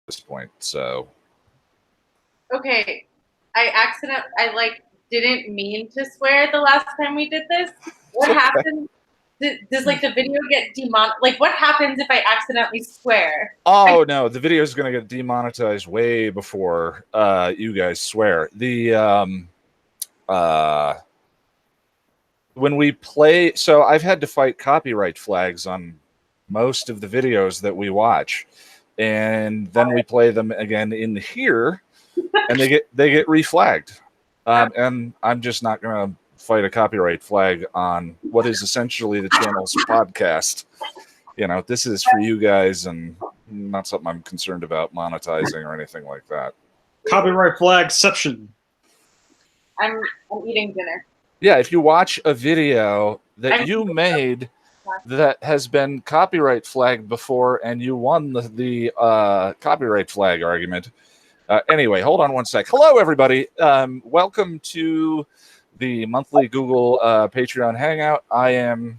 this point. So Okay, I didn't mean to swear the last time we did this. What okay. happens? Does like the video get Like, what happens if I accidentally swear? Oh no, the video is going to get demonetized way before you guys swear. When we play, so I've had to fight copyright flags on most of the videos that we watch, and then we play them again in here, and they get reflagged. And I'm just not going to fight a copyright flag on what is essentially the channel's podcast. This is for you guys, and not something I'm concerned about monetizing or anything like that. Copyright flagception. I'm eating dinner. Yeah, if you watch a video that you made that has been copyright flagged before and you won the copyright flag argument. Anyway, hold on one sec. Hello, everybody. Welcome to the monthly Google Patreon Hangout. I am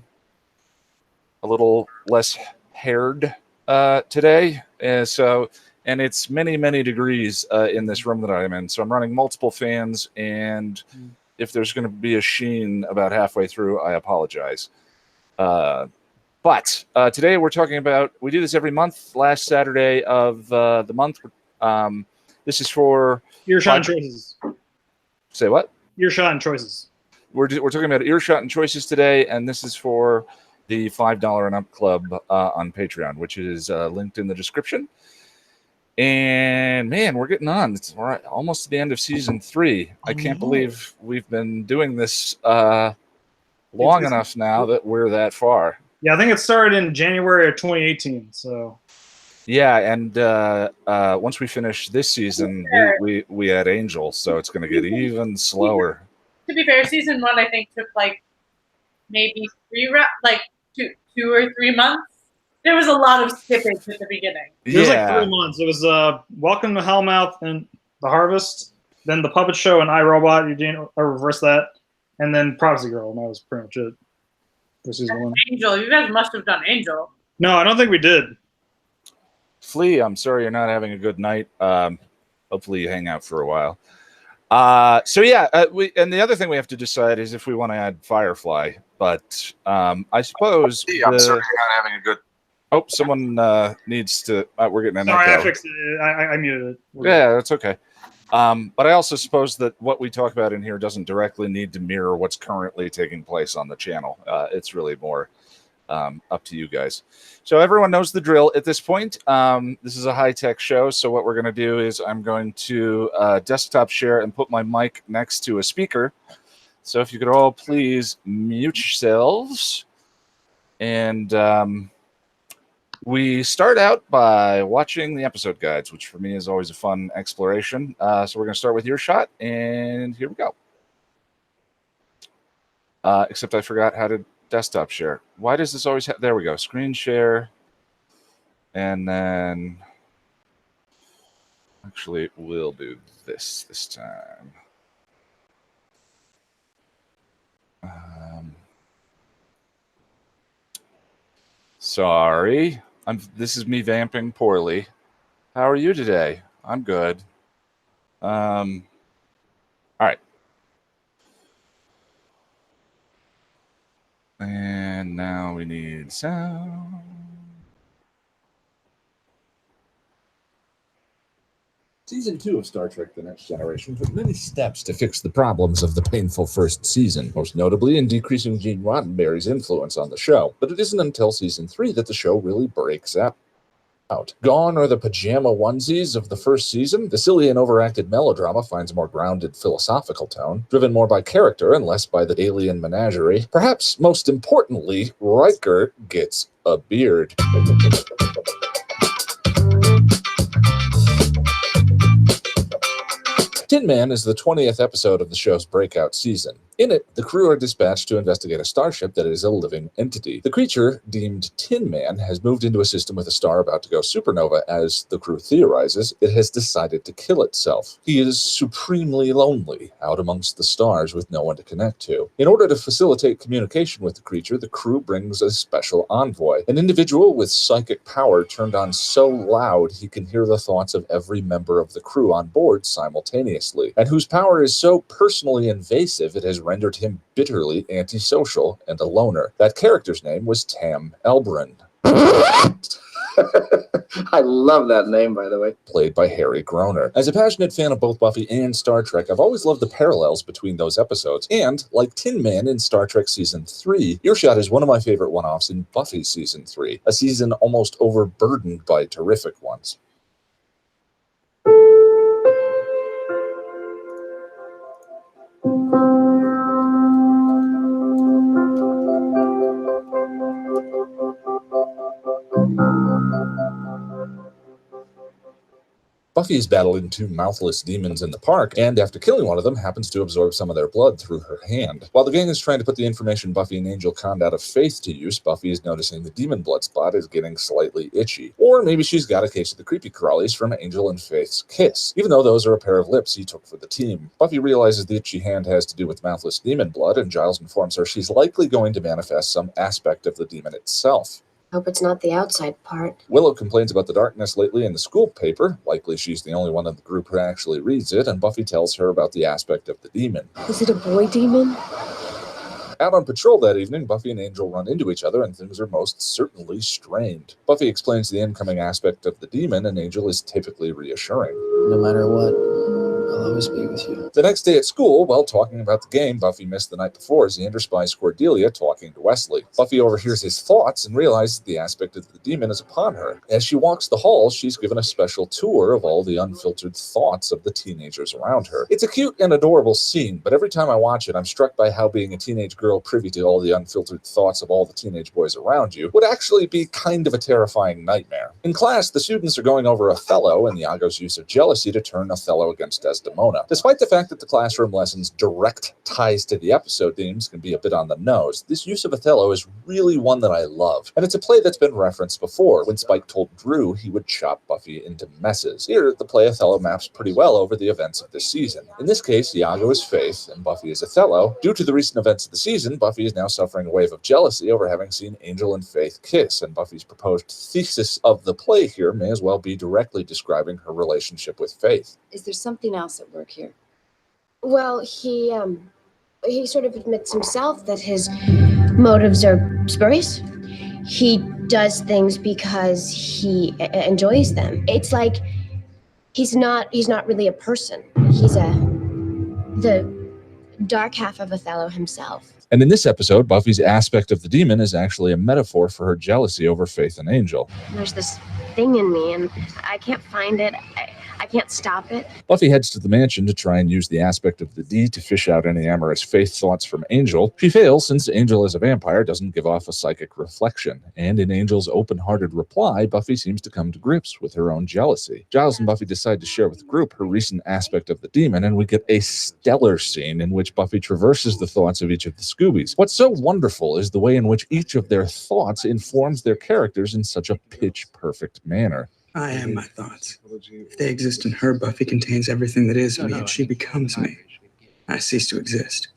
a little less haired today. And it's many, many degrees in this room that I'm in. So I'm running multiple fans, and if there's going to be a sheen about halfway through, I apologize. But today we're talking about, we do this every month, last Saturday of the month. This is for Earshot and Choices. Say what? Earshot and Choices. We're talking about Earshot and Choices today, and this is for the $5 and up club on Patreon, which is linked in the description. And man, we're getting on. It's almost to the end of season 3. I can't believe we've been doing this long enough now that we're that far. Yeah, I think it started in January of 2018. So yeah, and once we finish this season, we add Angel, so it's going to get even slower. To be fair, season 1 I think took like maybe 2 or 3 months. There was a lot of skippage at the beginning. It was like 3 months. It was Welcome to Hellmouth and The Harvest, then The Puppet Show and iRobot. Eugene reversed that, and then Prophecy Girl, and that was pretty much it for season 1. Angel, you guys must have done Angel. No, I don't think we did. Flea, I'm sorry you're not having a good night. Hopefully you hang out for a while. So yeah, and the other thing we have to decide is if we want to add Firefly. But I suppose I'm sorry you're not having a good. Oh, someone needs to. We're getting an Sorry, echo. I fixed it. I muted it. Yeah, that's okay. But I also suppose that what we talk about in here doesn't directly need to mirror what's currently taking place on the channel. It's really more up to you guys. So everyone knows the drill at this point. This is a high-tech show, so what we're going to do is I'm going to desktop share and put my mic next to a speaker. So if you could all please mute yourselves. And we start out by watching the episode guides, which for me is always a fun exploration. So we're going to start with Earshot, and here we go. Except I forgot how to desktop share. Why does this always have... There we go. Screen share. And then... Actually, we'll do this time. Sorry. This is me vamping poorly. How are you today? I'm good. All right. And now we need sound. Season 2 of Star Trek The Next Generation took many steps to fix the problems of the painful first season, most notably in decreasing Gene Roddenberry's influence on the show. But it isn't until Season 3 that the show really breaks out. Gone are the pajama onesies of the first season. The silly and overacted melodrama finds a more grounded philosophical tone, driven more by character and less by the alien menagerie. Perhaps most importantly, Riker gets a beard. Tin Man is the 20th episode of the show's breakout season. In it, the crew are dispatched to investigate a starship that is a living entity. The creature, deemed Tin Man, has moved into a system with a star about to go supernova. As the crew theorizes, it has decided to kill itself. He is supremely lonely, out amongst the stars with no one to connect to. In order to facilitate communication with the creature, the crew brings a special envoy, an individual with psychic power turned on so loud he can hear the thoughts of every member of the crew on board simultaneously, and whose power is so personally invasive it has rendered him bitterly antisocial and a loner. That character's name was Tam Elbrun. I love that name, by the way. Played by Harry Groener. As a passionate fan of both Buffy and Star Trek, I've always loved the parallels between those episodes, and, like Tin Man in Star Trek Season 3, Earshot is one of my favorite one-offs in Buffy Season 3, a season almost overburdened by terrific ones. Buffy is battling two mouthless demons in the park, and after killing one of them, happens to absorb some of their blood through her hand. While the gang is trying to put the information Buffy and Angel conned out of Faith to use, Buffy is noticing the demon blood spot is getting slightly itchy. Or maybe she's got a case of the creepy crawlies from Angel and Faith's kiss, even though those are a pair of lips he took for the team. Buffy realizes the itchy hand has to do with mouthless demon blood, and Giles informs her she's likely going to manifest some aspect of the demon itself. Hope it's not the outside part. Willow complains about the darkness lately in the school paper. Likely she's the only one in the group who actually reads it, and Buffy tells her about the aspect of the demon. Is it a boy demon? Out on patrol that evening, Buffy and Angel run into each other, and things are most certainly strained. Buffy explains the incoming aspect of the demon, and Angel is typically reassuring. No matter what, I'll always be with you. The next day at school, while talking about the game Buffy missed the night before, Xander spies Cordelia talking to Wesley. Buffy overhears his thoughts and realizes the aspect of the demon is upon her. As she walks the halls, she's given a special tour of all the unfiltered thoughts of the teenagers around her. It's a cute and adorable scene, but every time I watch it, I'm struck by how being a teenage girl privy to all the unfiltered thoughts of all the teenage boys around you would actually be kind of a terrifying nightmare. In class, the students are going over Othello and Iago's use of jealousy to turn Othello against Desdemona. Despite the fact that the classroom lesson's direct ties to the episode themes can be a bit on the nose, this use of Othello is really one that I love. And it's a play that's been referenced before, when Spike told Drew he would chop Buffy into messes. Here, the play Othello maps pretty well over the events of this season. In this case, Iago is Faith, and Buffy is Othello. Due to the recent events of the season, Buffy is now suffering a wave of jealousy over having seen Angel and Faith kiss, and Buffy's proposed thesis of the play here may as well be directly describing her relationship with Faith. Is there something else at work here? Well, he sort of admits himself that his motives are spurious. He does things because he enjoys them. It's like he's not really a person. He's the dark half of Othello himself. And in this episode, Buffy's aspect of the demon is actually a metaphor for her jealousy over Faith and Angel. There's this thing in me, and I can't find it. I can't stop it. Buffy heads to the mansion to try and use the aspect of the D to fish out any amorous Faith thoughts from Angel. She fails since Angel as a vampire doesn't give off a psychic reflection. And in Angel's open-hearted reply, Buffy seems to come to grips with her own jealousy. Giles and Buffy decide to share with the group her recent aspect of the demon, and we get a stellar scene in which Buffy traverses the thoughts of each of the Scoobies. What's so wonderful is the way in which each of their thoughts informs their characters in such a pitch-perfect manner. I am my thoughts. If they exist in her, Buffy contains everything that is me, and she becomes me. I cease to exist.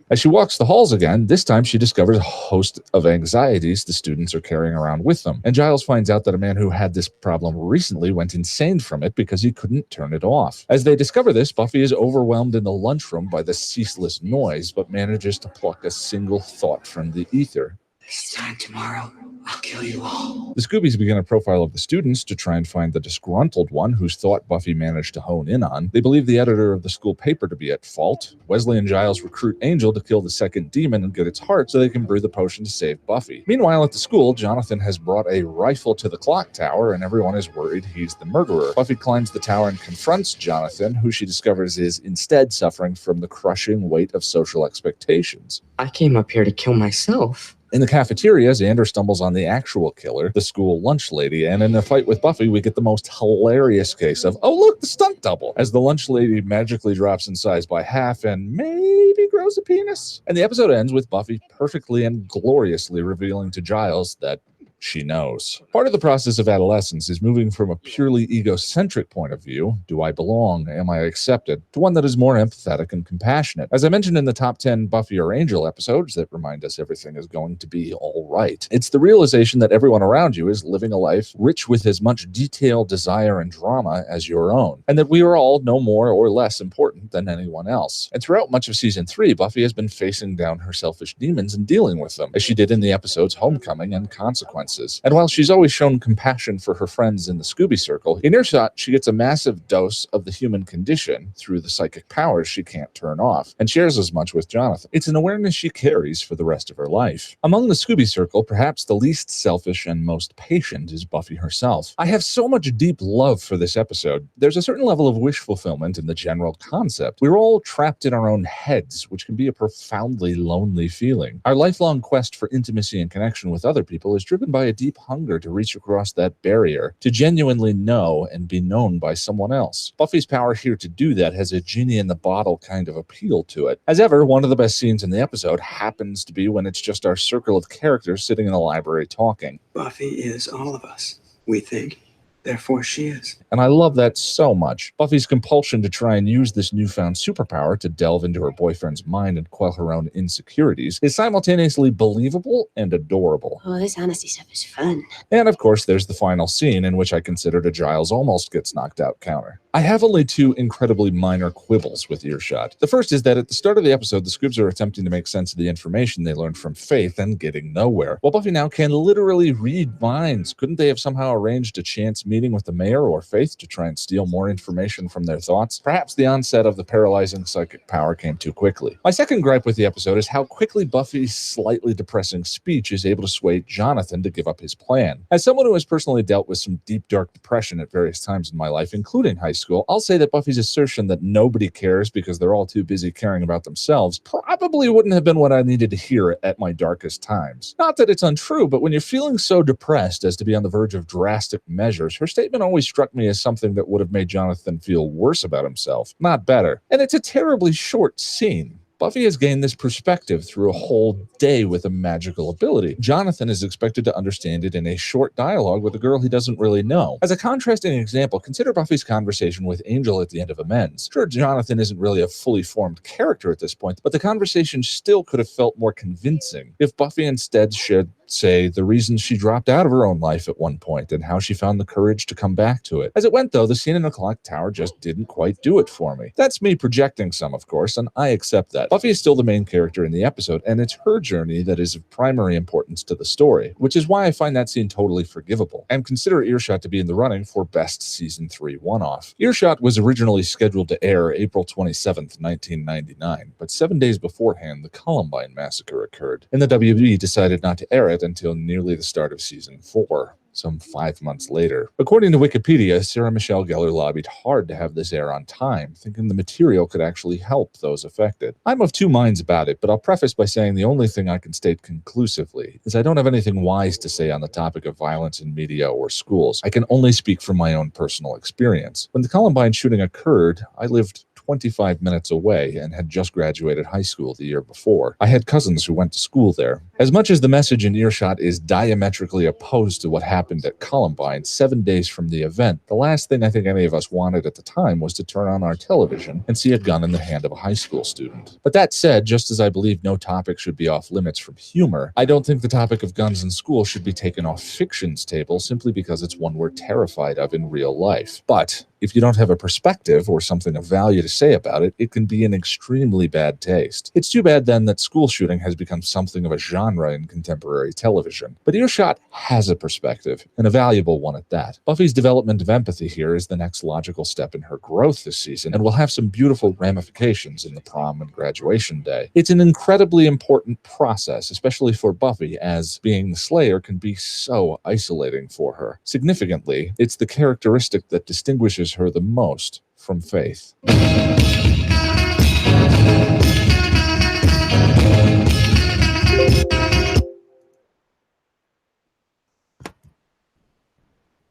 As she walks the halls again, this time she discovers a host of anxieties the students are carrying around with them. And Giles finds out that a man who had this problem recently went insane from it because he couldn't turn it off. As they discover this, Buffy is overwhelmed in the lunchroom by the ceaseless noise, but manages to pluck a single thought from the ether. This time tomorrow, I'll kill you all. The Scoobies begin a profile of the students to try and find the disgruntled one whose thought Buffy managed to hone in on. They believe the editor of the school paper to be at fault. Wesley and Giles recruit Angel to kill the second demon and get its heart so they can brew the potion to save Buffy. Meanwhile, at the school, Jonathan has brought a rifle to the clock tower and everyone is worried he's the murderer. Buffy climbs the tower and confronts Jonathan, who she discovers is instead suffering from the crushing weight of social expectations. I came up here to kill myself. In the cafeteria, Xander stumbles on the actual killer, the school lunch lady, and in a fight with Buffy, we get the most hilarious case of, oh look, the stunt double, as the lunch lady magically drops in size by half and maybe grows a penis. And the episode ends with Buffy perfectly and gloriously revealing to Giles that she knows. Part of the process of adolescence is moving from a purely egocentric point of view, do I belong, am I accepted, to one that is more empathetic and compassionate. As I mentioned in the top 10 Buffy or Angel episodes that remind us everything is going to be all right, it's the realization that everyone around you is living a life rich with as much detail, desire, and drama as your own, and that we are all no more or less important than anyone else. And throughout much of season 3, Buffy has been facing down her selfish demons and dealing with them, as she did in the episodes Homecoming and Consequences. And while she's always shown compassion for her friends in the Scooby Circle, in Earshot, she gets a massive dose of the human condition through the psychic powers she can't turn off, and shares as much with Jonathan. It's an awareness she carries for the rest of her life. Among the Scooby Circle, perhaps the least selfish and most patient is Buffy herself. I have so much deep love for this episode. There's a certain level of wish fulfillment in the general concept. We're all trapped in our own heads, which can be a profoundly lonely feeling. Our lifelong quest for intimacy and connection with other people is driven by a deep hunger to reach across that barrier, to genuinely know and be known by someone else. Buffy's power here to do that has a genie in the bottle kind of appeal to it. As ever, one of the best scenes in the episode happens to be when it's just our circle of characters sitting in the library talking. Buffy is all of us, we think. Therefore she is. And I love that so much. Buffy's compulsion to try and use this newfound superpower to delve into her boyfriend's mind and quell her own insecurities is simultaneously believable and adorable. Oh, this honesty stuff is fun. And of course, there's the final scene in which I considered a Giles almost gets knocked out counter. I have only two incredibly minor quibbles with Earshot. The first is that at the start of the episode, the Scoobs are attempting to make sense of the information they learned from Faith and getting nowhere. Well, Buffy now can literally read minds. Couldn't they have somehow arranged a chance meeting with the mayor or Faith to try and steal more information from their thoughts? Perhaps the onset of the paralyzing psychic power came too quickly. My second gripe with the episode is how quickly Buffy's slightly depressing speech is able to sway Jonathan to give up his plan. As someone who has personally dealt with some deep, dark depression at various times in my life, including high school, I'll say that Buffy's assertion that nobody cares because they're all too busy caring about themselves probably wouldn't have been what I needed to hear at my darkest times. Not that it's untrue, but when you're feeling so depressed as to be on the verge of drastic measures, her statement always struck me as something that would have made Jonathan feel worse about himself, not better. And it's a terribly short scene. Buffy has gained this perspective through a whole day with a magical ability. Jonathan is expected to understand it in a short dialogue with a girl he doesn't really know. As a contrasting example, consider Buffy's conversation with Angel at the end of Amends. Sure, Jonathan isn't really a fully formed character at this point, but the conversation still could have felt more convincing if Buffy instead shared, say, the reasons she dropped out of her own life at one point and how she found the courage to come back to it. As it went, though, the scene in the clock tower just didn't quite do it for me. That's me projecting some, of course, and I accept that. Buffy is still the main character in the episode, and it's her journey that is of primary importance to the story, which is why I find that scene totally forgivable, and consider Earshot to be in the running for Best Season 3 one-off. Earshot was originally scheduled to air April 27th, 1999, but 7 days beforehand, the Columbine massacre occurred, and the WB decided not to air it until nearly the start of Season 4. Some 5 months later. According to Wikipedia, Sarah Michelle Gellar lobbied hard to have this air on time, thinking the material could actually help those affected. I'm of two minds about it, but I'll preface by saying the only thing I can state conclusively is I don't have anything wise to say on the topic of violence in media or schools. I can only speak from my own personal experience. When the Columbine shooting occurred, I lived 25 minutes away and had just graduated high school the year before. I had cousins who went to school there. As much as the message in Earshot is diametrically opposed to what happened at Columbine 7 days from the event, the last thing I think any of us wanted at the time was to turn on our television and see a gun in the hand of a high school student. But that said, just as I believe no topic should be off limits from humor, I don't think the topic of guns in school should be taken off fiction's table simply because it's one we're terrified of in real life. But if you don't have a perspective or something of value to say about it, it can be in extremely bad taste. It's too bad then that school shooting has become something of a genre in contemporary television. But Earshot has a perspective, and a valuable one at that. Buffy's development of empathy here is the next logical step in her growth this season, and will have some beautiful ramifications in the prom and graduation day. It's an incredibly important process, especially for Buffy, as being the Slayer can be so isolating for her. Significantly, it's the characteristic that distinguishes her the most from Faith.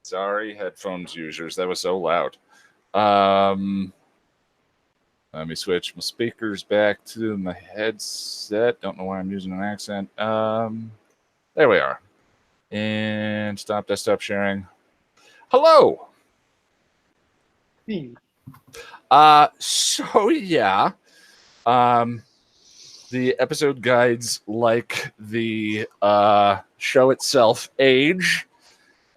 Sorry, headphones users. That was so loud. Let me switch my speakers back to my headset. Don't know why I'm using an accent. There we are. And stop desktop sharing. Hello. So yeah. The episode guides, like the show itself, age,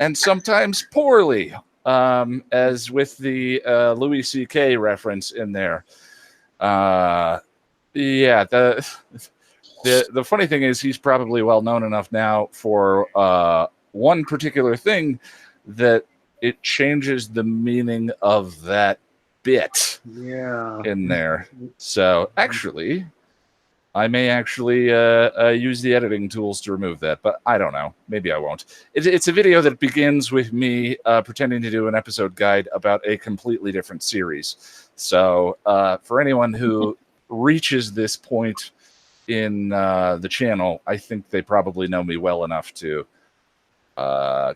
and sometimes poorly, as with the Louis C.K. reference in there. Yeah, the funny thing is he's probably well known enough now for one particular thing that it changes the meaning of that bit in there. So actually, I may actually use the editing tools to remove that, but I don't know. Maybe I won't. It's a video that begins with me pretending to do an episode guide about a completely different series. So for anyone who reaches this point in the channel, I think they probably know me well enough to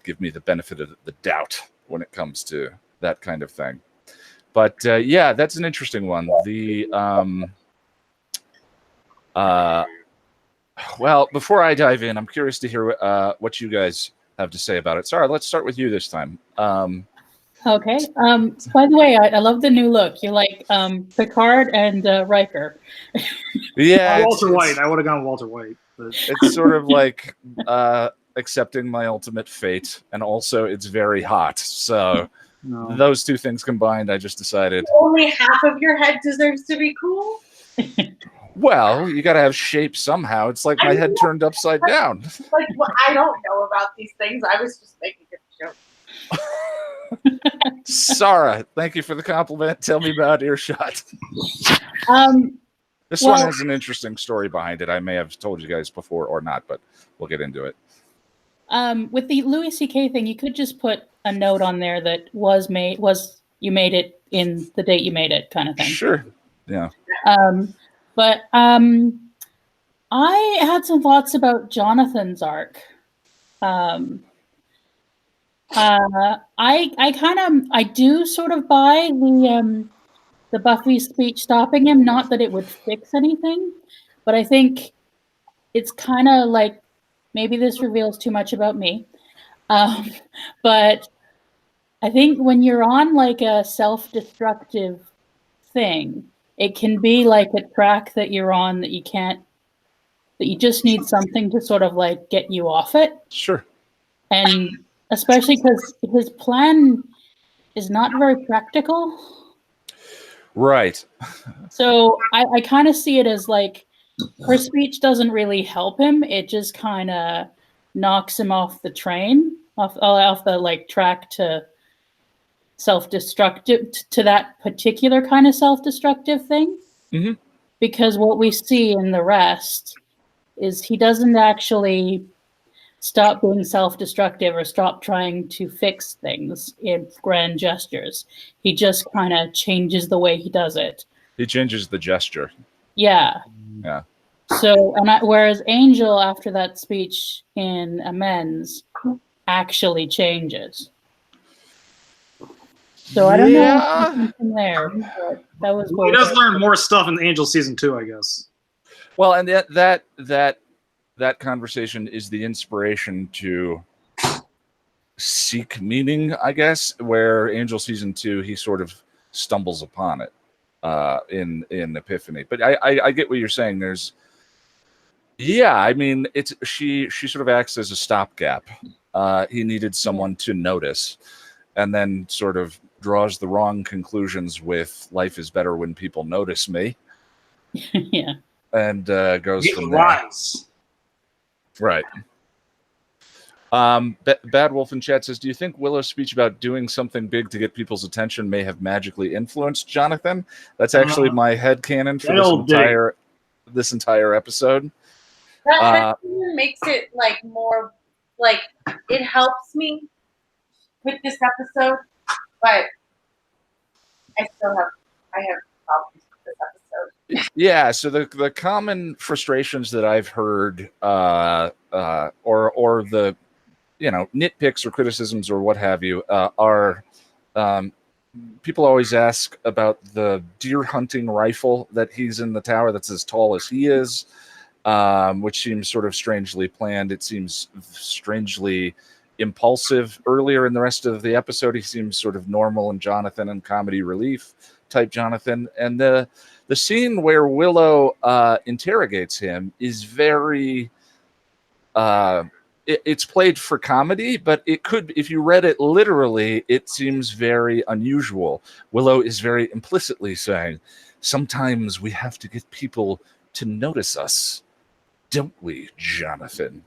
give me the benefit of the doubt when it comes to that kind of thing. But yeah, that's an interesting one. The well, before I dive in, I'm curious to hear what you guys have to say about it. Sarah, let's start with you this time. Okay. By the way, I love the new look. You're like Picard and Riker. Yeah, Walter White. I would have gone Walter White. But... It's sort of like accepting my ultimate fate, and also it's very hot. So those two things combined, I just decided only half of your head deserves to be cool. Well, you got to have shape somehow. It's like my head turned upside down. Like, well, I don't know about these things. I was just making a joke. Sarah, thank you for the compliment. Tell me about Earshot. This one has an interesting story behind it. I may have told you guys before or not, but we'll get into it. With the Louis C.K. thing, you could just put a note on there that you made it in the date you made it, kind of thing. Sure. Yeah. But I had some thoughts about Jonathan's arc. I do sort of buy the Buffy speech stopping him. Not that it would fix anything, but I think it's kind of like, maybe this reveals too much about me. But I think when you're on like a self-destructive thing, it can be like a track that you're on that you just need something to sort of like get you off it. Sure. And especially because his plan is not very practical. Right. So I kind of see it as like her speech doesn't really help him. It just kind of knocks him off the train, off the like track to self-destructive, to that particular kind of self-destructive thing. Mm-hmm. Because what we see in the rest is he doesn't actually stop being self-destructive or stop trying to fix things in grand gestures. He just kind of changes the way he does it. He changes the gesture. Yeah. Yeah. So, whereas Angel, after that speech in Amends, actually changes. So I don't know from there. But that was he does learn more stuff in Angel season 2, I guess. Well, and that conversation is the inspiration to seek meaning, I guess. Where Angel season 2, he sort of stumbles upon it in Epiphany. But I get what you're saying. I mean, she sort of acts as a stopgap. He needed someone to notice, and then sort of draws the wrong conclusions with "life is better when people notice me." Yeah, and goes from there. Wise. Right. Bad Wolf in chat says, "Do you think Willow's speech about doing something big to get people's attention may have magically influenced Jonathan?" That's actually my headcanon for this entire episode. That makes it like more like it helps me with this episode, but I have problems with this episode. Yeah, so the common frustrations that I've heard, or the nitpicks or criticisms or what have you are people always ask about the deer hunting rifle that he's in the tower that's as tall as he is, which seems sort of strangely planned. It seems strangely impulsive. Earlier in the rest of the episode, he seems sort of normal and Jonathan and comedy relief type Jonathan. And the scene where Willow interrogates him is very... it's played for comedy, but it could, if you read it literally, it seems very unusual. Willow is very implicitly saying, sometimes we have to get people to notice us, don't we, Jonathan?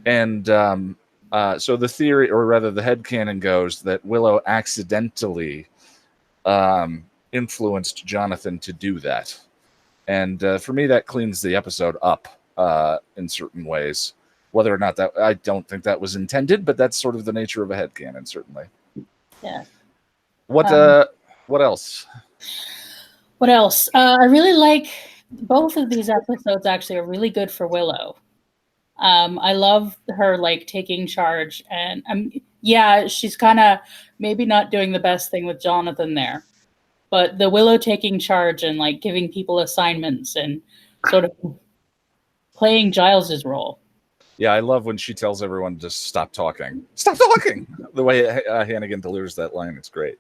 And so the theory, or rather the headcanon goes that Willow accidentally influenced Jonathan to do that. And for me, that cleans the episode up in certain ways. Whether or not that, I don't think that was intended, but that's sort of the nature of a headcanon, certainly. Yeah. What else? What else? I really like both of these episodes. Actually, are really good for Willow. I love her like taking charge, and she's kind of maybe not doing the best thing with Jonathan there, but the Willow taking charge and like giving people assignments and sort of playing Giles's role. Yeah, I love when she tells everyone to stop talking. Stop talking! The way Hannigan delivers that line, it's great.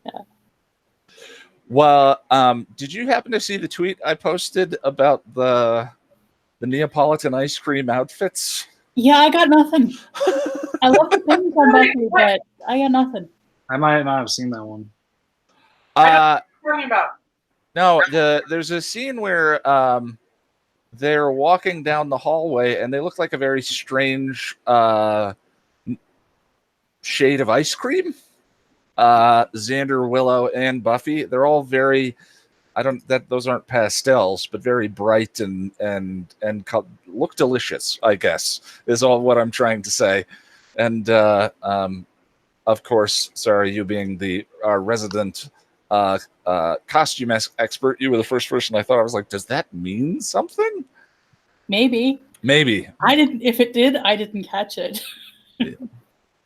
Yeah. Well, did you happen to see the tweet I posted about the Neapolitan ice cream outfits? Yeah, I got nothing. I love the things on Buffy, but I got nothing. I might not have seen that one. What are you talking about? No, there's a scene where they're walking down the hallway and they look like a very strange shade of ice cream. Xander, Willow, and Buffy, they're all very, those aren't pastels, but very bright and look delicious, I guess, is all what I'm trying to say. And of course, sorry, you being our resident costume expert, you were the first person I thought. I was like, does that mean something? Maybe. I didn't. If it did, I didn't catch it.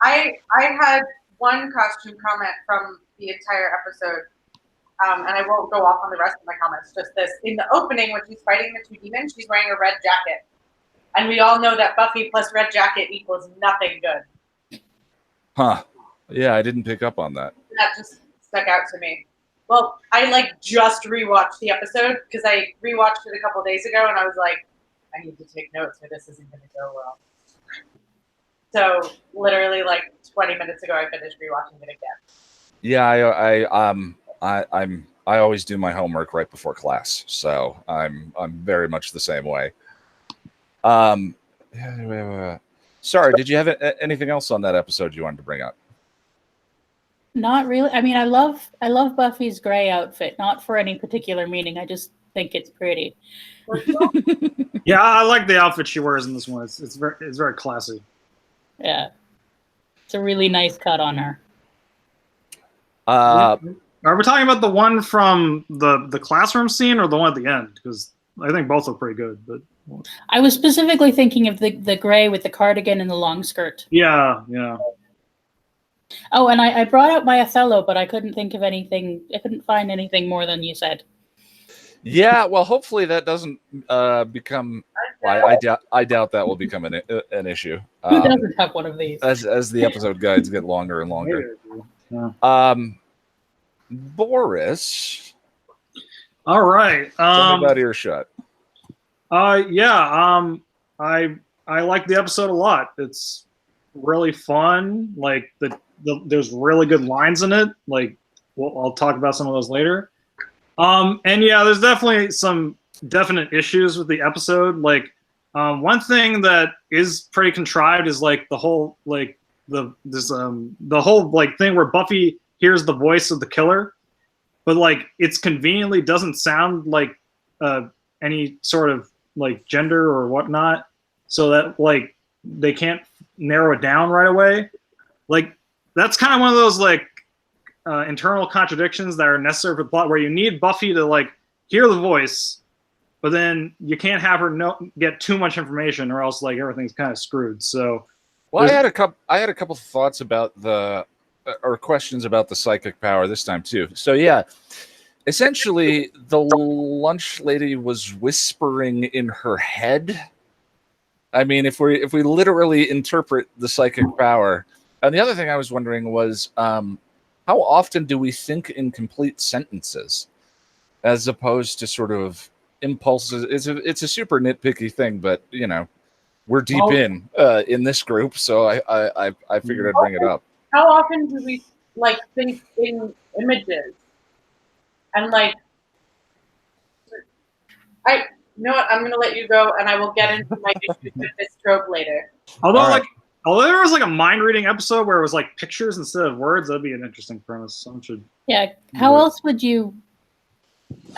I had one costume comment from the entire episode, and I won't go off on the rest of my comments. Just this: in the opening, when she's fighting the two demons, she's wearing a red jacket, and we all know that Buffy plus red jacket equals nothing good. Huh? Yeah, I didn't pick up on that. That just stuck out to me. Well, I just rewatched the episode because I rewatched it a couple days ago, and I was like, I need to take notes or this isn't going to go well. So literally 20 minutes ago, I finished rewatching it again. Yeah, I always do my homework right before class, so I'm very much the same way. Sorry, did you have anything else on that episode you wanted to bring up? Not really. I mean, I love Buffy's gray outfit, not for any particular meaning. I just think it's pretty. Yeah, I like the outfit she wears in this one. It's very classy. Yeah, it's a really nice cut on her. Are we talking about the one from the classroom scene or the one at the end? Because I think both look pretty good. But I was specifically thinking of the gray with the cardigan and the long skirt. Yeah. Oh, and I brought up my Othello, but I couldn't think of anything. I couldn't find anything more than you said. Yeah, well, hopefully that doesn't become. I doubt that will become an issue. Who doesn't have one of these? As the episode guides get longer and longer. Yeah. Boris. All right. Tell me about Earshot. Yeah. I like the episode a lot. It's really fun. Like there's really good lines in it. I'll talk about some of those later. And yeah, there's definitely some definite issues with the episode. One thing that is pretty contrived is the whole the whole thing where Buffy hears the voice of the killer, but it's conveniently doesn't sound like any sort of gender or whatnot, so that they can't narrow it down right away. That's kind of one of those internal contradictions that are necessary for the plot, where you need Buffy to hear the voice, but then you can't have her get too much information, or else everything's kind of screwed. So Well, I had a couple of thoughts about the or questions about the psychic power this time too. So yeah, essentially the lunch lady was whispering in her head. I mean, if we literally interpret the psychic power, and the other thing I was wondering was, how often do we think in complete sentences, as opposed to sort of impulses? It's a super nitpicky thing, but you know, we're deep in this group, so I figured I'd bring it up. How often do we like think in images? And like, you know what? I'm going to let you go, and I will get into my issues with this trope later. Although there was like a mind reading episode where it was like pictures instead of words, that'd be an interesting premise. Someone should. Yeah. How else would you?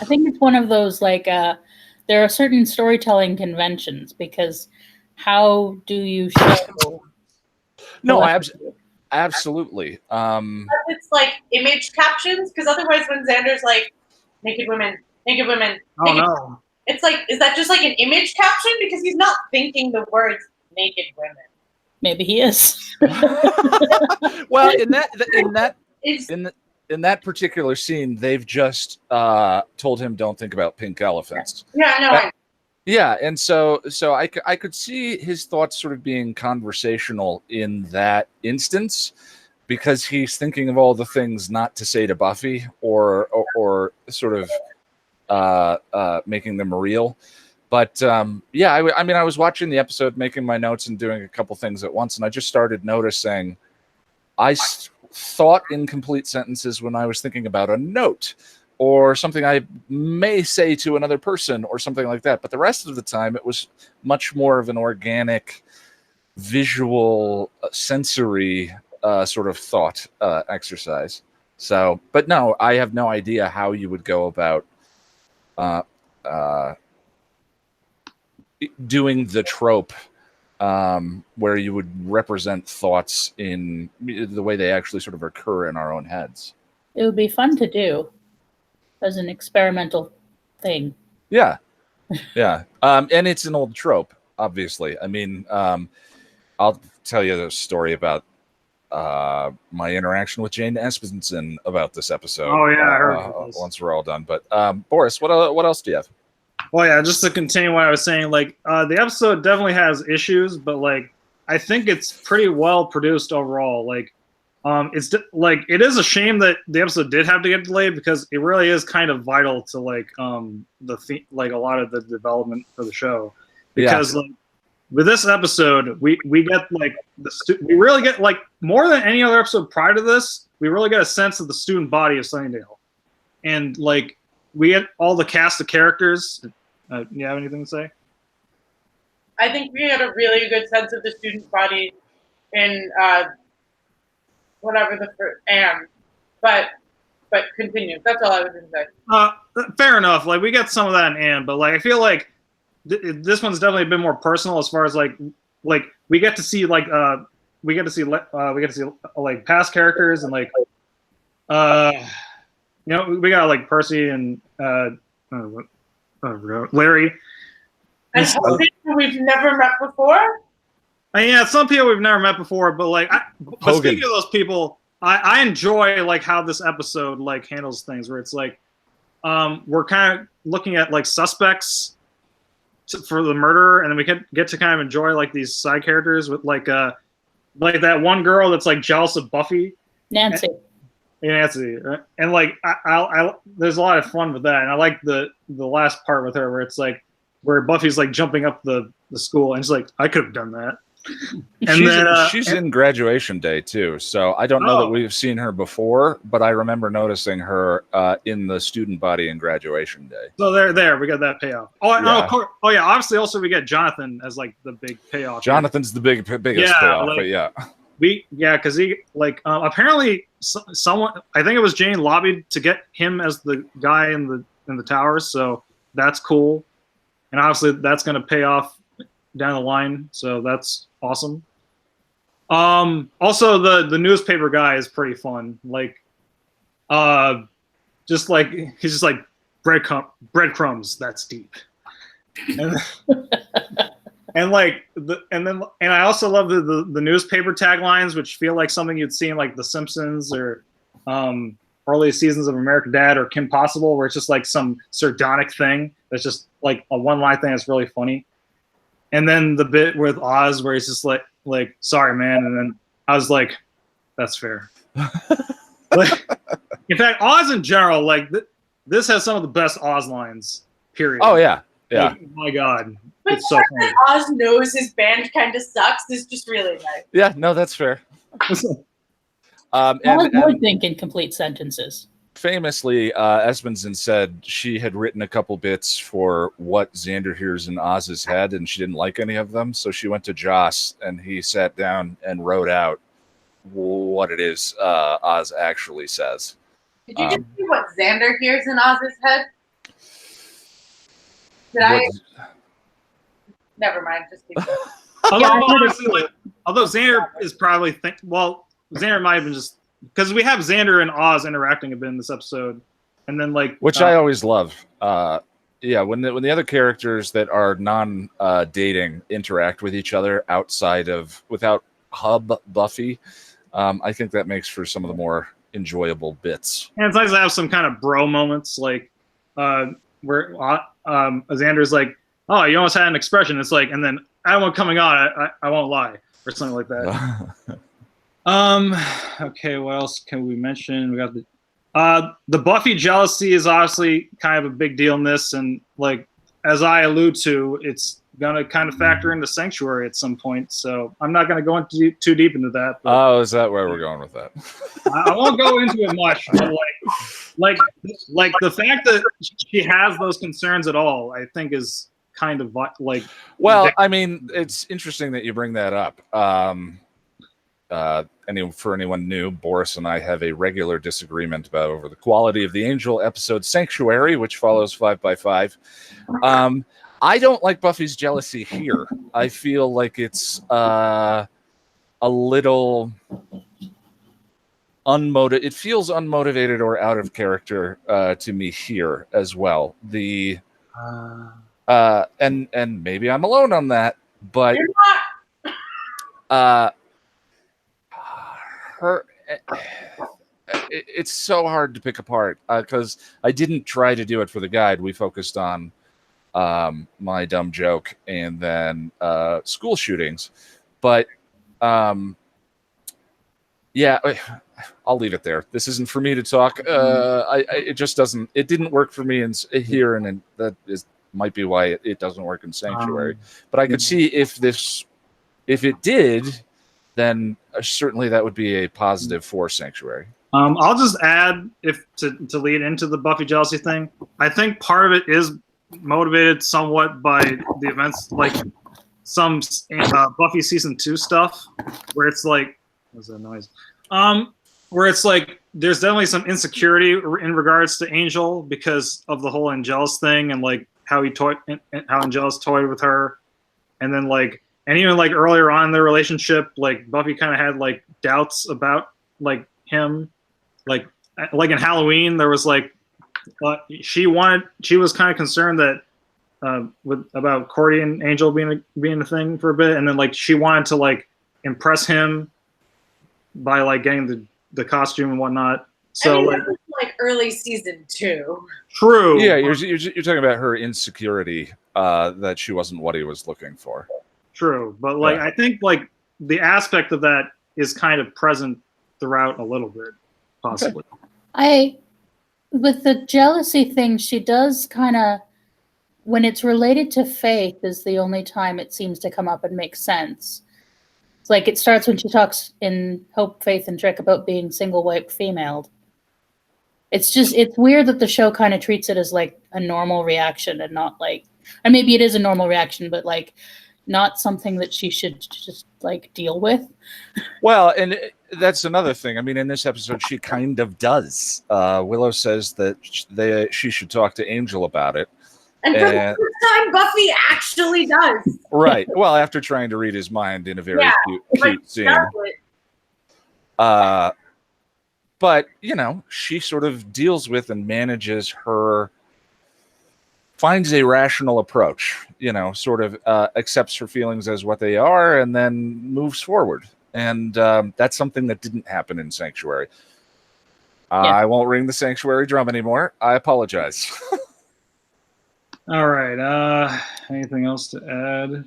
I think it's one of those like there are certain storytelling conventions, because how do you show? No, absolutely. It's like image captions, because otherwise, when Xander's like naked women, naked women, naked no. It's like, is that just like an image caption? Because he's not thinking the words naked women. Maybe he is. Well, in that particular scene, they've just told him don't think about pink elephants. Yeah, no. Yeah, and so I could see his thoughts sort of being conversational in that instance, because he's thinking of all the things not to say to Buffy, or sort of making them real. But yeah, I mean, I was watching the episode, making my notes and doing a couple things at once, and I just started noticing I thought in complete sentences when I was thinking about a note or something I may say to another person or something like that. But the rest of the time, it was much more of an organic, visual, sensory sort of thought exercise. So, but no, I have no idea how you would go about doing the trope where you would represent thoughts in the way they actually sort of occur in our own heads. It would be fun to do as an experimental thing. Yeah. And it's an old trope, obviously. I mean, I'll tell you the story about my interaction with Jane Espenson about this episode. Oh yeah, I heard once we're all done. But Boris, what else do you have? Well, yeah, just to continue what I was saying, like the episode definitely has issues, but like I think it's pretty well produced overall. Like, it's like it is a shame that the episode did have to get delayed, because it really is kind of vital to like like a lot of the development for the show. Because like with this episode, we get like we really get like more than any other episode prior to this, we really get a sense of the student body of Sunnydale, and like we get all the cast of characters. You have anything to say? I think we had a really good sense of the student body in whatever the first but continue. That's all I was going to say. Fair enough. Like we get some of that in Anne, but like I feel like this one's definitely a bit more personal as far as like we get to see like like past characters, and like you know, we got like Percy and Larry. And some people we've never met before. Yeah, some people we've never met before, but like, but speaking of those people, I enjoy like how this episode like handles things, where it's like, we're kind of looking at like suspects for the murder, and then we get to kind of enjoy like these side characters with like that one girl that's like jealous of Buffy, Nancy. Nancy, and like I there's a lot of fun with that, and I like the last part with her where it's like where Buffy's like jumping up the school, and she's like, I could have done that. And she's in Graduation Day too, so I don't know that we've seen her before, but I remember noticing her in the student body in Graduation Day. So there we got that payoff. Obviously also we get Jonathan as like the big payoff. Jonathan's the biggest payoff, like, but yeah. Because he like apparently someone, I think it was Jane, lobbied to get him as the guy in the towers, so that's cool, and obviously that's going to pay off down the line, so that's awesome. Also the newspaper guy is pretty fun, like just like he's just like breadcrumbs that's deep. And like and I also love the newspaper taglines, which feel like something you'd see in like The Simpsons or early seasons of American Dad or Kim Possible, where it's just like some sardonic thing that's just like a one-line thing that's really funny. And then the bit with Oz where he's just like sorry man, and then I was like, that's fair. Like, in fact, Oz in general, like this has some of the best Oz lines. Period. Oh yeah. Like, oh my God, But it's so funny. Oz knows his band kind of sucks is just really nice. Yeah, no, that's fair. I would think in complete sentences. Famously, Espenson said she had written a couple bits for what Xander hears in Oz's head, and she didn't like any of them. So she went to Joss, and he sat down and wrote out what it is Oz actually says. Did you just see what Xander hears in Oz's head? Never mind. Just keep going. Although Xander is probably Xander might have been just because we have Xander and Oz interacting a bit in this episode, and then like which I always love. Yeah, when the other characters that are non-dating interact with each other without hub Buffy, I think that makes for some of the more enjoyable bits. And it's nice to have some kind of bro moments, like where Xander's like, "Oh, you almost had an expression." It's like, and then I won't coming on. I won't lie, or something like that. Okay, what else can we mention? We got the Buffy jealousy is obviously kind of a big deal in this, and like as I allude to, it's gonna kind of factor into Sanctuary at some point. So I'm not gonna go into too deep into that. Oh, is that where we're going with that? I won't go into it much, but like the fact that she has those concerns at all, I think is kind of like. Well, I mean, it's interesting that you bring that up. For anyone new, Boris and I have a regular disagreement over the quality of the Angel episode Sanctuary, which follows 5 by 5. I don't like Buffy's jealousy here. I feel like it's a little unmotivated. It feels unmotivated or out of character to me here as well. And maybe I'm alone on that, but it's so hard to pick apart because I didn't try to do it for the guide. We focused on my dumb joke and then school shootings, but yeah, I'll leave it there. This isn't for me to talk. It just doesn't. It didn't work for me here, and that might be why it doesn't work in Sanctuary. But I could see if it did, then certainly that would be a positive for Sanctuary. I'll just add, to lead into the Buffy jealousy thing, I think part of it is motivated somewhat by the events, like some Buffy season 2 stuff, where it's like, what's that noise? Where it's like there's definitely some insecurity in regards to Angel because of the whole Angelus thing and like how Angelus toyed with her, and then like. And even like earlier on in their relationship, like Buffy kind of had like doubts about like him, like in Halloween there was like she was kind of concerned that about Cordy and Angel being a thing for a bit, and then like she wanted to like impress him by like getting the costume and whatnot. So I mean, that was like early season 2. True. Yeah, you're talking about her insecurity that she wasn't what he was looking for. True, but like I think like the aspect of that is kind of present throughout a little bit, possibly. With the jealousy thing, she does kind of, when it's related to Faith, is the only time it seems to come up and make sense. It's like it starts when she talks in Hope, Faith, and Trick about being single white female. It's weird that the show kind of treats it as like a normal reaction and not like, and maybe it is a normal reaction, but like. Not something that she should just like deal with. Well, and that's another thing. I mean, in this episode, she kind of does. Willow says that she should talk to Angel about it. And for the first time, Buffy actually does. Right. Well, after trying to read his mind in a very cute scene. But, she sort of deals with and manages her finds a rational approach, sort of accepts her feelings as what they are and then moves forward. And that's something that didn't happen in Sanctuary. I won't ring the Sanctuary drum anymore. I apologize. All right. Anything else to add?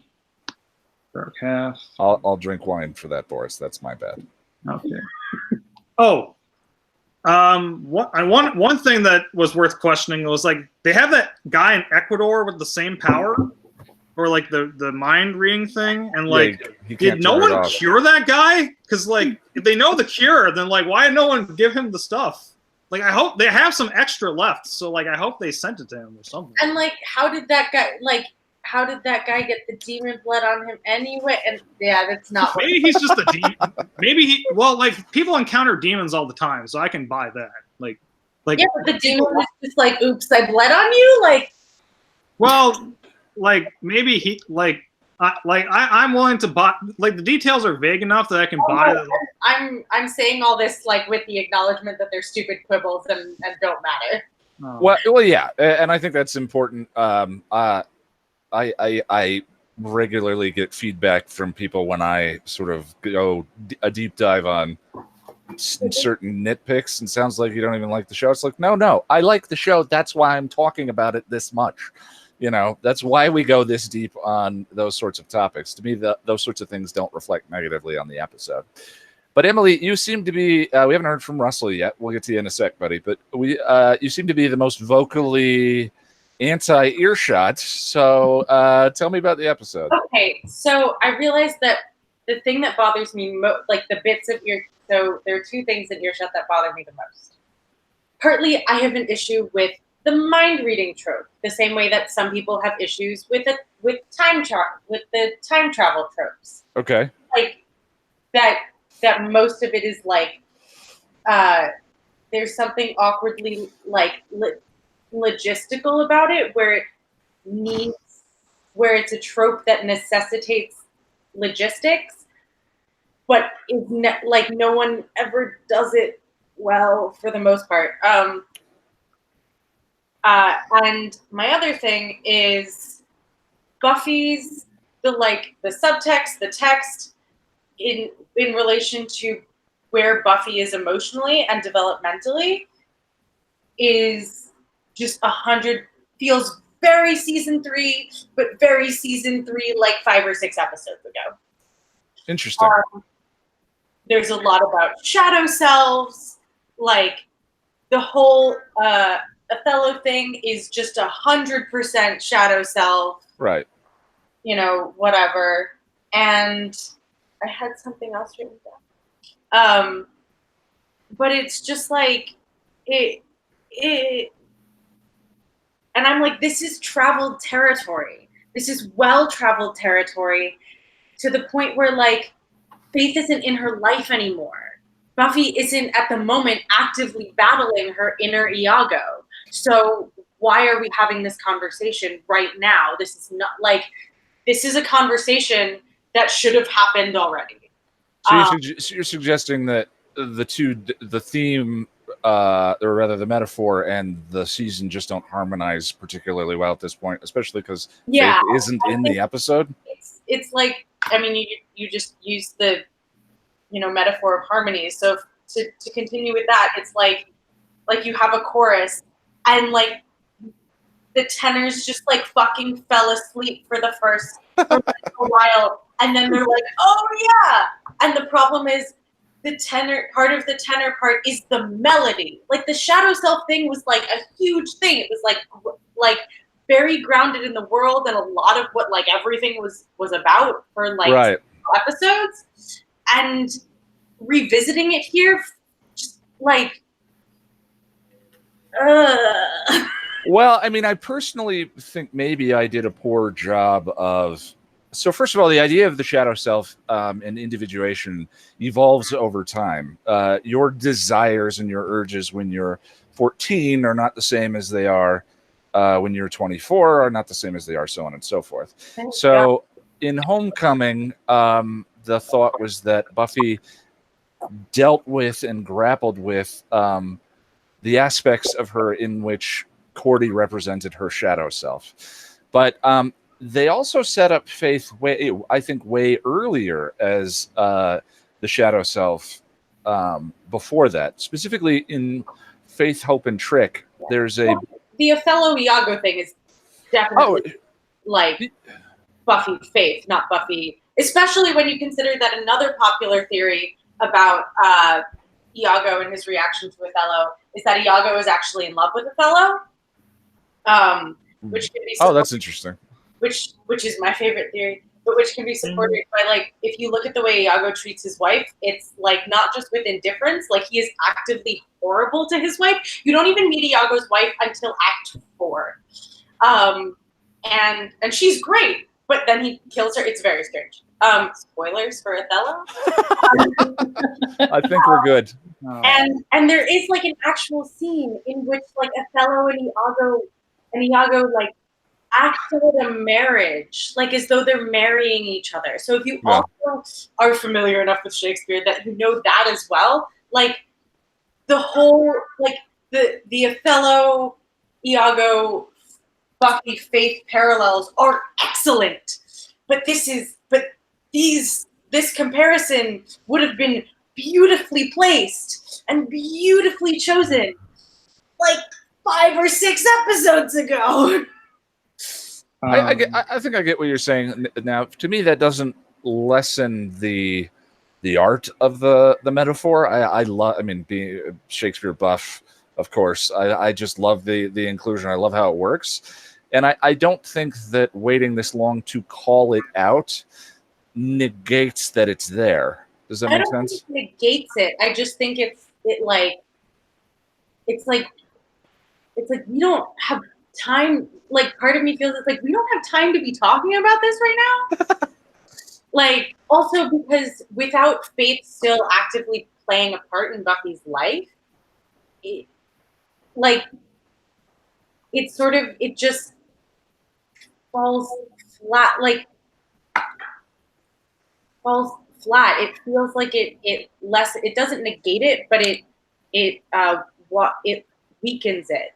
Dark half. I'll drink wine for that, Boris. That's my bad. Okay. Oh. One thing that was worth questioning was like they have that guy in Ecuador with the same power, or like the mind reading thing, and like did no one cure that guy? Because like if they know the cure, then like why did no one give him the stuff? Like I hope they have some extra left, so like I hope they sent it to him or something. And like how did that guy get the demon blood on him anyway? And yeah, that's not. Maybe he's just a demon. Maybe like people encounter demons all the time, so I can buy that. Like yeah, but the demon was just like, "Oops, I bled on you." Like, well, like maybe he I'm willing to buy. Like the details are vague enough that I can buy it. I'm saying all this like with the acknowledgement that they're stupid quibbles and don't matter. Oh. Well, yeah, and I think that's important. I regularly get feedback from people when I sort of go a deep dive on certain nitpicks, and sounds like you don't even like the show. It's like, no, I like the show. That's why I'm talking about it this much. That's why we go this deep on those sorts of topics. To me, those sorts of things don't reflect negatively on the episode. But Emily, you seem to be, we haven't heard from Russell yet. We'll get to you in a sec, buddy. But you seem to be the most vocally anti-Earshot. So tell me about the episode. Okay, so I realized that the thing that bothers me like the bits of so there are two things in Earshot that bother me the most. Partly, I have an issue with the mind reading trope, the same way that some people have issues with the time travel tropes. Okay. Like that most of it is like there's something awkwardly like logistical about it, where it's a trope that necessitates logistics, but like no one ever does it well for the most part. And my other thing is Buffy's the subtext, the text in relation to where Buffy is emotionally and developmentally is just 100, feels very season 3, but very season 3 like 5 or 6 episodes ago. Interesting. There's a lot about shadow selves, like the whole Othello thing is just 100% shadow self. Right. Whatever. And I had something else written down. But it's just like it and I'm like, this is traveled territory. This is well-traveled territory to the point where like Faith isn't in her life anymore. Buffy isn't at the moment actively battling her inner Iago. So why are we having this conversation right now? This is a conversation that should have happened already. So you're suggesting that the theme, or rather the metaphor and the season just don't harmonize particularly well at this point, especially because Faith isn't in the episode? It's like, I mean, you just use the, metaphor of harmonies. So to continue with that, it's like you have a chorus and like the tenors just like fucking fell asleep for a while, and then they're like, oh yeah. And the problem is the tenor part is the melody. Like the shadow self thing was like a huge thing. It was like very grounded in the world and a lot of what like everything was about for like episodes. And revisiting it here, just like, Well, I mean, I personally think maybe I did a poor job of. So first of all, the idea of the shadow self and individuation evolves over time. Your desires and your urges when you're 14 are not the same as they are when you're 24, are not the same as they are, so on and so forth. So in Homecoming, the thought was that Buffy dealt with and grappled with the aspects of her in which Cordy represented her shadow self. But they also set up Faith way earlier as the shadow self before that. Specifically in Faith, Hope, and Trick, there's the Othello Iago thing is definitely like Buffy Faith, not Buffy. Especially when you consider that another popular theory about Iago and his reaction to Othello is that Iago is actually in love with Othello, which can be that's interesting. Which is my favorite theory, but which can be supported by, like, if you look at the way Iago treats his wife, it's like not just with indifference, like he is actively horrible to his wife. You don't even meet Iago's wife until Act 4, and she's great, but then he kills her. It's very strange. Spoilers for Othello. I think we're good. And there is like an actual scene in which like Othello and Iago like act out a marriage, like as though they're marrying each other. So if you also are familiar enough with Shakespeare that you know that as well, like the whole like the Othello, Iago, Buffy Faith parallels are excellent. But this comparison would have been beautifully placed and beautifully chosen like 5 or 6 episodes ago. I think I get what you're saying. Now, to me, that doesn't lessen the art of the metaphor. I mean, being a Shakespeare buff, of course, I just love the inclusion. I love how it works. And I don't think that waiting this long to call it out negates that it's there. Does that make sense? I don't think it negates it. I just think it's like we don't have time. Like, part of me feels it's like we don't have time to be talking about this right now. Like, also because without Faith still actively playing a part in Buffy's life, it just falls flat. Like, falls flat. It feels like it doesn't negate it, but it weakens it.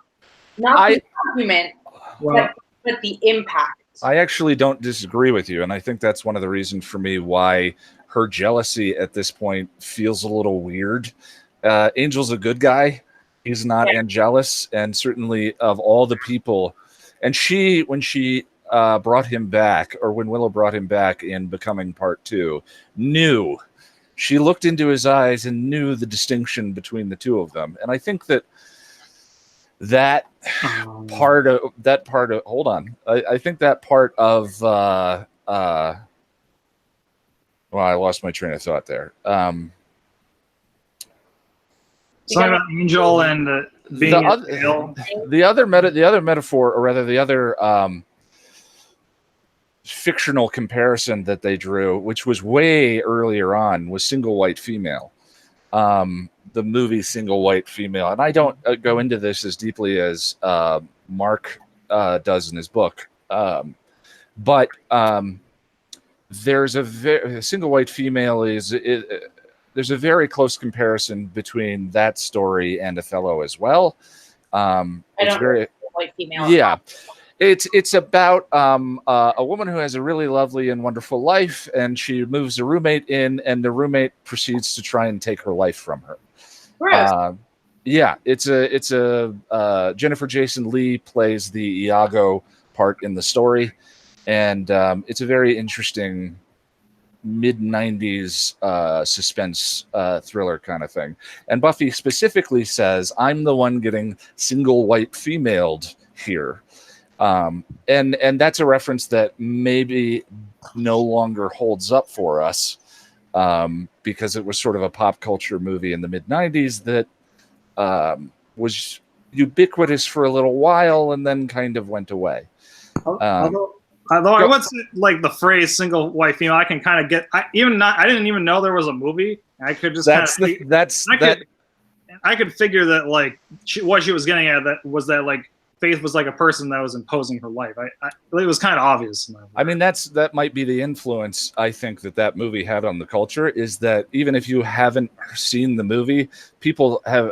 Not the argument, but the impact. I actually don't disagree with you, and I think that's one of the reasons for me why her jealousy at this point feels a little weird. Angel's a good guy. He's not Angelus, and certainly of all the people, and when she brought him back, or when Willow brought him back in Becoming Part 2, she looked into his eyes and knew the distinction between the two of them. And I think that part of hold on. I think that part of well, I lost my train of thought there. Something about Angel and the other metaphor, or rather the other fictional comparison that they drew, which was way earlier on, was Single White Female. The movie Single White Female. And I don't go into this as deeply as Mark does in his book. But there's a Single White Female there's a very close comparison between that story and Othello as well. White Female. Yeah. It's about a woman who has a really lovely and wonderful life, and she moves a roommate in, and the roommate proceeds to try and take her life from her. It's a Jennifer Jason Leigh plays the Iago part in the story, and it's a very interesting mid-90s suspense thriller kind of thing. And Buffy specifically says, "I'm the one getting single white femaled here." And that's a reference that maybe no longer holds up for us, because it was sort of a pop culture movie in the mid-90s that was ubiquitous for a little while and then kind of went away. Although I would say, like, the phrase "single white female," I can kind of get. I didn't even know there was a movie. I could just I could figure that, like, what she was getting at that like Faith was like a person that was imposing her life. It was kind of obvious. I mean, that might be the influence I think that movie had on the culture, is that even if you haven't seen the movie, people have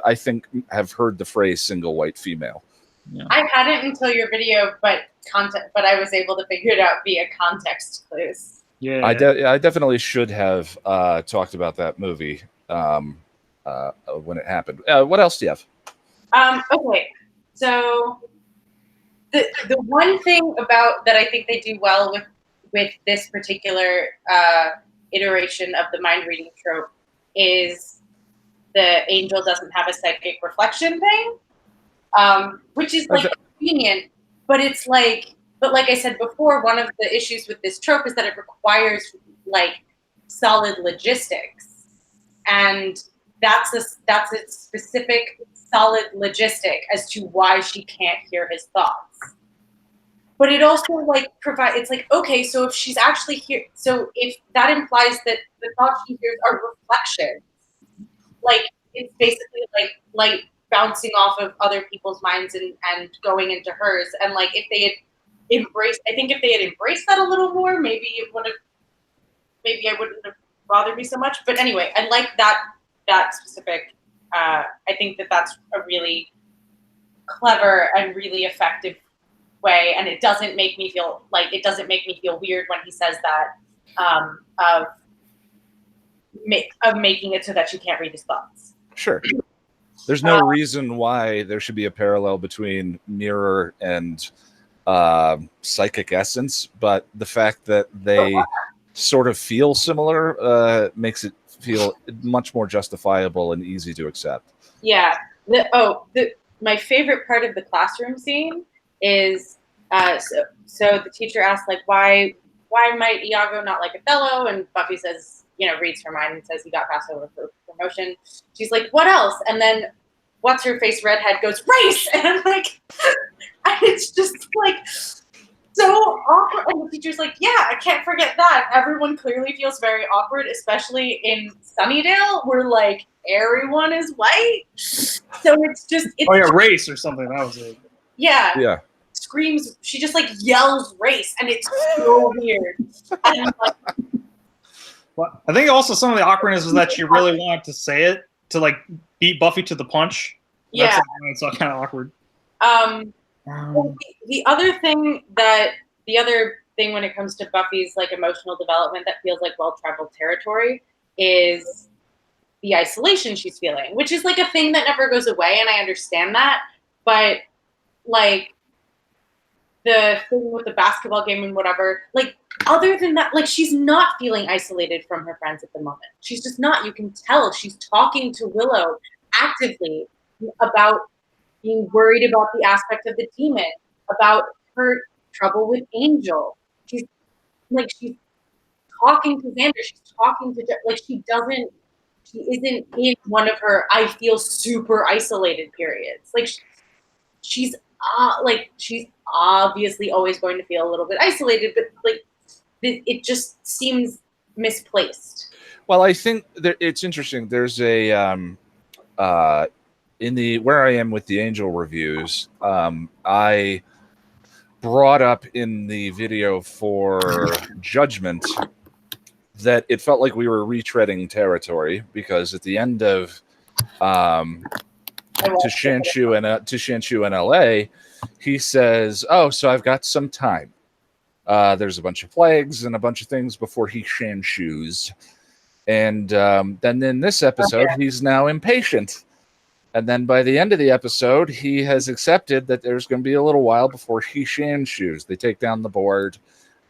heard the phrase "single white female." Yeah. I hadn't until your video, but I was able to figure it out via context clues. Yeah. I definitely should have talked about that movie when it happened. What else do you have? Okay, so the one thing about that I think they do well with this particular iteration of the mind reading trope is the angel doesn't have a psychic reflection thing, which is like convenient, but it's like, but like I said before, one of the issues with this trope is that it requires like solid logistics, and that's a specific solid logistic as to why she can't hear his thoughts. But it also like it's like, okay, so if she's actually here, so if that implies that the thoughts she hears are reflections, like it's basically like light bouncing off of other people's minds and going into hers. And like if they had embraced, I think if they had embraced that a little more, maybe I wouldn't have bothered me so much. But anyway, I like that specific. I think that's a really clever and really effective way, and it doesn't make me feel weird when he says that of making it so that you can't read his thoughts. Sure. There's no reason why there should be a parallel between mirror and psychic essence, but the fact that they sort of feel similar makes it feel much more justifiable and easy to accept. Yeah. My favorite part of the classroom scene is so the teacher asks like why might Iago not like Othello, and Buffy says, reads her mind and says he got passed over for promotion. She's like, what else? And then what's her face redhead goes, race, and I'm like, and it's just like so awkward. And the teacher's like, yeah, I can't forget that. Everyone clearly feels very awkward, especially in Sunnydale, where like everyone is white. So it's race or something. That was it. Yeah. Screams. She just like yells race, and it's so weird. And, like, well, I think also some of the awkwardness was that she really wanted to say it to like beat Buffy to the punch. Yeah, it's all kind of awkward. Well, the other thing when it comes to Buffy's like emotional development that feels like well-traveled territory is the isolation she's feeling, which is like a thing that never goes away, and I understand that, but like the thing with the basketball game and whatever, like other than that, like she's not feeling isolated from her friends at the moment. She's just not. You can tell she's talking to Willow actively about being worried about the aspect of the demon, about her trouble with Angel. She's talking to Xander. She's talking to she isn't in one of her I feel super isolated periods. Like she's obviously always going to feel a little bit isolated, but like it just seems misplaced. Well, I think it's interesting. There's a in the Where I Am with the Angel reviews, I brought up in the video for Judgment that it felt like we were retreading territory, because at the end of to Shanshu in LA, he says, "Oh, so I've got some time. There's a bunch of plagues and a bunch of things before he Shanshus." And then in this episode, he's now impatient. And then by the end of the episode, he has accepted that there's going to be a little while before he Shanshus. They take down the board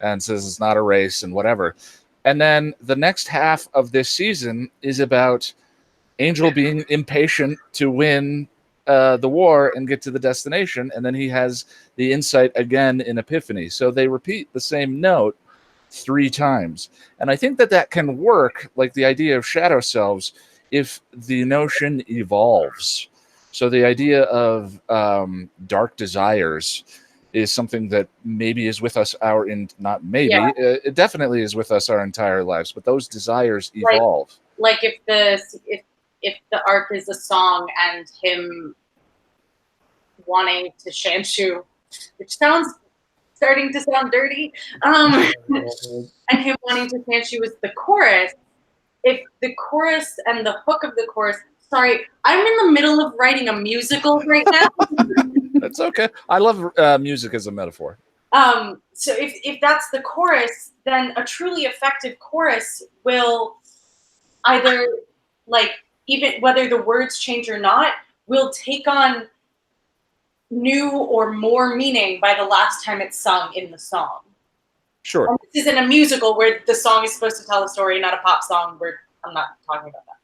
and says it's not a race and whatever. And then the next half of this season is about Angel being impatient to win the war and get to the destination. And then he has the insight again in Epiphany. So they repeat the same note 3 times. And I think that can work, like the idea of shadow selves, if the notion evolves. So the idea of dark desires is something that maybe is with us it definitely is with us our entire lives, but those desires evolve. Like if the arc is a song and him wanting to Shanshu, which starting to sound dirty, and him wanting to Shanshu is the chorus. If the chorus and the hook of the chorus, sorry, I'm in the middle of writing a musical right now. That's okay. I love music as a metaphor. So if that's the chorus, then a truly effective chorus will either, like, even whether the words change or not, will take on new or more meaning by the last time it's sung in the song. Sure. And this isn't a musical where the song is supposed to tell a story, not a pop song where I'm not talking about that.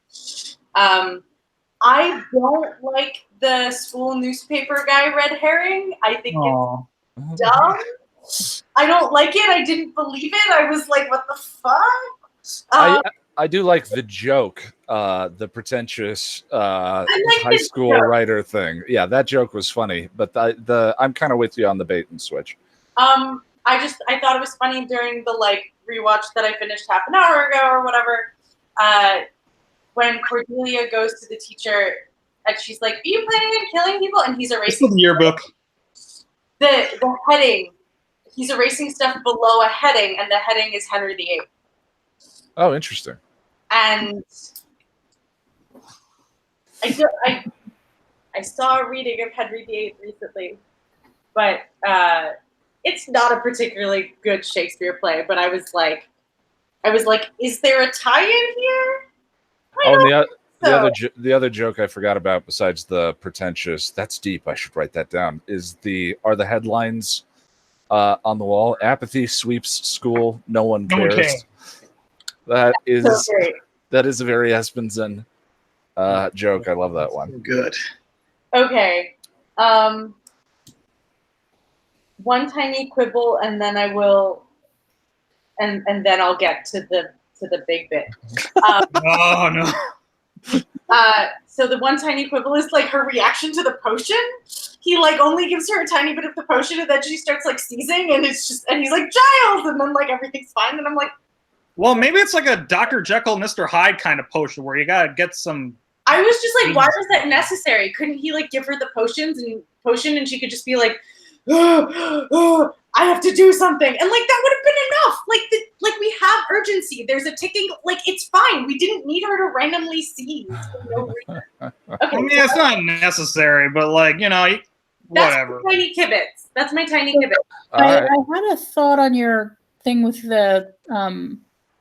I don't like the school newspaper guy red herring. I think it's dumb. I don't like it. I didn't believe it. I was like, what the fuck? I do like the joke, the pretentious like high school writer thing. Yeah, that joke was funny, but I'm kind of with you on the bait and switch. I thought it was funny during the like rewatch that I finished half an hour ago or whatever. When Cordelia goes to the teacher and she's like, "Are you planning on killing people?" And he's erasing the yearbook. The heading. He's erasing stuff below a heading, and the heading is Henry VIII. Oh, interesting. And I saw a reading of Henry VIII recently, but it's not a particularly good Shakespeare play. But I was like, is there a tie-in here? The other joke I forgot about, besides the pretentious, that's deep, I should write that down, is are the headlines on the wall? Apathy sweeps school, no one cares. That is a very Espenson joke. I love that one. Good. Okay. One tiny quibble, and then I will, and then I'll get to the big bit. Oh no. So the one tiny quibble is like her reaction to the potion. He like only gives her a tiny bit of the potion, and then she starts like sneezing, and he's like, Giles, and then like everything's fine, and I'm like, well, maybe it's like a Dr. Jekyll, Mr. Hyde kind of potion where you gotta get some. I was just like, why was that necessary? Couldn't he like give her the potion, and she could just be like, I have to do something, and like that would have been enough. Like we have urgency. There's a ticking. Like it's fine. We didn't need her to randomly seize for no reason. Okay, I mean, it's not necessary, but like whatever. That's my tiny kibitz. I had a thought on your thing with the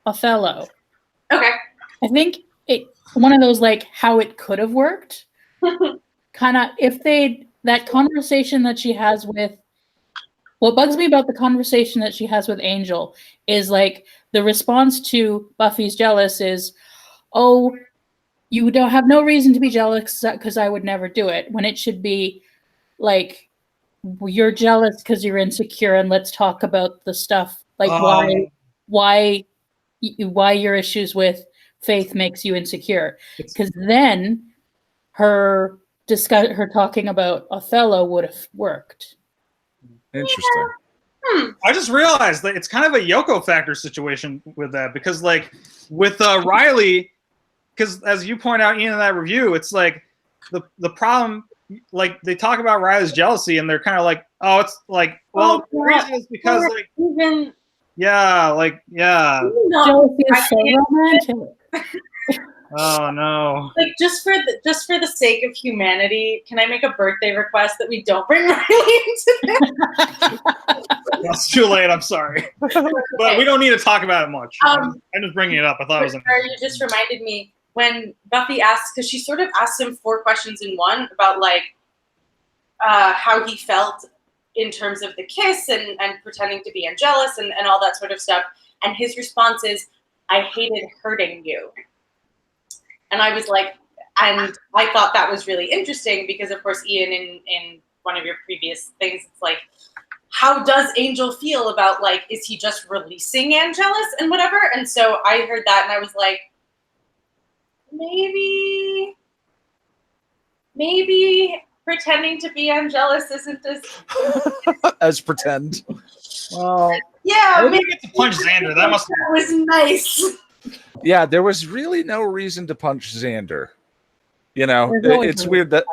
Othello. Okay. I think one of those like how it could have worked. Kind of that conversation that she has with. What bugs me about the conversation that she has with Angel is like the response to Buffy's jealous is, "Oh, you don't have no reason to be jealous because I would never do it." When it should be like, "You're jealous because you're insecure, and let's talk about the stuff like why your issues with Faith makes you insecure." Because then her talking about Othello would have worked. Interesting. I just realized that it's kind of a Yoko Factor situation with that, because like with Riley, because as you point out, Ian, in that review, it's like the problem, like they talk about Riley's jealousy and they're kind of like, oh, it's like, well, the reason is because like, jealousy is so romantic. Oh no! Like just for the sake of humanity, can I make a birthday request that we don't bring Riley into this? That's too late. I'm sorry, but we don't need to talk about it much. I'm just bringing it up. I thought it was. You just reminded me when Buffy asks, because she sort of asks him 4 questions in one about like how he felt in terms of the kiss and pretending to be jealous and all that sort of stuff, and his response is, "I hated hurting you." And I was like, and I thought that was really interesting because, of course, Ian, in one of your previous things, it's like, how does Angel feel about, like, is he just releasing Angelus and whatever? And so I heard that and I was like, maybe pretending to be Angelus isn't as pretend. Well, yeah, I didn't get to punch Xander. That was nice. Yeah, there was really no reason to punch Xander. It's weird that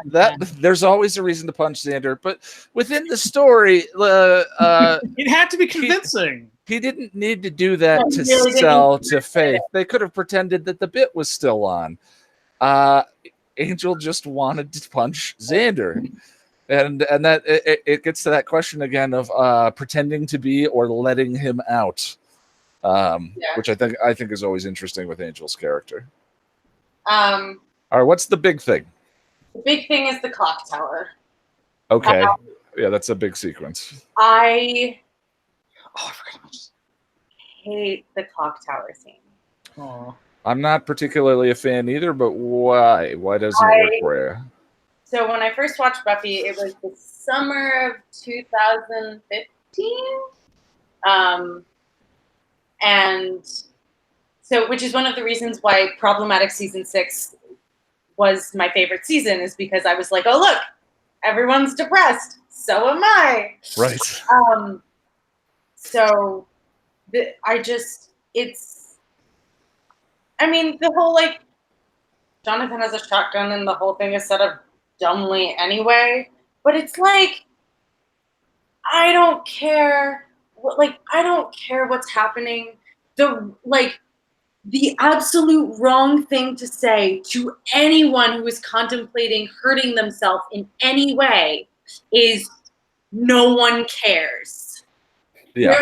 there's always a reason to punch Xander, but within the story, it had to be convincing. He didn't need to do that to sell to Faith. They could have pretended that the bit was still on. Angel just wanted to punch Xander. And that it gets to that question again of pretending to be or letting him out, which I think is always interesting with Angel's character. All right, what's the big thing? The big thing is the clock tower. Okay, yeah, that's a big sequence. I hate the clock tower scene. Aw. I'm not particularly a fan either, but why? Why doesn't it work for you? So when I first watched Buffy, it was the summer of 2015. And so, which is one of the reasons why Problematic Season 6 was my favorite season, is because I was like, oh, look, everyone's depressed. So am I. Right. So the whole, like, Jonathan has a shotgun and the whole thing is set up dumbly anyway. But it's like, I don't care. I don't care what's happening. The absolute wrong thing to say to anyone who is contemplating hurting themselves in any way is no one cares. Yeah.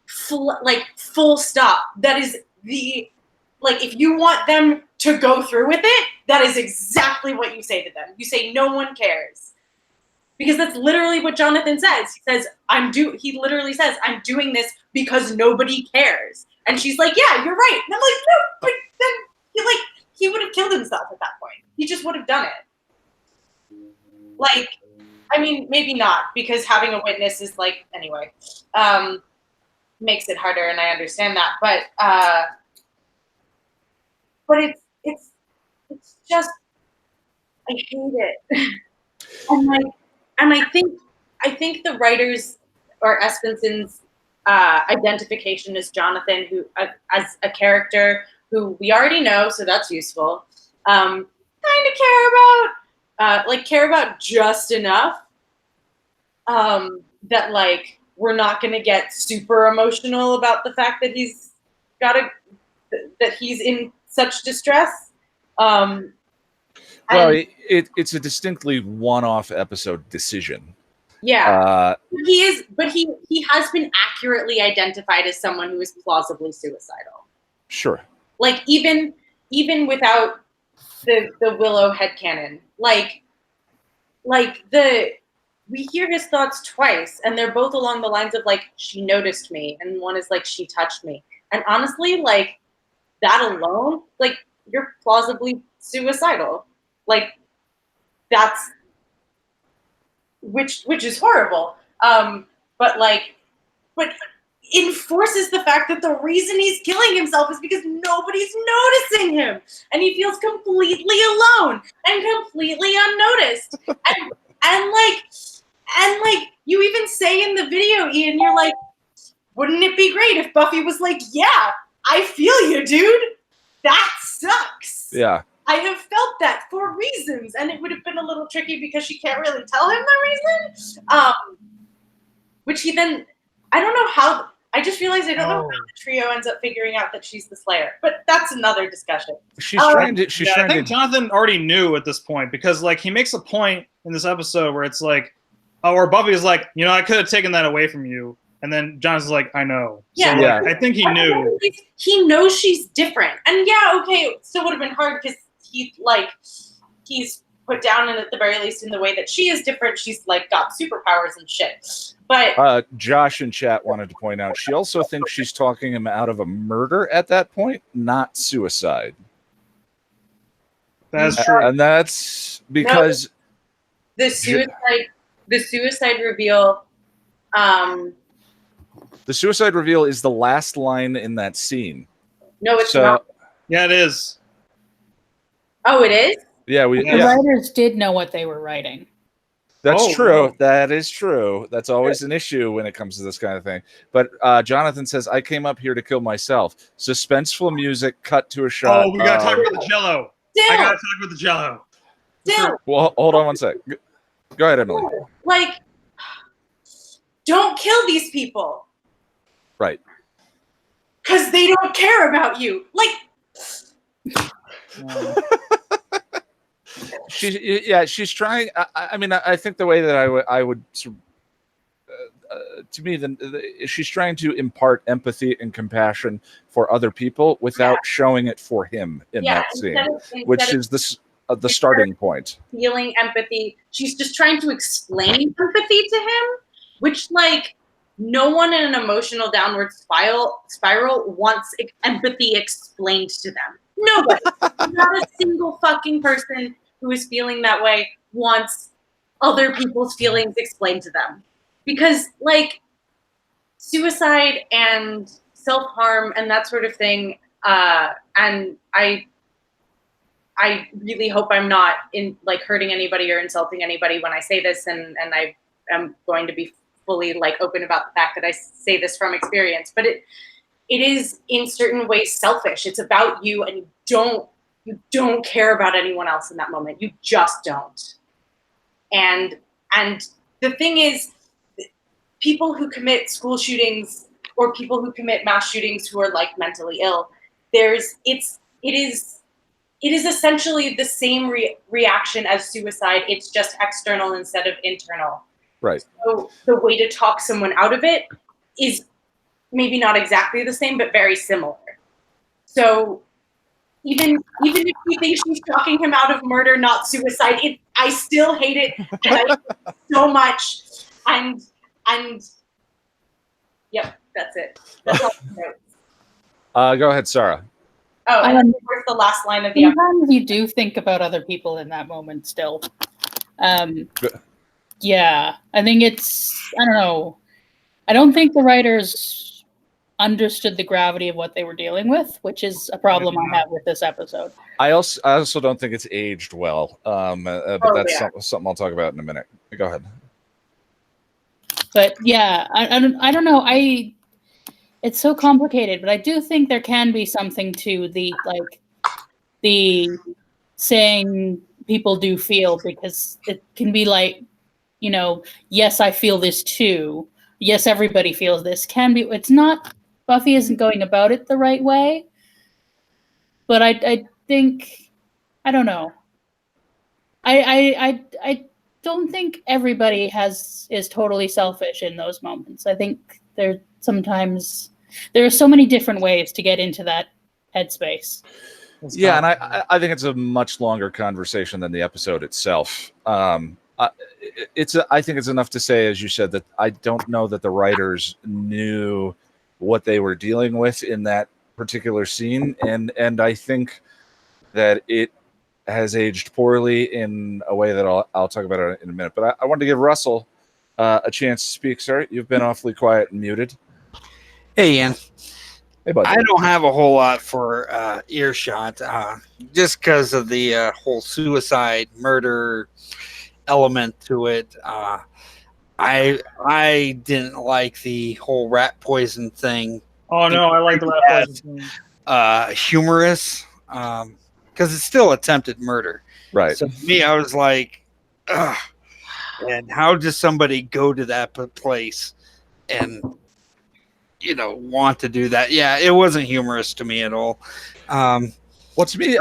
Full stop. That is if you want them to go through with it, that is exactly what you say to them. You say no one cares. Because that's literally what Jonathan says. He literally says, I'm doing this because nobody cares. And she's like, yeah, you're right. And I'm like, no, but then he would have killed himself at that point. He just would have done it. Maybe not, because having a witness is anyway, makes it harder, and I understand that. But it's just, I hate it. And I think the writers or Espenson's identification as Jonathan, who as a character who we already know, so that's useful. Kind of care about just enough that we're not going to get super emotional about the fact that that he's in such distress. It's a distinctly one-off episode decision. Yeah, but he has been accurately identified as someone who is plausibly suicidal. Sure. Even without the Willow headcanon, we hear his thoughts twice, and they're both along the lines of she noticed me, and one is she touched me. And honestly, that alone, you're plausibly suicidal. That's which is horrible. But enforces the fact that the reason he's killing himself is because nobody's noticing him, and he feels completely alone and completely unnoticed. and you even say in the video, Ian, you're like, wouldn't it be great if Buffy was like, yeah, I feel you, dude. That sucks. Yeah. I have felt that for reasons, and it would have been a little tricky because she can't really tell him the reason. Which he then, I don't know how. I just realized I don't know how the trio ends up figuring out that she's the Slayer, but that's another discussion. I think Jonathan already knew at this point, because he makes a point in this episode where it's or Buffy is I could have taken that away from you. And then Jonathan's like, I know. Yeah. So, I think he knew. He knows she's different. And yeah, okay, it still would have been hard because he's put down, and at the very least in the way that she is different, she's got superpowers and shit. But Josh in chat wanted to point out, she also thinks she's talking him out of a murder at that point, not suicide. That's true. And that's because the suicide reveal. The suicide reveal is the last line in that scene. No, it's not. Yeah, it is. Oh, it is? Yeah, the writers did know what they were writing. That's true. Wow. That is true. That's always an issue when it comes to this kind of thing. But Jonathan says, I came up here to kill myself. Suspenseful music, cut to a shot. Oh, we got to talk about the Jello. I got to talk about the Jello. Well, hold on one sec. Go ahead, Emily. Don't kill these people. Right. Because they don't care about you. She's trying. I mean, I think the way that I would to me, she's trying to impart empathy and compassion for other people without showing it for him in that scene, which is the starting point. Feeling empathy, she's just trying to explain empathy to him, which like no one in an emotional downward spiral wants empathy explained to them. Nobody, not a single fucking person who is feeling that way wants other people's feelings explained to them. Because, like, suicide and self-harm and that sort of thing, and I really hope I'm not hurting anybody or insulting anybody when I say this, and I am going to be fully open about the fact that I say this from experience. But it is in certain ways selfish. It's about you, and you don't care about anyone else in that moment. You just don't. And the thing is, people who commit school shootings or people who commit mass shootings who are mentally ill, it is essentially the same reaction as suicide. It's just external instead of internal. Right. So the way to talk someone out of it is maybe not exactly the same, but very similar. So even if you think she's talking him out of murder, not suicide, I still hate it, and I hate it so much. And yep, that's it. That's all. Go ahead, Sarah. Oh, and where's the last line of the episode? Sometimes you do think about other people in that moment still. Yeah, I think I don't know. I don't think the writers understood the gravity of what they were dealing with, which is a problem I have with this episode. I also don't think it's aged well, but that's something I'll talk about in a minute. Go ahead. But yeah, I don't know. It's so complicated, but I do think there can be something to the saying people do feel, because it can be yes, I feel this too. Yes, everybody feels this. It's not, Buffy isn't going about it the right way, but I think, I don't know. I don't think everybody is totally selfish in those moments. I think there are so many different ways to get into that headspace. Yeah, and I think it's a much longer conversation than the episode itself. I think it's enough to say, as you said, that I don't know that the writers knew what they were dealing with in that particular scene, and I think that it has aged poorly in a way that I'll talk about it in a minute. But I wanted to give Russell a chance to speak, sir. You've been awfully quiet and muted. Hey, Ian. Hey, bud. I don't have a whole lot for Earshot, just because of the whole suicide murder element to it. I didn't like the whole rat poison thing. Oh no, I like the rat poison thing. Humorous, because it's still attempted murder. Right. So to me, I was like, ugh. And how does somebody go to that place and want to do that? Yeah, it wasn't humorous to me at all. Well, to me,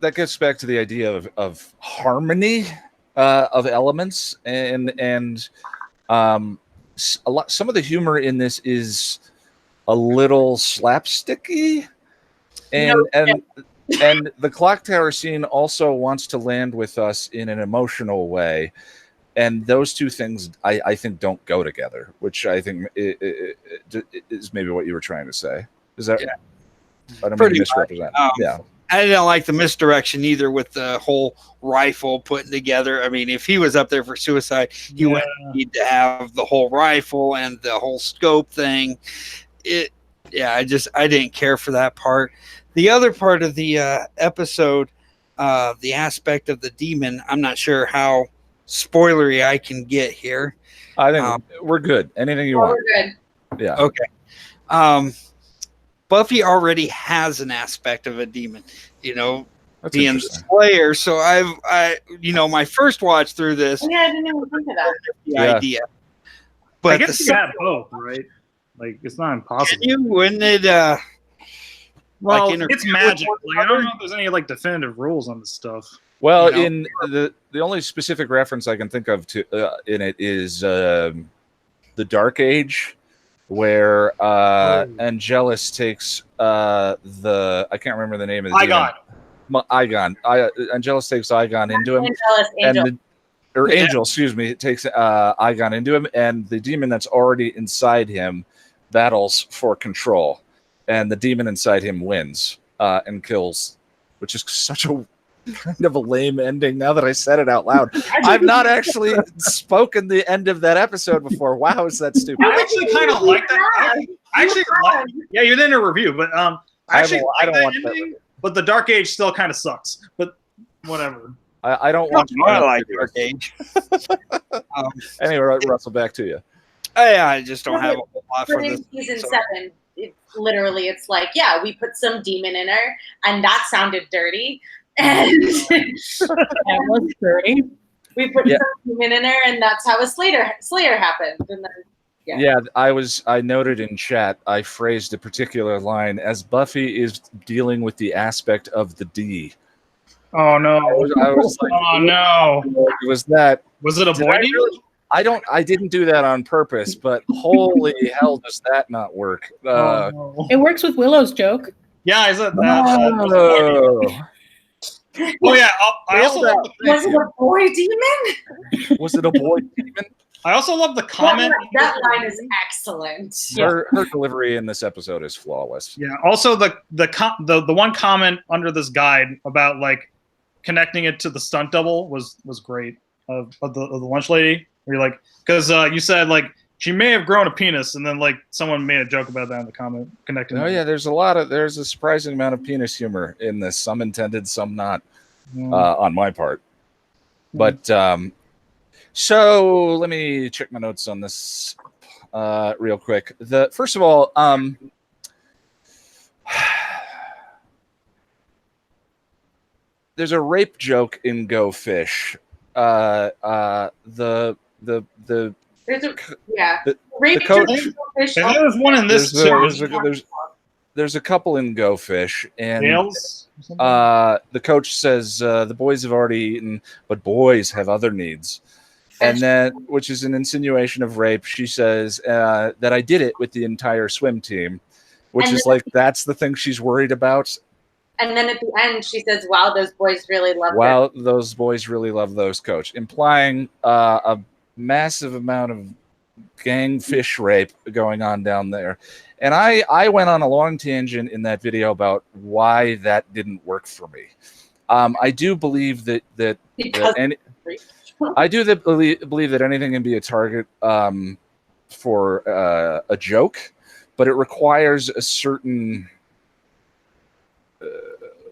that gets back to the idea of harmony of elements, and some of the humor in this is a little slapsticky, and the clock tower scene also wants to land with us in an emotional way. And those two things, I think, don't go together, which I think is maybe what you were trying to say. Is that? Yeah. I don't mean to misrepresent. Yeah. I didn't like the misdirection either with the whole rifle putting together. I mean, if he was up there for suicide, he would need to have the whole rifle and the whole scope thing. I didn't care for that part. The other part of the episode, the aspect of the demon, I'm not sure how spoilery I can get here. I think we're good. Anything you want. We're good. Yeah. Okay. Buffy already has an aspect of a demon, That's being the Slayer. So my first watch through this. Yeah, I didn't even think of that. The idea. But I guess you have both, right? It's not impossible. Wouldn't it? Well, it's magic. I don't know if there's any definitive rules on this stuff. Well, You know? in the only specific reference I can think of to in it is the Dark Age, where Angelus takes the I can't remember the name of the demon. Igon. Angelus takes Igon into him, Angel, excuse me, takes Igon into him, and the demon that's already inside him battles for control, and the demon inside him wins and kills, which is such a kind of a lame ending. Now that I said it out loud, I've not actually spoken the end of that episode before. Wow, is that stupid? I actually kind of like that. Yeah, you're in a review, but I actually like that ending. But the Dark Age still kind of sucks. But whatever. I don't want to. I like Dark Age. Anyway, Russell, back to you. I just don't have a whole lot for this. Season 7, it's like, yeah, we put some demon in her, and that sounded dirty. And that was dirty. We put some demon in her, and that's how a Slayer happened. And then, I noted in chat, I phrased a particular line as Buffy is dealing with the aspect of the D. Oh no! I was like, oh no! Was that? Was it a boy? I didn't do that on purpose, but holy hell, does that not work? It works with Willow's joke. Yeah, is it that? Oh yeah. I also love was it a boy demon? Was it a boy demon? I also love the comment. That line is excellent. Her delivery in this episode is flawless. Yeah. Also, the one comment under this guide about like connecting it to the stunt double was great of the lunch lady. Where you're like, because you said like she may have grown a penis, and then like someone made a joke about that in the comment connecting. Oh yeah, there's a surprising amount of penis humor in this. Some intended, some not, on my part. But so let me check my notes on this real quick. First of all, there's a rape joke in Go Fish. The coach. There's one in this There's a couple in Go Fish, and the coach says the boys have already eaten, but boys have other needs, and then which is an insinuation of rape. She says that I did it with the entire swim team, which is like that's the thing she's worried about. And then at the end, she says, "Wow, those boys really love." Wow, those boys really love those coach, implying a massive amount of gang fish rape going on down there. And I went on a long tangent in that video about why that didn't work for me. I do believe that I do believe that anything can be a target for a joke, but it requires a certain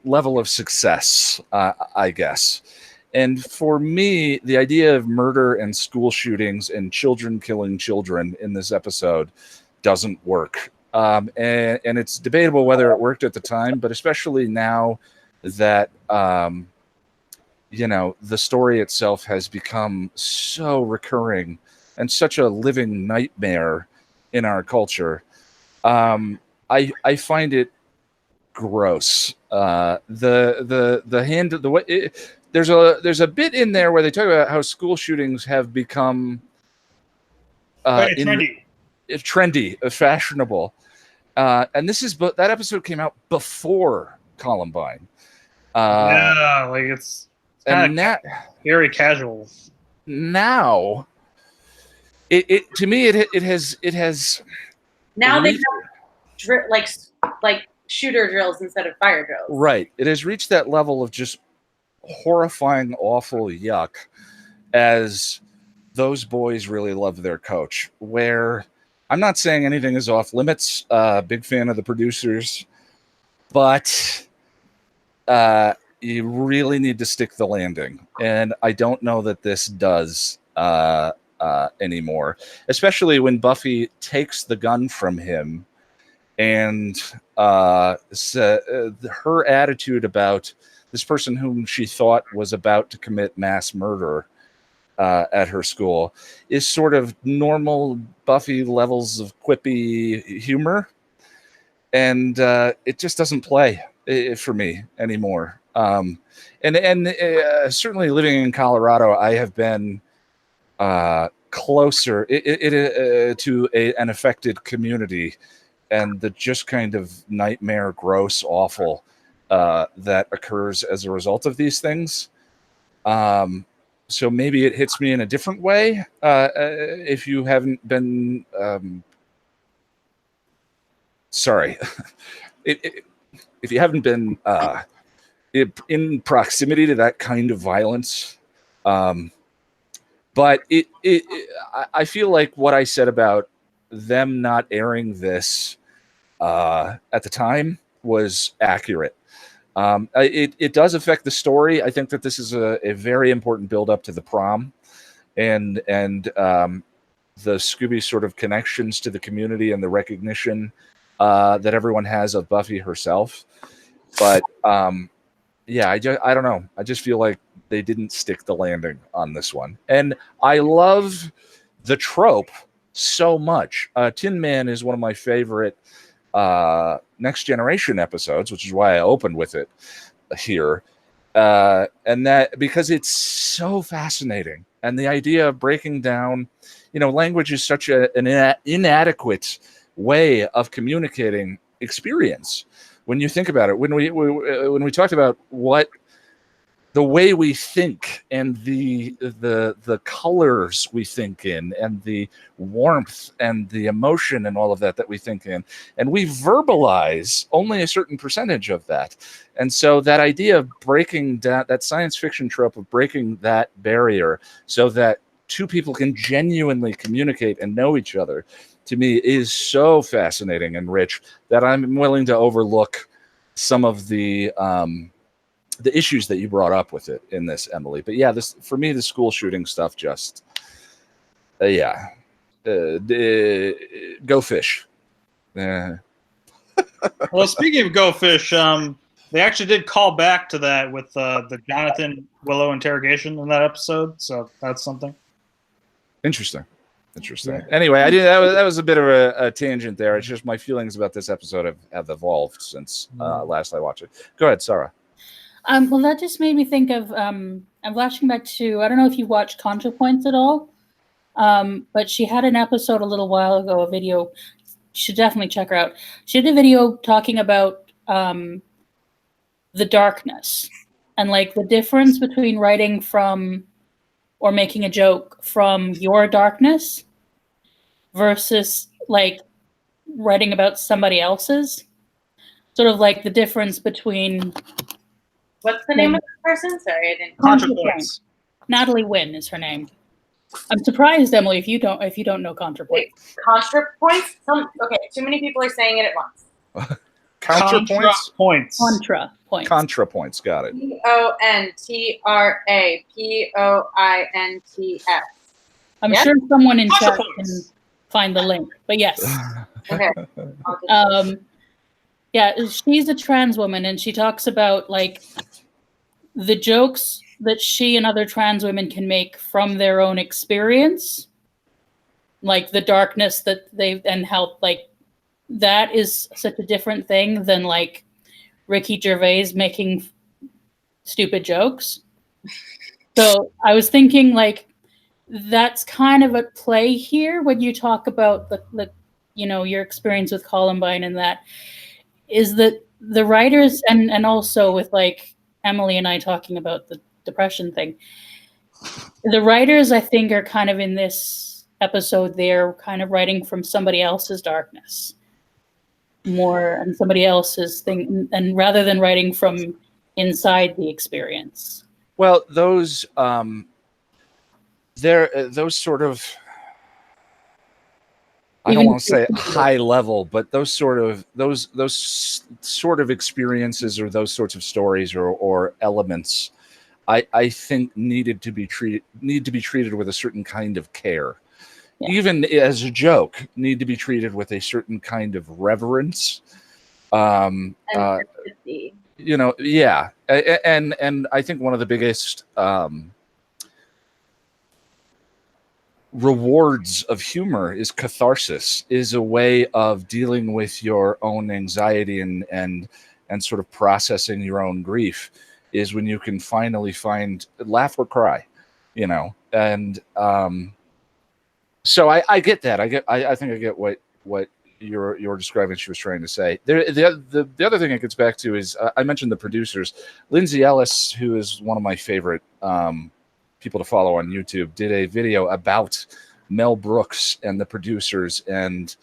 level of success, I guess. And for me, the idea of murder and school shootings and children killing children in this episode doesn't work. And it's debatable whether it worked at the time, but especially now that, the story itself has become so recurring and such a living nightmare in our culture. I find it gross. There's a bit in there where they talk about how school shootings have become trendy, fashionable, and that episode came out before Columbine. Like it's kind of very casual. Now, it to me it has now they have like shooter drills instead of fire drills. Right. It has reached that level of just horrifying, awful yuck as those boys really love their coach, where I'm not saying anything is off limits. Big fan of the producers, but you really need to stick the landing. And I don't know that this does anymore, especially when Buffy takes the gun from him and her attitude about this person whom she thought was about to commit mass murder at her school is sort of normal Buffy levels of quippy humor. And it just doesn't play for me anymore. And certainly living in Colorado, I have been closer to an affected community, and the just kind of nightmare, gross, awful that occurs as a result of these things. So maybe it hits me in a different way if you haven't been. Sorry, if you haven't been in proximity to that kind of violence. But I feel like what I said about them not airing this at the time was accurate. It does affect the story. I think that this is a very important build up to the prom, and the Scooby sort of connections to the community and the recognition that everyone has of Buffy herself. But yeah, I don't know. I just feel like they didn't stick the landing on this one. And I love the trope so much. Tin Man is one of my favorite Next Generation episodes, which is why I opened with it here. And that because it's so fascinating. And the idea of breaking down, language is such an inadequate way of communicating experience. When you think about it, when we talked about what the way we think and the colors we think in and the warmth and the emotion and all of that we think in, and we verbalize only a certain percentage of that. And so that idea of breaking down that science fiction trope of breaking that barrier so that two people can genuinely communicate and know each other, to me, is so fascinating and rich that I'm willing to overlook some of the issues that you brought up with it in this, Emily. But yeah, this for me, the school shooting stuff just, go fish. Well, speaking of Go Fish, they actually did call back to that with the Jonathan Willow interrogation in that episode, so that's something. Interesting. Yeah. Anyway, that was a bit of a tangent there. It's just my feelings about this episode have evolved since last I watched it. Go ahead, Sarah. Well, that just made me think of I'm flashing back to, I don't know if you watched ContraPoints at all, but she had an episode a little while ago, a video. You should definitely check her out. She did a video talking about the darkness and like the difference between writing from or making a joke from your darkness versus like writing about somebody else's. Sort of like the difference between. What's the name of this person? Sorry, I didn't. ContraPoints. Natalie Wynn is her name. I'm surprised, Emily, if you don't know ContraPoints. Wait, ContraPoints? Okay, too many people are saying it at once. ContraPoints? ContraPoints. ContraPoints, got it. ContraPoints. I'm sure someone in chat can find the link, but yes. Okay. Yeah, she's a trans woman, and she talks about like the jokes that she and other trans women can make from their own experience, like the darkness that and how like that is such a different thing than like Ricky Gervais making stupid jokes. So I was thinking like that's kind of at play here when you talk about the your experience with Columbine, and that is that the writers and also with like Emily and I talking about the depression thing, the writers I think are kind of in this episode, they're kind of writing from somebody else's darkness more and somebody else's thing, and rather than writing from inside the experience. Well, those those sort of, I don't want to say high level, but those sort of experiences or those sorts of stories or elements, I think need to be treated with a certain kind of care. Yeah. Even as a joke, need to be treated with a certain kind of reverence. And yeah, and I think one of the biggest rewards of humor is catharsis, is a way of dealing with your own anxiety and sort of processing your own grief. is when you can finally laugh or cry, you know. And so I get that. I think I get what you're describing she was trying to say. The other thing it gets back to is I mentioned the producers. Lindsay Ellis, who is one of my favorite people to follow on YouTube, did a video about Mel Brooks and the producers and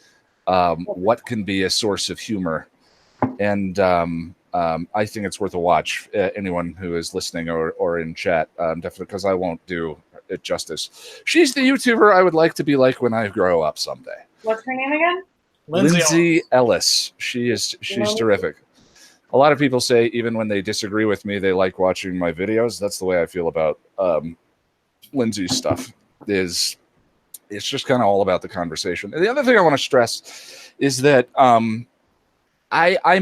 what can be a source of humor. And I think it's worth a watch. Anyone who is listening or in chat, definitely, because I won't do it justice. She's the YouTuber I would like to be like when I grow up someday. What's her name again? Lindsay Ellis. She's terrific. A lot of people say even when they disagree with me, they like watching my videos. That's the way I feel about Lindsay's stuff. It's just kind of all about the conversation. And the other thing I want to stress is that I'm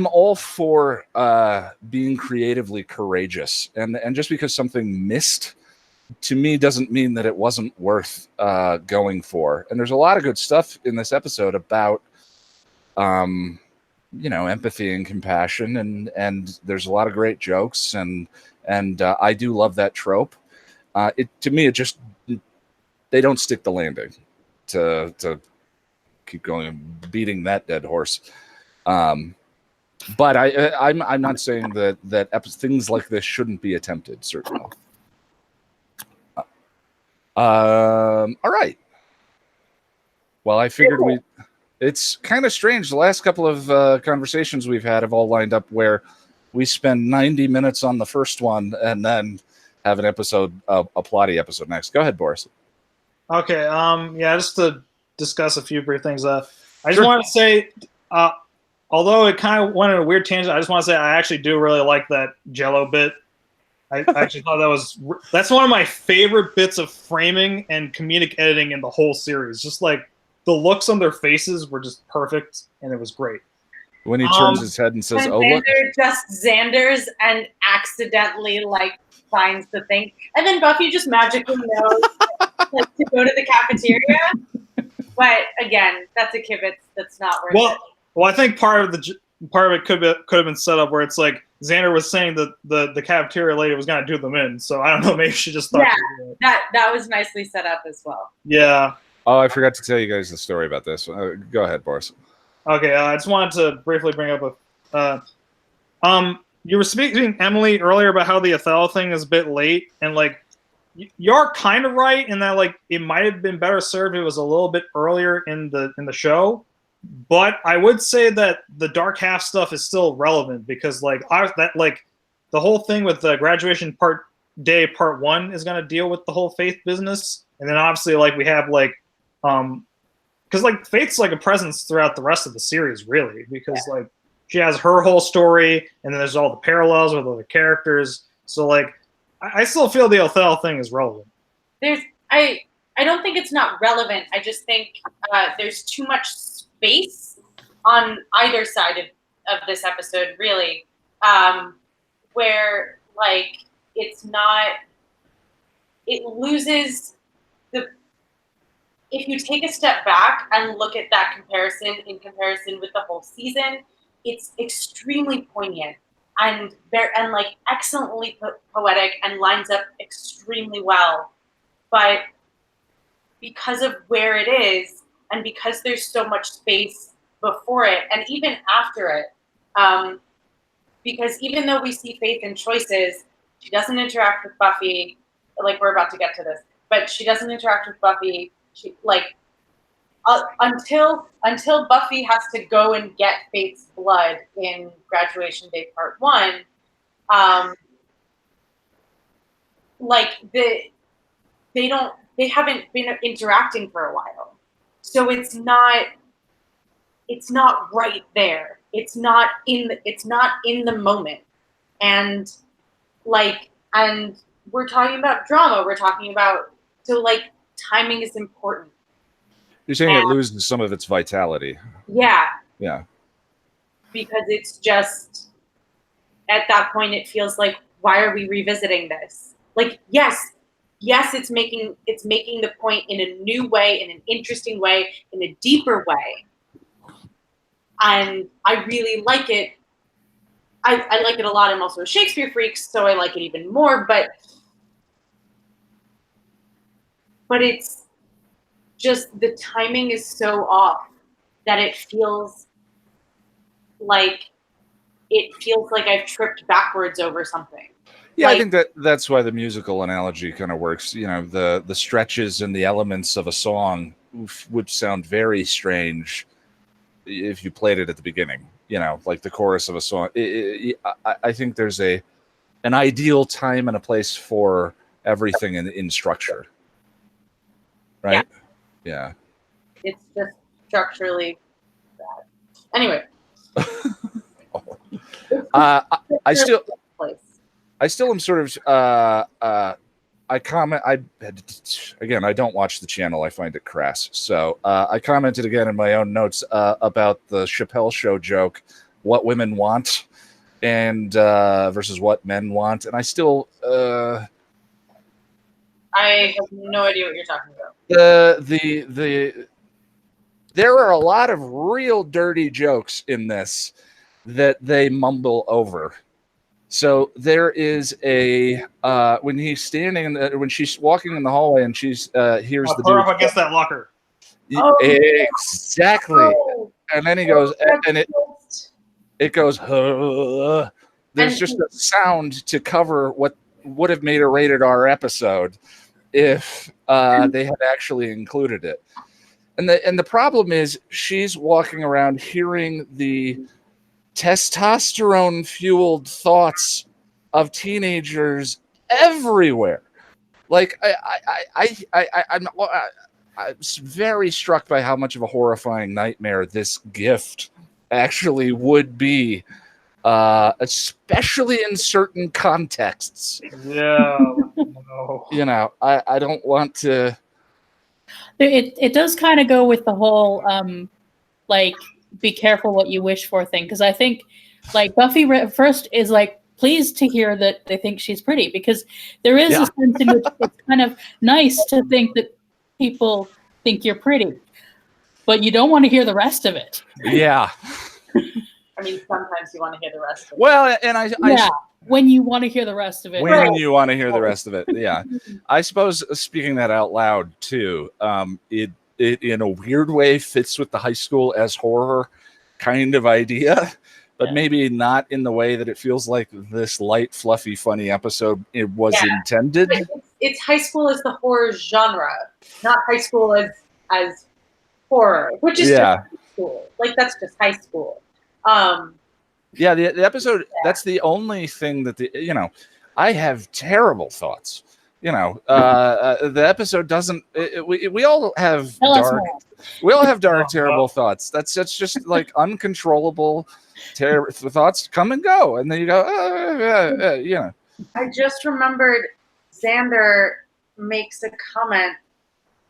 all for being creatively courageous, and just because something missed, to me, doesn't mean that it wasn't worth going for. And there's a lot of good stuff in this episode about empathy and compassion, and there's a lot of great jokes, and I do love that trope. To me, they don't stick the landing to keep going beating that dead horse. But I'm not saying that things like this shouldn't be attempted, certainly. All right. Well, I figured it's kind of strange. The last couple of conversations we've had have all lined up where we spend 90 minutes on the first one and then have an episode, a plotty episode next. Go ahead, Boris. Okay. Just to discuss a few brief things. I just want to say, although it kind of went on a weird tangent, I just want to say I actually do really like that Jello bit. I actually thought that's one of my favorite bits of framing and comedic editing in the whole series. Just like the looks on their faces were just perfect, and it was great. When he turns his head and says, "Oh, look," just Xander's and accidentally finds the thing, and then Buffy just magically knows to go to the cafeteria. But again, that's a kibitz. That's not worth it. Well, I think part of it could have been set up where it's like Xander was saying that the cafeteria lady was going to do them in. So I don't know. Maybe she just thought. Yeah, that was nicely set up as well. Yeah. Oh, I forgot to tell you guys the story about this. Go ahead, Boris. Okay, I just wanted to briefly bring up you were speaking, Emily, earlier about how the Othello thing is a bit late, and you're kind of right in that it might have been better served if it was a little bit earlier in the show. But I would say that the dark half stuff is still relevant because the whole thing with the graduation part 1 is going to deal with the whole Faith business, and then obviously we have because Faith's a presence throughout the rest of the series, really, because she has her whole story, and then there's all the parallels with other characters. So I still feel the Othello thing is relevant. I don't think it's not relevant. I just think there's too much space on either side of this episode, really, where it's not. It loses the. If you take a step back and look at that comparison in comparison with the whole season, it's extremely poignant and excellently poetic and lines up extremely well. But because of where it is and because there's so much space before it and even after it, because even though we see Faith in choices, she doesn't interact with Buffy. We're about to get to this, but she doesn't interact with Buffy. She until Buffy has to go and get Faith's blood in Graduation Day Part 1, they haven't been interacting for a while, so it's not right there. It's not in the moment, and we're talking about drama. We're talking about timing is important. You're saying it loses some of its vitality. Yeah. Yeah. Because it's just at that point it feels why are we revisiting this? Yes, it's making the point in a new way, in an interesting way, in a deeper way. And I really like it. I like it a lot. I'm also a Shakespeare freak, so I like it even more. But it's just the timing is so off that it feels like I've tripped backwards over something. Yeah, I think that's why the musical analogy kind of works. You know, the stretches and the elements of a song would sound very strange if you played it at the beginning. You know, like the chorus of a song. I think there's an ideal time and a place for everything in structure. Right? Yeah. It's just structurally bad. Anyway. I still am sort of I don't watch the channel. I find it crass. So I commented again in my own notes about the Chappelle Show joke, what women want and versus what men want. And I still I have no idea what you're talking about. There are a lot of real dirty jokes in this that they mumble over. So there is a when he's standing when she's walking in the hallway and she's here's the her dude up against that locker. Exactly. And then he goes and it goes there's just a sound to cover what would have made a rated R episode if they had actually included it. And the problem is she's walking around hearing the testosterone fueled thoughts of teenagers everywhere. Like I'm very struck by how much of a horrifying nightmare this gift actually would be, especially in certain contexts. Yeah. No. You know, I don't want to. It does kind of go with the whole like be careful what you wish for thing, because I think like Buffy first is like pleased to hear that they think she's pretty, because there is a sense in which it's kind of nice to think that people think you're pretty, but you don't want to hear the rest of it. Yeah. I mean, sometimes you want to hear the rest of it. Well, and when you want to hear the rest of it. When you want to hear the rest of it, yeah. I suppose speaking that out loud too, it in a weird way fits with the high school as horror kind of idea, but maybe not in the way that it feels like this light, fluffy, funny episode it was intended. It's high school as the horror genre, not high school as horror, which is just high school. Like that's just high school. Yeah, the episode, that's the only thing that I have terrible thoughts. You know, the episode doesn't. We all have dark, terrible thoughts. That's just like uncontrollable thoughts come and go, and then you go, you know. I just remembered Xander makes a comment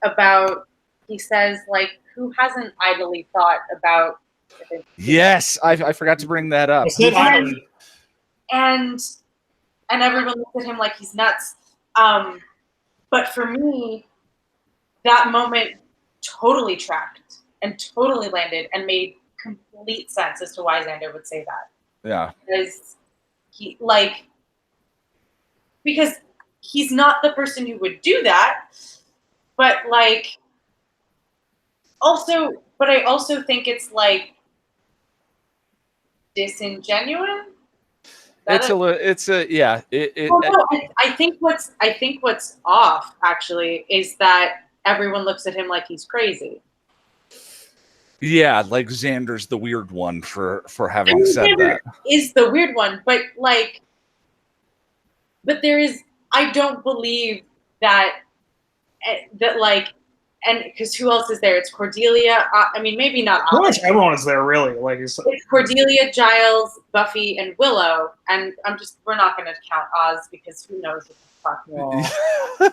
about. He says, like, who hasn't idly thought about? Yes, I forgot to bring that up. And everyone looks at him like he's nuts. But for me, that moment totally tracked and totally landed and made complete sense as to why Xander would say that. Yeah. Because he's not the person who would do that, but I also think it's like disingenuous. I think what's off actually is that everyone looks at him like he's crazy. Yeah, like Xander's the weird one for having said that. Is the weird one, but there is. I don't believe that and because who else is there? It's Cordelia. I mean, maybe not. Pretty much everyone is there, really. It's Cordelia, Giles, Buffy, and Willow. And we're not going to count Oz because who knows what the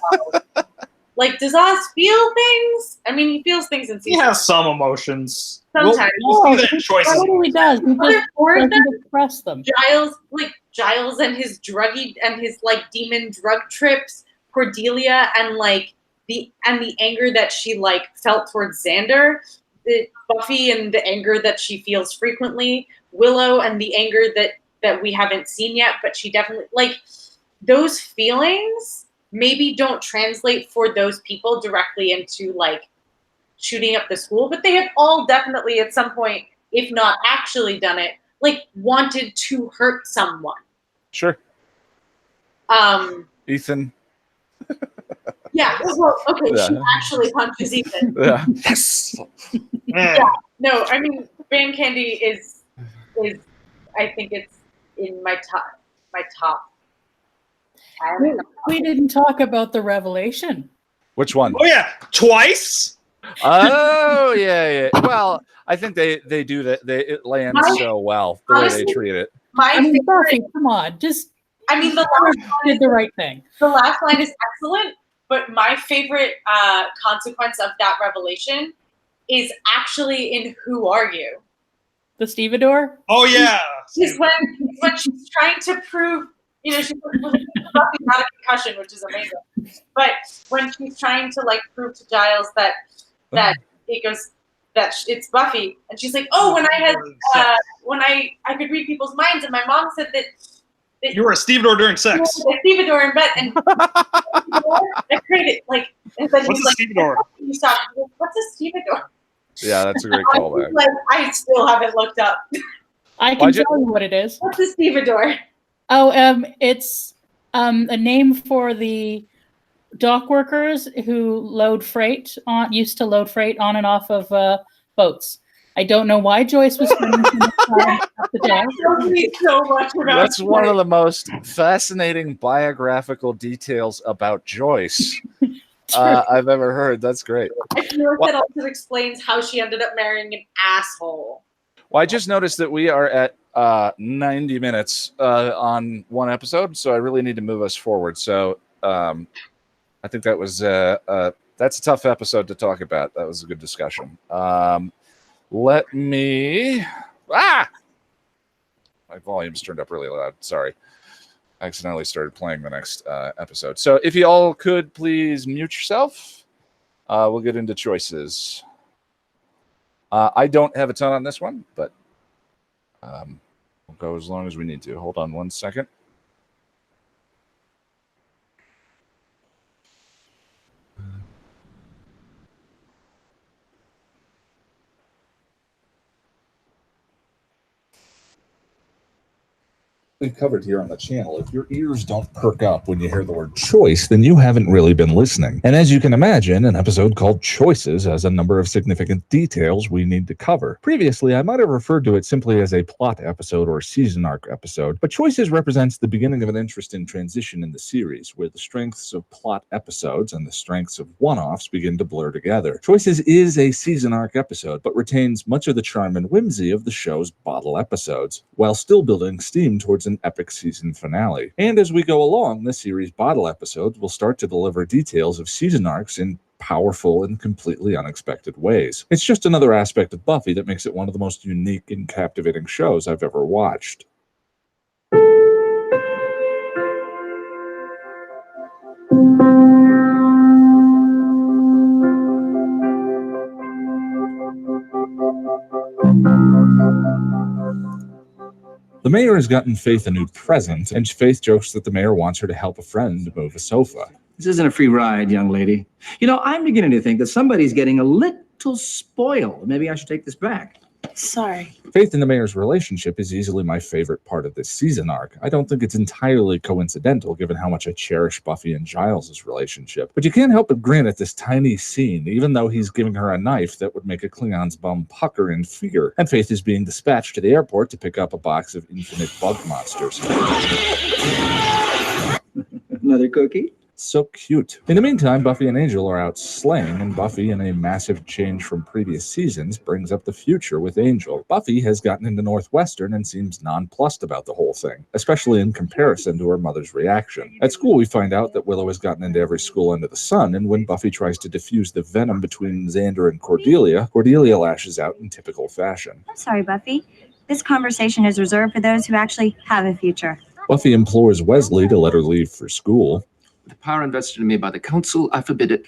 fuck. Does Oz feel things? I mean, he feels things in season. He has some emotions. Sometimes. We'll see that in choices. He totally does. He doesn't express them. Giles and his demon drug trips. Cordelia and the anger that she felt towards Xander, Buffy and the anger that she feels frequently, Willow and the anger that that we haven't seen yet, but she definitely, like, those feelings maybe don't translate for those people directly into, like, shooting up the school, but they have all definitely at some point, if not actually done it, like, wanted to hurt someone. Sure. Ethan. Yeah. Well, okay. Yeah. She actually punches Ethan. Yeah. Yes. Yeah. No, I mean, Band Candy is I think it's in my top 10. We didn't talk about the revelation. Which one? Oh yeah, twice. Oh yeah. Well, I think they do that. It lands so well the way they treat it. I mean, Buffy, come on, just. I mean, the last line did the right thing. The last line is excellent, but my favorite consequence of that revelation is actually in "Who Are You?" The stevedore? Oh yeah. Is when she's trying to prove, you know, she's Buffy not a concussion, which is amazing. But when she's trying to, like, prove to Giles that it goes that it's Buffy, and she's like, "Oh, when I had when I could read people's minds, and my mom said that you were a stevedore during sex." A stevedore in bed, and I created like. And then what's a stevedore? What's a stevedore? Yeah, that's a great callback. Like, I still haven't looked up. I can tell you what it is. What's a stevedore? Oh, it's a name for the dock workers who used to load freight on and off of boats. I don't know why Joyce was spending so much time at the dock. So much about That's one of the most fascinating biographical details about Joyce I've ever heard. That's great. I feel like that also explains how she ended up marrying an asshole. Well, I just noticed that we are at 90 minutes on one episode, so I really need to move us forward. So I think that was that's a tough episode to talk about. That was a good discussion. Let me. My volume's turned up really loud. Sorry. I accidentally started playing the next episode. So if you all could please mute yourself, we'll get into choices. I don't have a ton on this one, but we'll go as long as we need to. Hold on one second. We've covered here on the channel. If your ears don't perk up when you hear the word choice, then you haven't really been listening. And as you can imagine, an episode called Choices has a number of significant details we need to cover. Previously, I might have referred to it simply as a plot episode or season arc episode, but Choices represents the beginning of an interesting transition in the series, where the strengths of plot episodes and the strengths of one-offs begin to blur together. Choices is a season arc episode, but retains much of the charm and whimsy of the show's bottle episodes, while still building steam towards an epic season finale. And as we go along, the series' bottle episodes will start to deliver details of season arcs in powerful and completely unexpected ways. It's just another aspect of Buffy that makes it one of the most unique and captivating shows I've ever watched. The mayor has gotten Faith a new present, and Faith jokes that the mayor wants her to help a friend move a sofa. This isn't a free ride, young lady. You know, I'm beginning to think that somebody's getting a little spoiled. Maybe I should take this back. Sorry. Faith and the mayor's relationship is easily my favorite part of this season arc. I don't think it's entirely coincidental given how much I cherish Buffy and Giles' relationship. But you can't help but grin at this tiny scene, even though he's giving her a knife that would make a Klingon's bum pucker in fear. And Faith is being dispatched to the airport to pick up a box of infinite bug monsters. Another cookie? So cute. In the meantime, Buffy and Angel are out slaying, and Buffy, in a massive change from previous seasons, brings up the future with Angel. Buffy has gotten into Northwestern and seems nonplussed about the whole thing, especially in comparison to her mother's reaction. At school, we find out that Willow has gotten into every school under the sun, and when Buffy tries to diffuse the venom between Xander and Cordelia, Cordelia lashes out in typical fashion. I'm sorry, Buffy. This conversation is reserved for those who actually have a future. Buffy implores Wesley to let her leave for school. The power invested in me by the council, I forbid it.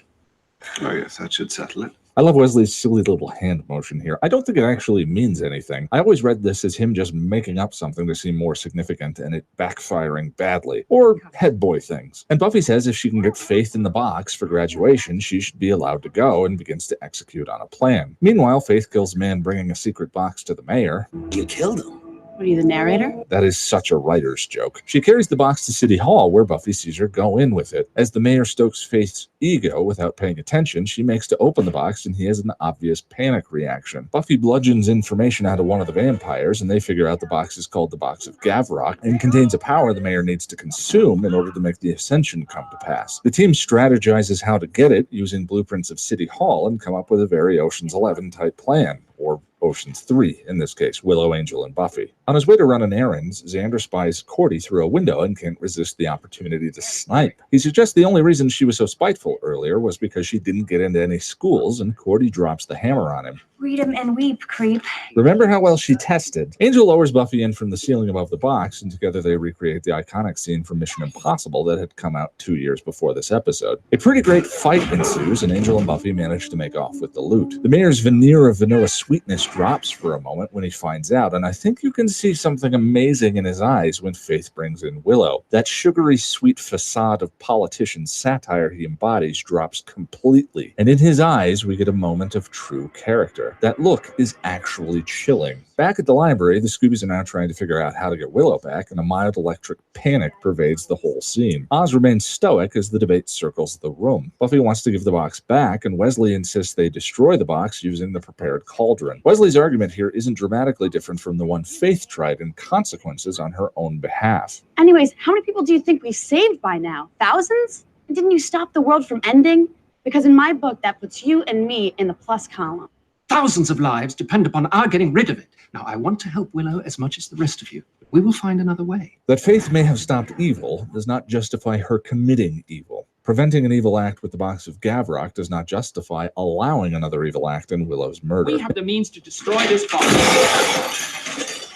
Oh, yes, that should settle it. I love Wesley's silly little hand motion here. I don't think it actually means anything. I always read this as him just making up something to seem more significant and it backfiring badly. Or head boy things. And Buffy says if she can get Faith in the box for graduation, she should be allowed to go, and begins to execute on a plan. Meanwhile, Faith kills a man bringing a secret box to the mayor. You killed him. What are you, the narrator? That is such a writer's joke. She carries the box to City Hall, where Buffy sees her go in with it. As the mayor stokes Faith's ego without paying attention, she makes to open the box, and he has an obvious panic reaction. Buffy bludgeons information out of one of the vampires, and they figure out the box is called the Box of Gavrok and contains a power the mayor needs to consume in order to make the Ascension come to pass. The team strategizes how to get it using blueprints of City Hall and come up with a very Ocean's 11 type plan, or Ocean's 3 in this case, Willow, Angel, and Buffy. On his way to run an errand, Xander spies Cordy through a window and can't resist the opportunity to snipe. He suggests the only reason she was so spiteful earlier was because she didn't get into any schools, and Cordy drops the hammer on him. Read 'em and weep, creep. Remember how well she tested? Angel lowers Buffy in from the ceiling above the box, and together they recreate the iconic scene from Mission Impossible that had come out 2 years before this episode. A pretty great fight ensues, and Angel and Buffy manage to make off with the loot. The mayor's veneer of vanilla sweetness drops for a moment when he finds out, and I think you can see something amazing in his eyes when Faith brings in Willow. That sugary sweet facade of politician satire he embodies drops completely, and in his eyes we get a moment of true character. That look is actually chilling. Back at the library, the Scoobies are now trying to figure out how to get Willow back, and a mild electric panic pervades the whole scene. Oz remains stoic as the debate circles the room. Buffy wants to give the box back, and Wesley insists they destroy the box using the prepared cauldron. Wesley's argument here isn't dramatically different from the one Faith tried in Consequences on her own behalf. Anyways, how many people do you think we saved by now? Thousands? And didn't you stop the world from ending? Because in my book, that puts you and me in the plus column. Thousands of lives depend upon our getting rid of it. Now, I want to help Willow as much as the rest of you. We will find another way. That Faith may have stopped evil does not justify her committing evil. Preventing an evil act with the Box of Gavrok does not justify allowing another evil act in Willow's murder. We have the means to destroy this box.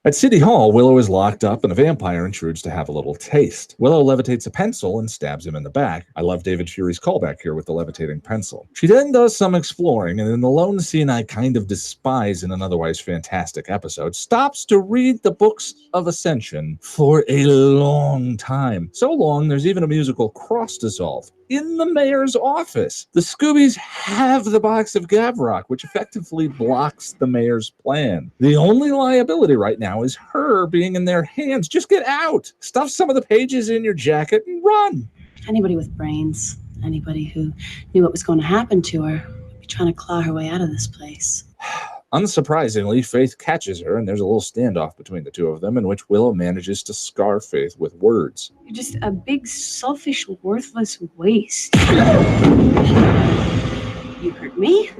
At City Hall, Willow is locked up and a vampire intrudes to have a little taste. Willow levitates a pencil and stabs him in the back. I love David Fury's callback here with the levitating pencil. She then does some exploring, and in the lone scene I kind of despise in an otherwise fantastic episode, stops to read the books of Ascension for a long time. So long, there's even a musical cross dissolve in the mayor's office. The Scoobies have the Box of Gavrok, which effectively blocks the mayor's plan. The only liability right now is her being in their hands. Just get out. Stuff some of the pages in your jacket and run. Anybody with brains, anybody who knew what was going to happen to her, would be trying to claw her way out of this place. Unsurprisingly, Faith catches her, and there's a little standoff between the two of them in which Willow manages to scar Faith with words. You're just a big, selfish, worthless waste. You hurt me,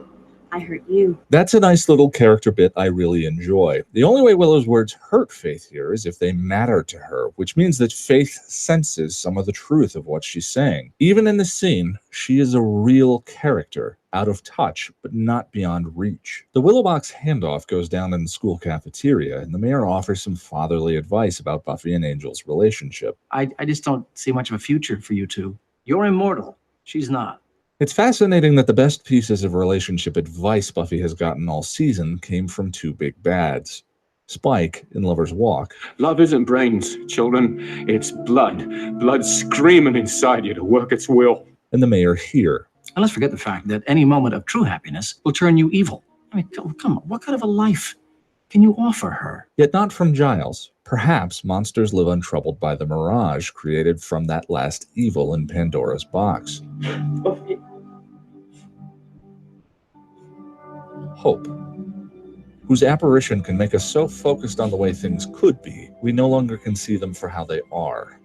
I hurt you. That's a nice little character bit I really enjoy. The only way Willow's words hurt Faith here is if they matter to her, which means that Faith senses some of the truth of what she's saying. Even in this scene, she is a real character, out of touch, but not beyond reach. The Willow Box handoff goes down in the school cafeteria, and the mayor offers some fatherly advice about Buffy and Angel's relationship. I just don't see much of a future for you two. You're immortal. She's not. It's fascinating that the best pieces of relationship advice Buffy has gotten all season came from two big bads. Spike in Lover's Walk. Love isn't brains, children. It's blood. Blood screaming inside you to work its will. And the mayor here. And let's forget the fact that any moment of true happiness will turn you evil. I mean, come on, what kind of a life can you offer her? Yet not from Giles. Perhaps monsters live untroubled by the mirage created from that last evil in Pandora's box. Hope, whose apparition can make us so focused on the way things could be, we no longer can see them for how they are.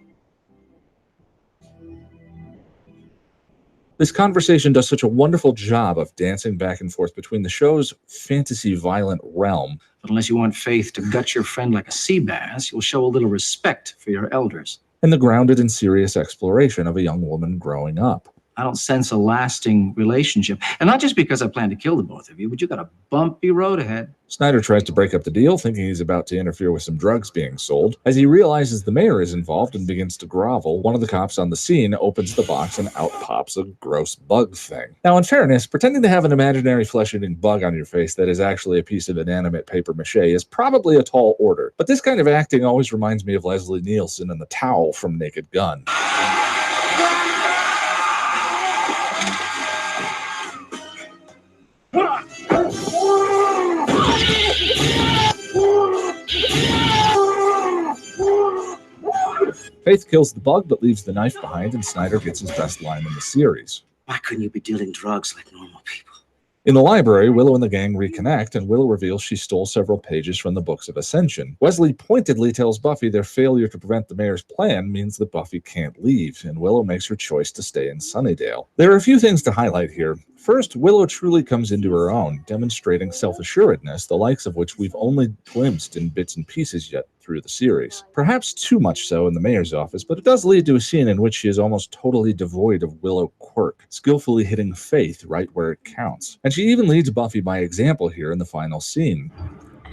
This conversation does such a wonderful job of dancing back and forth between the show's fantasy violent realm. But unless you want Faith to gut your friend like a sea bass, you'll show a little respect for your elders. And the grounded and serious exploration of a young woman growing up. I don't sense a lasting relationship. And not just because I plan to kill the both of you, but you got a bumpy road ahead. Snyder tries to break up the deal, thinking he's about to interfere with some drugs being sold. As he realizes the mayor is involved and begins to grovel, one of the cops on the scene opens the box and out pops a gross bug thing. Now, in fairness, pretending to have an imaginary flesh-eating bug on your face that is actually a piece of inanimate paper mache is probably a tall order. But this kind of acting always reminds me of Leslie Nielsen and the towel from Naked Gun. Faith kills the bug but leaves the knife behind, and Snyder gets his best line in the series. Why couldn't you be dealing drugs like normal people? In the library, Willow and the gang reconnect, and Willow reveals she stole several pages from the Books of Ascension. Wesley pointedly tells Buffy their failure to prevent the mayor's plan means that Buffy can't leave, and Willow makes her choice to stay in Sunnydale. There are a few things to highlight here. First, Willow truly comes into her own, demonstrating self-assuredness, the likes of which we've only glimpsed in bits and pieces yet through the series. Perhaps too much so in the mayor's office, but it does lead to a scene in which she is almost totally devoid of Willow quirk, skillfully hitting Faith right where it counts. And she even leads Buffy by example here in the final scene.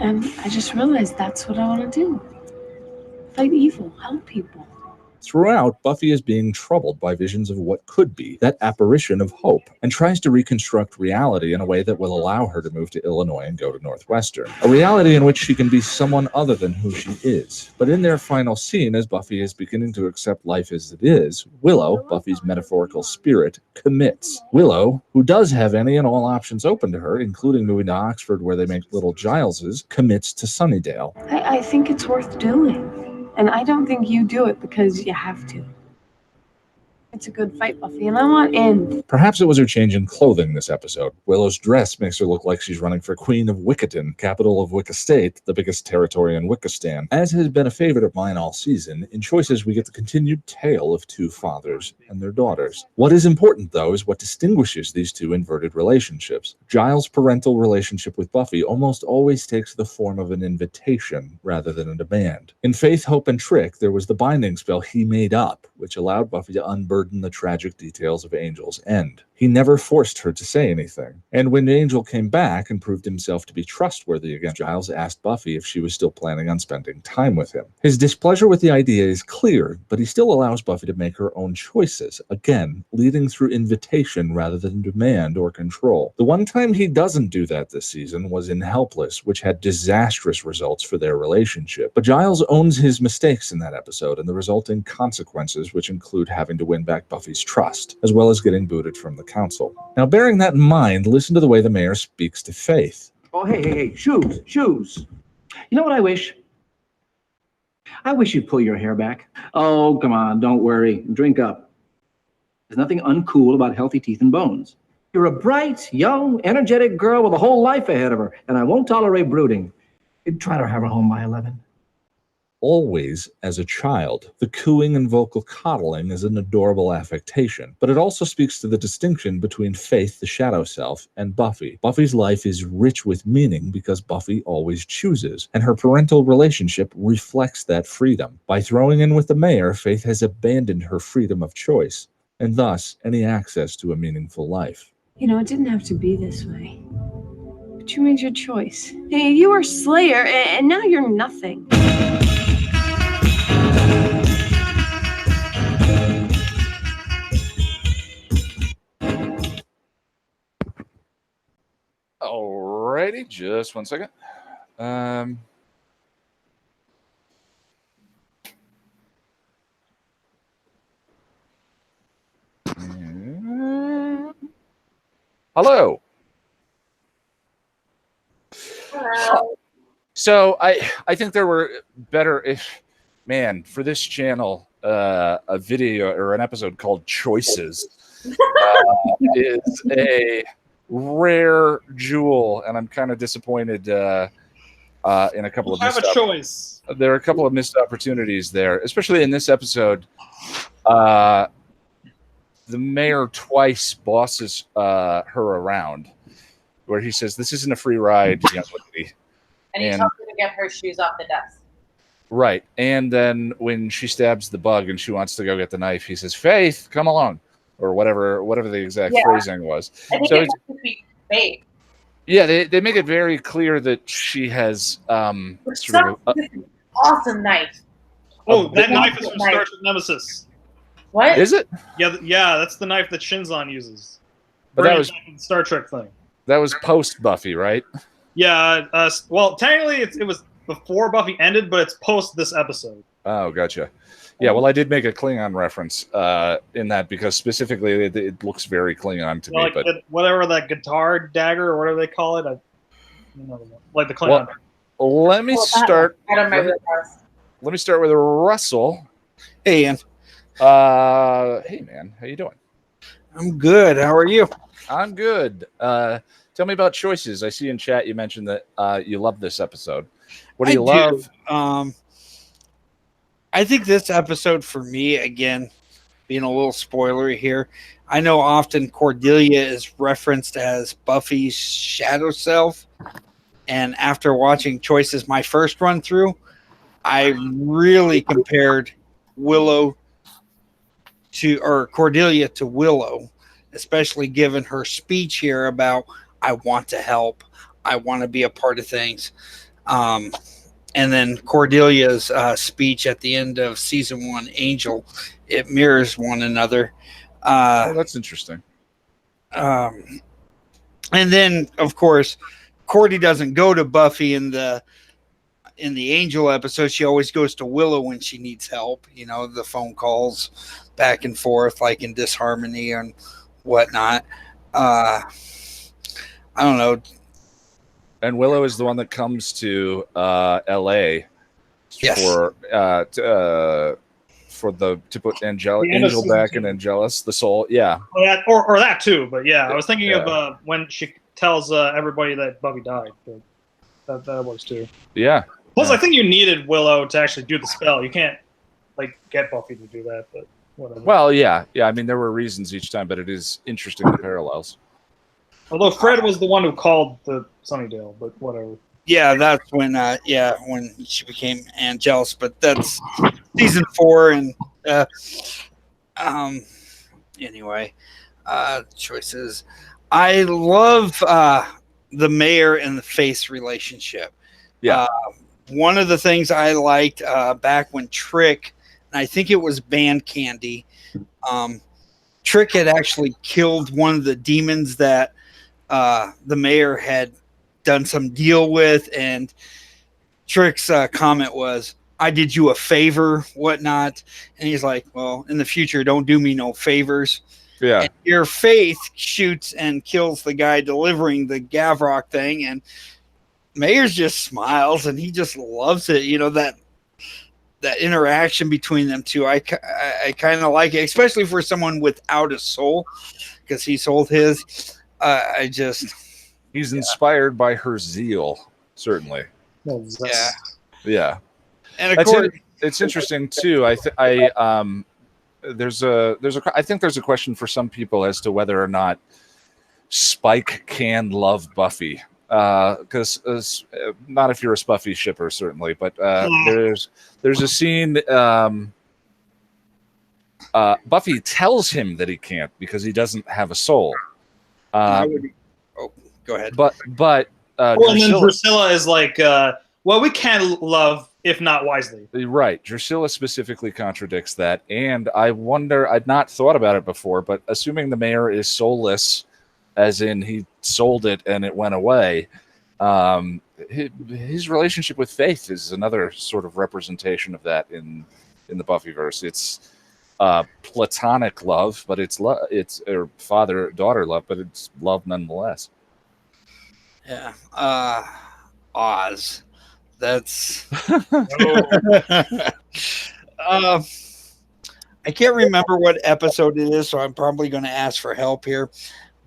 And I just realized that's what I want to do. Fight evil, help people. Throughout, Buffy is being troubled by visions of what could be, that apparition of hope, and tries to reconstruct reality in a way that will allow her to move to Illinois and go to Northwestern. A reality in which she can be someone other than who she is. But in their final scene, as Buffy is beginning to accept life as it is, Willow, Buffy's metaphorical spirit, commits. Willow, who does have any and all options open to her, including moving to Oxford where they make little Gileses, commits to Sunnydale. I think it's worth doing. And I don't think you do it because you have to. It's a good fight, Buffy, and I want in. Perhaps it was her change in clothing this episode. Willow's dress makes her look like she's running for Queen of Wicketon, capital of Wicca State, the biggest territory in Wickistan. As has been a favorite of mine all season, in Choices we get the continued tale of two fathers and their daughters. What is important, though, is what distinguishes these two inverted relationships. Giles' parental relationship with Buffy almost always takes the form of an invitation rather than a demand. In Faith, Hope, and Trick, there was the binding spell he made up, which allowed Buffy to unburden the tragic details of Angel's end. He never forced her to say anything. And when Angel came back and proved himself to be trustworthy again, Giles asked Buffy if she was still planning on spending time with him. His displeasure with the idea is clear, but he still allows Buffy to make her own choices, again, leading through invitation rather than demand or control. The one time he doesn't do that this season was in Helpless, which had disastrous results for their relationship. But Giles owns his mistakes in that episode and the resulting consequences, which include having to win back Buffy's trust, as well as getting booted from the council. Now, bearing that in mind, listen to the way the mayor speaks to Faith. Oh, hey, shoes. You know what I wish? I wish you'd pull your hair back. Oh, come on, don't worry. Drink up. There's nothing uncool about healthy teeth and bones. You're a bright, young, energetic girl with a whole life ahead of her, and I won't tolerate brooding. Try to have her home by 11. Always, as a child, the cooing and vocal coddling is an adorable affectation, but it also speaks to the distinction between Faith, the shadow self, and Buffy. Buffy's life is rich with meaning because Buffy always chooses, and her parental relationship reflects that freedom. By throwing in with the mayor, Faith has abandoned her freedom of choice, and thus any access to a meaningful life. You know, it didn't have to be this way. But you made your choice. Hey, you were Slayer, and now you're nothing. Alrighty, just one second. Hello. Hello. So I think there were better for this channel, a video or an episode called Choices is a rare jewel, and I'm kind of disappointed in a couple of have a choice. There are a couple of missed opportunities there, especially in this episode. The mayor twice bosses her around, where he says, "This isn't a free ride, young lady." And he tells her to get her shoes off the desk. Right. And then when she stabs the bug and she wants to go get the knife, he says, "Faith, come along." or whatever the exact Yeah. phrasing was. I think So it it's, has to be fake. yeah, they make it very clear that she has sort of This is awesome knife. Oh, that bit- knife is from Star Trek Nemesis. What? is it? Yeah, that's the knife that Shinzon uses. But Bring that it was back in the Star Trek thing. that was post Buffy, right? Yeah, well, technically it was before Buffy ended, but it's post this episode. Oh, gotcha. Yeah, well, I did make a Klingon reference in that because specifically it looks very Klingon to me. Like But whatever that guitar dagger or whatever they call it, like the Klingon. well, let me start. I don't remember Let me start with Russell. Hey, Ian. Hey, man, how you doing? I'm good. How are you? I'm good. Tell me about choices. I see in chat you mentioned that you love this episode. What do you love? I think this episode for me, again, being a little spoilery here, I know often Cordelia is referenced as Buffy's shadow self. And after watching Choices, my first run through, I really compared Cordelia to Willow, especially given her speech here about, I want to help. I want to be a part of things. And then Cordelia's speech at the end of season 1, Angel, it mirrors one another. Oh, that's interesting. And then, of course, Cordy doesn't go to Buffy in the Angel episode. She always goes to Willow when she needs help. You know, the phone calls back and forth, like in Disharmony and whatnot. I don't know. And Willow is the one that comes to L.A. for to put Angel back in Angelus, the soul. Yeah. Or that too. But yeah, I was thinking of when she tells everybody that Buffy died. But that works too. Yeah. Plus, I think you needed Willow to actually do the spell. You can't get Buffy to do that, but whatever. Well, yeah. I mean, there were reasons each time, but it is interesting the parallels. Although Fred was the one who called the Sunnydale, but whatever. Yeah, that's when when she became Angelus, but that's season 4 and anyway, choices. I love the mayor and the face relationship. Yeah. One of the things I liked back when Trick, and I think it was Band Candy, Trick had actually killed one of the demons that the mayor had done some deal with, and Trick's comment was, I did you a favor, whatnot. And he's like, well, in the future, don't do me no favors. Yeah. And your faith shoots and kills the guy delivering the Gavrock thing, and Mayers just smiles and he just loves it. You know, that interaction between them two, I kind of like it, especially for someone without a soul, because he sold his. He's inspired by her zeal, certainly. Yeah. And of course, it's interesting too. I think there's a question for some people as to whether or not Spike can love Buffy. Because not if you're a Spuffy shipper, certainly, but there's a scene. Buffy tells him that he can't because he doesn't have a soul. Go ahead. And then Drusilla is like, well, we can love if not wisely. Right. Drusilla specifically contradicts that, and I wonder. I'd not thought about it before, but assuming the mayor is soulless, as in he sold it and it went away, his relationship with Faith is another sort of representation of that in the Buffyverse. It's platonic love, but it's father-daughter love, but it's love nonetheless. Yeah. Oz. That's I can't remember what episode it is, so I'm probably going to ask for help here.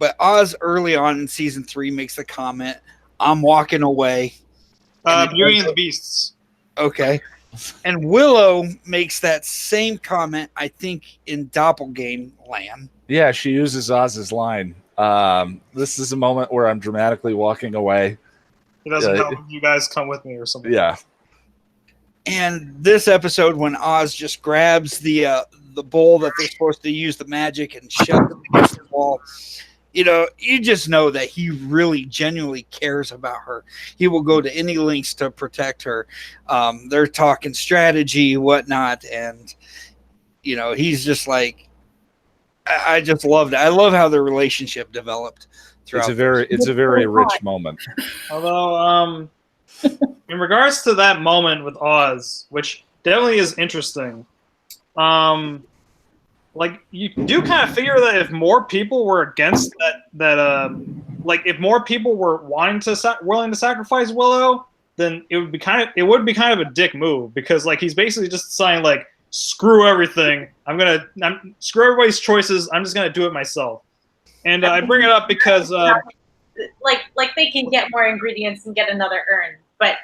But Oz early on in season 3 makes the comment, I'm walking away. Beauty and the Beasts. Okay. And Willow makes that same comment, I think, in Doppelgame Land. Yeah, she uses Oz's line. This is a moment where I'm dramatically walking away. He doesn't help if you guys come with me or something. Yeah. And this episode, when Oz just grabs the bowl that they're supposed to use the magic and shoves it against the wall, you just know that he really genuinely cares about her. He will go to any lengths to protect her. They're talking strategy, whatnot, and he's just like, I just loved it. I love how their relationship developed throughout. It's a very rich moment. Although, in regards to that moment with Oz, which definitely is interesting, like you do kind of figure that if more people were against like if more people were willing to sacrifice Willow, then it would be kind of a dick move, because like he's basically just saying like, screw everything. I'm screw everybody's choices. I'm just gonna do it myself. And I bring it up because like they can get more ingredients and get another urn, but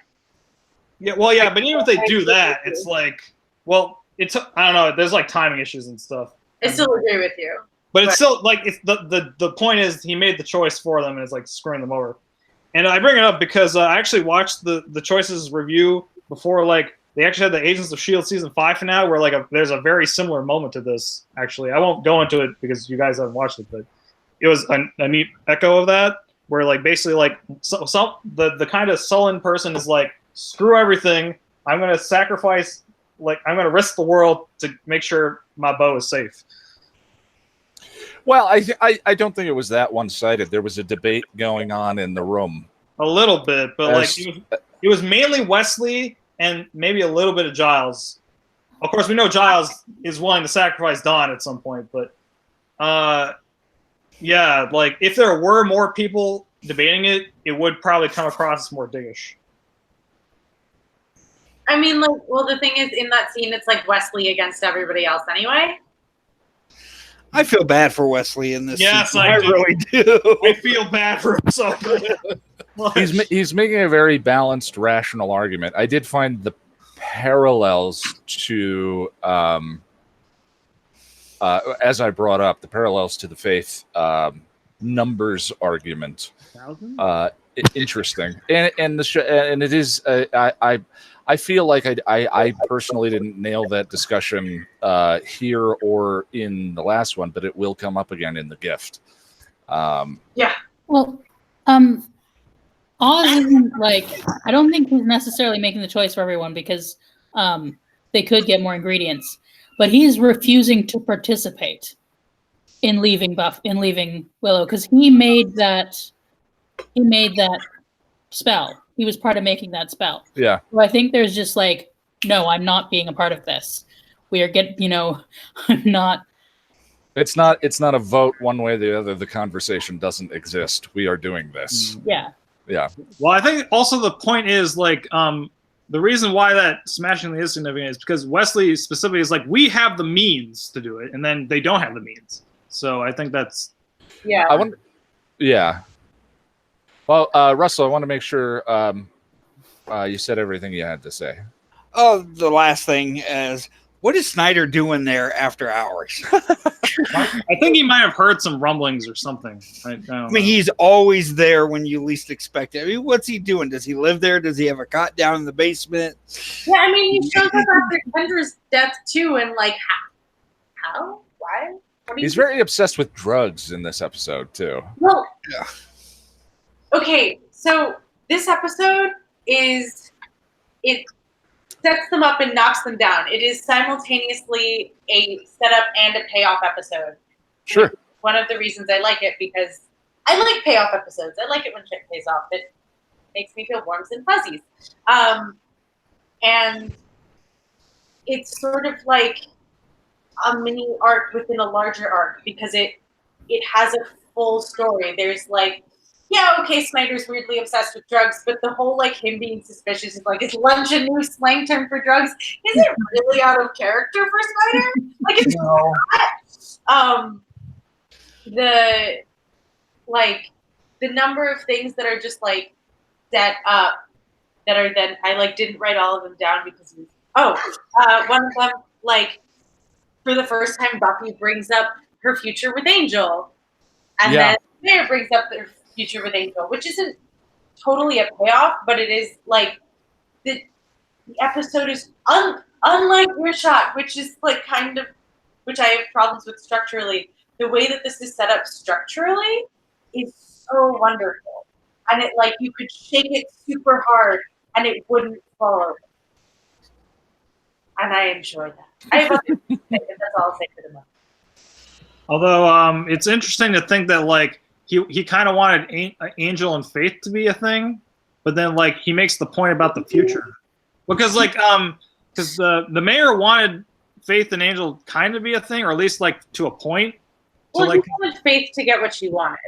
but even if they do that, it's like, well, it's, I don't know. There's like timing issues and stuff. I still agree with you. But it's still like, it's the point is he made the choice for them and it's like screwing them over. And I bring it up because I actually watched the Choices review before, like they actually had the Agents of S.H.I.E.L.D. season 5 finale where like there's a very similar moment to this. Actually, I won't go into it because you guys haven't watched it, but it was a neat echo of that, where like basically like the kind of sullen person is like, screw everything. I'm gonna sacrifice. Like I'm gonna risk the world to make sure my beau is safe. Well, I don't think it was that one-sided. There was a debate going on in the room. A little bit, but like it was mainly Wesley and maybe a little bit of Giles. Of course, we know Giles is willing to sacrifice Dawn at some point, but yeah, like if there were more people debating it, it would probably come across as more diggish. I mean, like, well, the thing is, in that scene, it's like Wesley against everybody else anyway. I feel bad for Wesley in this. Yes, season. I really do. I feel bad for him so much. He's making a very balanced, rational argument. I did find the parallels to, as I brought up, the parallels to the Faith numbers argument. Interesting, and the show, and it is. I feel like I personally didn't nail that discussion here or in the last one, but it will come up again in The Gift. Yeah. Well, Oz isn't like, I don't think he's necessarily making the choice for everyone because they could get more ingredients, but he's refusing to participate in leaving Willow because he made that spell. He was part of making that spell. Yeah. So I think there's just like, no, I'm not being a part of this. We are I'm not. It's not a vote one way or the other. The conversation doesn't exist. We are doing this. Yeah. Yeah. Well, I think also the point is like the reason why that smashing is significant is because Wesley specifically is like, we have the means to do it, and then they don't have the means. So I think that's yeah. Well, Russell, I want to make sure you said everything you had to say. Oh, the last thing is, what is Snyder doing there after hours? I think he might have heard some rumblings or something. I mean, he's always there when you least expect it. I mean, what's he doing? Does he live there? Does he have a cot down in the basement? Yeah, I mean, he shows up after Kendra's death too, and like, how? Why? He's very obsessed with drugs in this episode too. Well, yeah. Okay, so this episode it sets them up and knocks them down. It is simultaneously a setup and a payoff episode. Sure. One of the reasons I like it, because I like payoff episodes. I like it when shit pays off. It makes me feel warms and fuzzies. And it's sort of like a mini arc within a larger arc because it has a full story. There's like, yeah, okay, Snyder's weirdly obsessed with drugs, but the whole like him being suspicious is like, is lunch a new slang term for drugs? Is it really out of character for Snyder? Like, it's not. The number of things that are just like set up that are then I like didn't write all of them down because one of them, like, for the first time Buffy brings up her future with Angel, and then Claire brings up their future with Angel, which isn't totally a payoff, but it is like the the episode is unlike Earshot, which is like kind of, which I have problems with structurally. The way that this is set up structurally is so wonderful, and it like you could shake it super hard and it wouldn't fall over. And I enjoy that. I have other things to say, but that's all I'll say for the moment. Although it's interesting to think that like he kind of wanted Angel and Faith to be a thing, but then like he makes the point about the future, because like because the mayor wanted Faith and Angel kind of be a thing, or at least like to a point. Well, like, he wanted Faith to get what she wanted.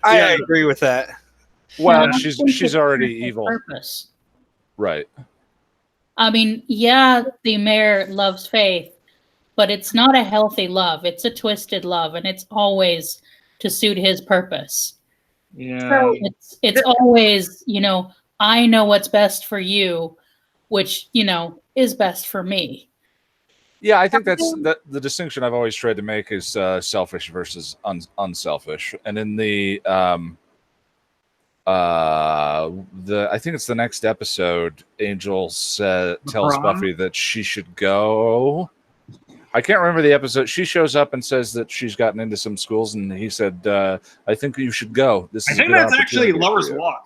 I agree with that. Well, No, I think she's it's already for evil, purpose. right? I mean, yeah, the mayor loves Faith, but it's not a healthy love. It's a twisted love, and it's always to suit his purpose. Yeah. So it's always, you know, I know what's best for you, which, you know, is best for me. Yeah, I think that's the distinction I've always tried to make is selfish versus unselfish. And in the I think it's the next episode, Angel tells Buffy that she should go. I can't remember the episode. She shows up and says that she's gotten into some schools, and he said, "I think you should go. This is I think a good that's actually opportunity for Lover's you." Walk.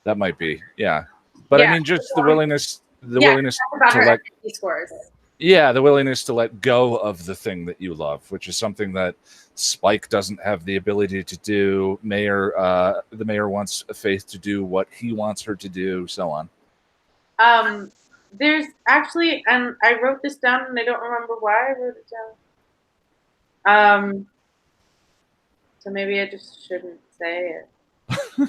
That might be, yeah. But I mean, just the willingness to let scores. Yeah, the willingness to let go of the thing that you love, which is something that Spike doesn't have the ability to do. The mayor wants Faith to do what he wants her to do, so on. There's actually, and I wrote this down, and I don't remember why I wrote it down. So maybe I just shouldn't say it.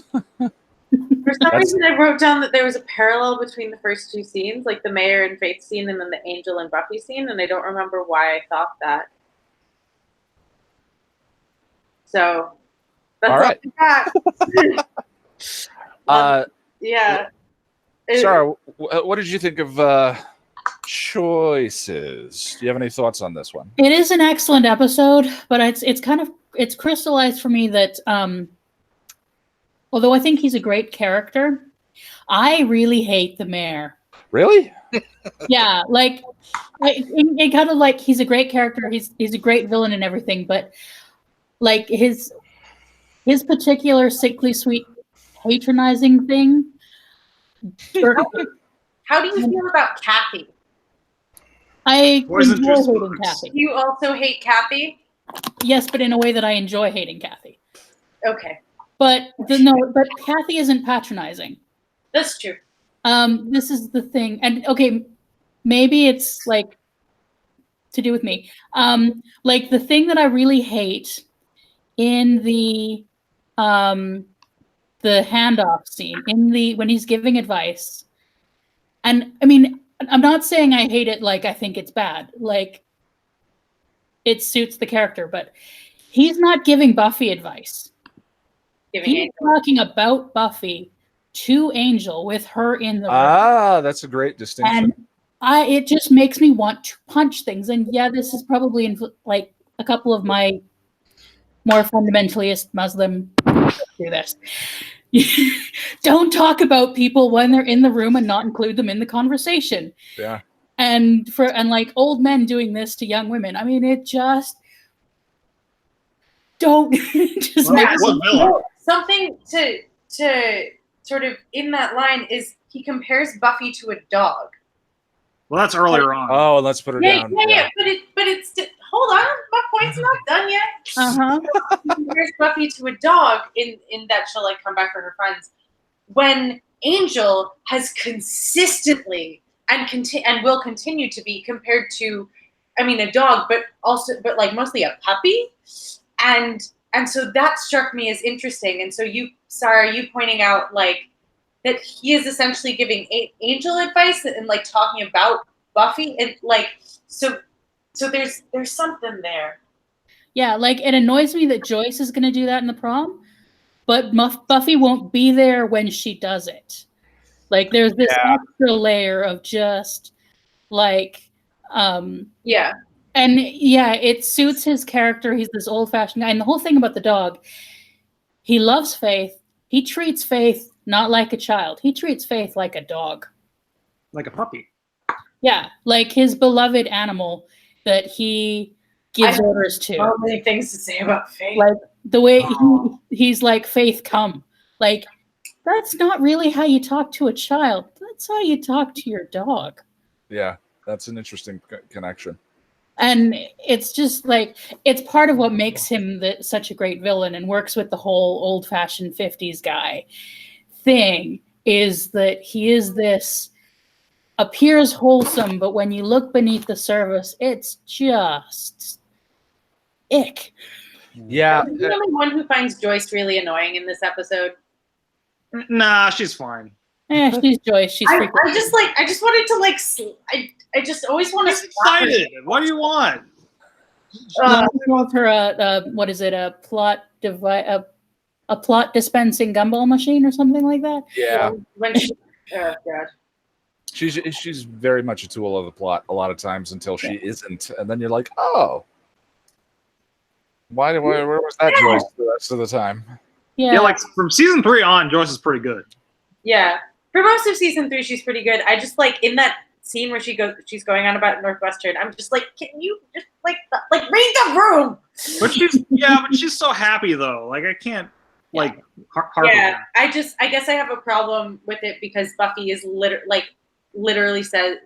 For some reason, I wrote down that there was a parallel between the first two scenes, like the mayor and Faith scene, and then the Angel and Buffy scene, and I don't remember why I thought that. So that's all right. I got. Yeah. Sarah, what did you think of Choices? Do you have any thoughts on this one? It is an excellent episode, but it's crystallized for me that although I think he's a great character, I really hate the mayor. Really? Yeah, like it kind of like he's a great character. He's a great villain and everything, but like his particular sickly sweet patronizing thing. How do you feel about Kathy? I enjoy hating Kathy. You also hate Kathy? Yes, but in a way that I enjoy hating Kathy. Okay. But Kathy isn't patronizing. That's true. This is the thing, and okay, maybe it's like to do with me. Like the thing that I really hate in the handoff scene, when he's giving advice, and I mean, I'm not saying I hate it like I think it's bad, like it suits the character, but he's not giving Buffy advice. He's talking about Buffy to Angel with her in the room. Ah, that's a great distinction. And it just makes me want to punch things. And yeah, this is probably like a couple of my more fundamentalist Muslim do this. Don't talk about people when they're in the room and not include them in the conversation. Yeah. And like old men doing this to young women. I mean, it just don't just something to sort of in that line is he compares Buffy to a dog. Well, that's earlier on. Oh, let's put her down. Yeah. But it's hold on, my point's not done yet. He compares Buffy to a dog in that she'll like come back for her friends. When Angel has consistently and will continue to be compared to, I mean, a dog, but like mostly a puppy, and so that struck me as interesting. And so you pointing out like that he is essentially giving Angel advice and like talking about Buffy, and like so there's something there. Yeah, like it annoys me that Joyce is going to do that in the prom, but Buffy won't be there when she does it. Like there's this extra layer of just like yeah. And yeah, it suits his character. He's this old-fashioned guy. And the whole thing about the dog, he loves Faith. He treats Faith not like a child. He treats Faith like a dog. like a puppy. Yeah, like his beloved animal that he gives orders to. So many things to say about Faith. Like the way he's like, Faith, come. Like, that's not really how you talk to a child. That's how you talk to your dog. Yeah, that's an interesting connection. And it's just like, it's part of what makes him such a great villain and works with the whole old-fashioned 50s guy thing, is that he is this, appears wholesome, but when you look beneath the surface, it's just ick. Yeah. Am I the only one who finds Joyce really annoying in this episode? Nah, she's fine. She's Joyce. She's I just wanted to like. I just always want to. Excited. What do you want? Called her what is it? A plot dispensing gumball machine or something like that. Yeah. When she, oh God. She's very much a tool of the plot a lot of times until she isn't, and then you're like, oh, where was that Joyce the rest of the time? Yeah, like from season 3 on, Joyce is pretty good. Yeah, for most of season 3, she's pretty good. I just like in that scene where she's going on about Northwestern. I'm just like, can you just like read the room? But she's so happy though. Like I can't like. Yeah, I guess I have a problem with it because Buffy is literally says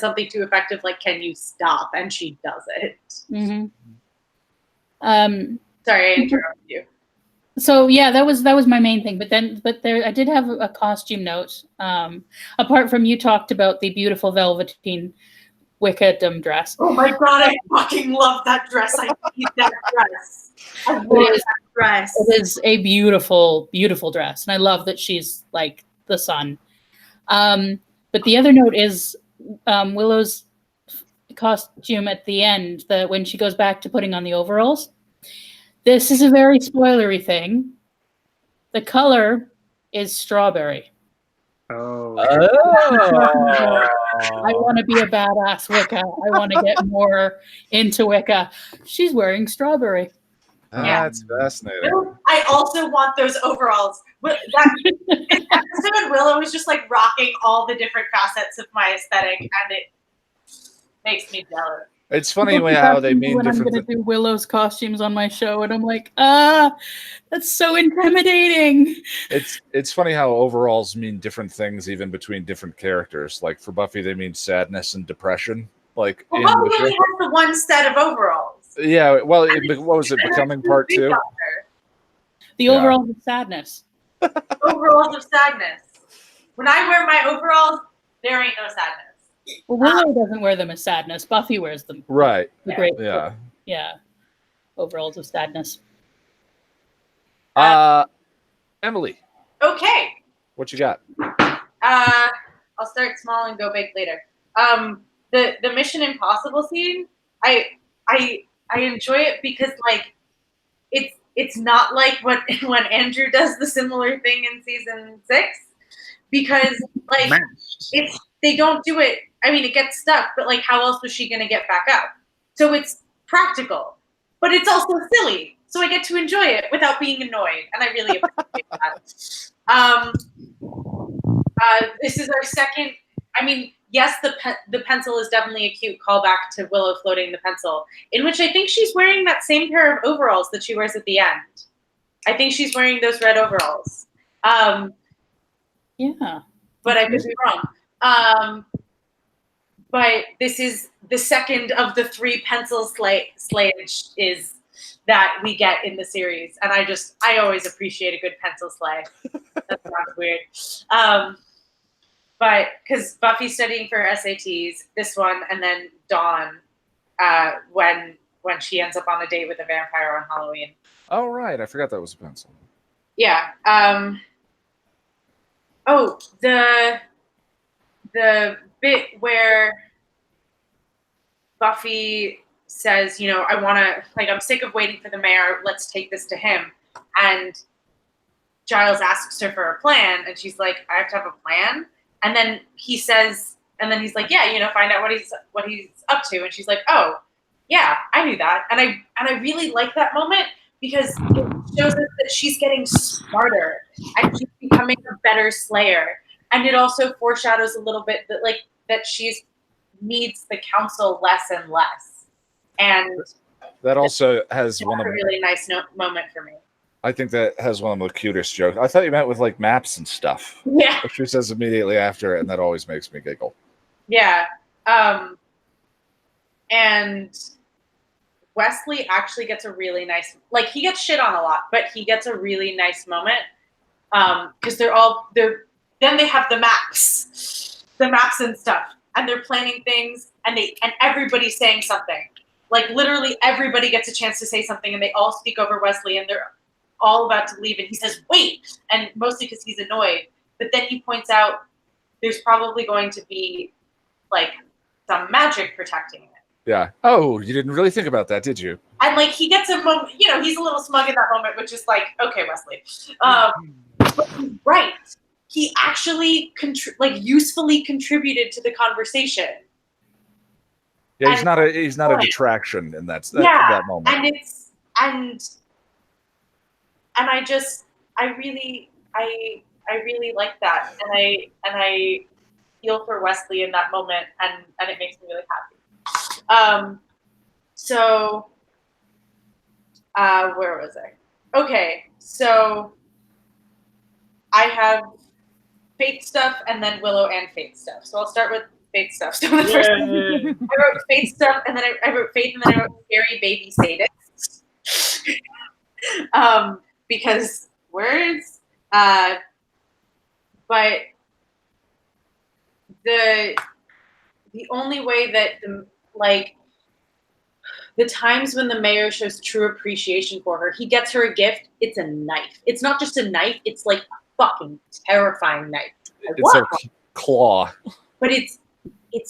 something too effective like, "Can you stop?" and she does it. Mm-hmm. Sorry, I interrupted you. So yeah, that was my main thing. But there, I did have a costume note. Apart from you talked about the beautiful velveteen Wicca dress. Oh my God, I fucking love that dress. I need that dress. I love that dress. It is a beautiful, beautiful dress, and I love that she's like the sun. But the other note is Willow's costume at the end, when she goes back to putting on the overalls. This is a very spoilery thing. The color is strawberry. Oh. I want to be a badass Wicca. I want to get more into Wicca. She's wearing strawberry. That's fascinating. I also want those overalls. That episode, Willow was just like rocking all the different facets of my aesthetic, and it makes me jealous. It's funny how they mean when different. I'm going to do Willow's costumes on my show, and I'm like, that's so intimidating. It's funny how overalls mean different things even between different characters. Like for Buffy, they mean sadness and depression. Like Buffy only has the one set of overalls. Yeah, well, what was it? Becoming part 2. The overalls of sadness. Overalls of sadness. When I wear my overalls, there ain't no sadness. Well, Willow doesn't wear them as sadness. Buffy wears them. Right. Yeah. Overalls of sadness. Emily. Okay. What you got? I'll start small and go big later. The Mission Impossible scene, I enjoy it because like it's not like when Andrew does the similar thing in season 6, because like they don't do it. I mean, it gets stuck, but like, how else was she going to get back up? So it's practical, but it's also silly. So I get to enjoy it without being annoyed, and I really appreciate that. This is our second. I mean, yes, the pencil is definitely a cute callback to Willow floating the pencil, in which I think she's wearing that same pair of overalls that she wears at the end. I think she's wearing those red overalls. Yeah, but I could be wrong. But this is the second of the 3 pencil slayage is that we get in the series, and I always appreciate a good pencil slay. That sounds weird. But because Buffy's studying for SATs, this one, and then Dawn, when she ends up on a date with a vampire on Halloween. Oh right, I forgot that was a pencil. Yeah. Oh, the bit where Buffy says, you know, I'm sick of waiting for the mayor. Let's take this to him. And Giles asks her for a plan, and she's like, I have to have a plan. And then he's like, yeah, you know, find out what he's up to. And she's like, oh, yeah, I knew that. And I really like that moment because it shows us that she's getting smarter and she's becoming a better slayer. And it also foreshadows a little bit that like that she's needs the council less and less. And that also has that's one of a really nice moment for me. I think that has one of the cutest jokes. I thought you meant with like maps and stuff. Yeah. Which she says immediately after, and that always makes me giggle. Yeah. And Wesley actually gets a really nice, like he gets shit on a lot, but he gets a really nice moment. Because then they have the maps and stuff, and they're planning things, and everybody's saying something. Like literally everybody gets a chance to say something, and they all speak over Wesley, and they're all about to leave, and he says, "Wait," and mostly because he's annoyed. But then he points out there's probably going to be like some magic protecting it. Yeah. Oh, you didn't really think about that, did you? And like he gets a moment, he's a little smug in that moment, which is like, okay, Wesley. But he's right. He actually usefully contributed to the conversation. Yeah, he's not a detraction in that moment. And I really like that, and I feel for Wesley in that moment, and it makes me really happy. So where was I? Okay, so I have Faith stuff and then Willow and Faith stuff. So I'll start with Faith stuff. So the first I wrote Faith stuff, and then I wrote Faith, and then I wrote Scary Baby Sadist. Because words, but the only way that the times when the mayor shows true appreciation for her, he gets her a gift. It's a knife. It's not just a knife. It's like a fucking terrifying knife. It's a claw. But it's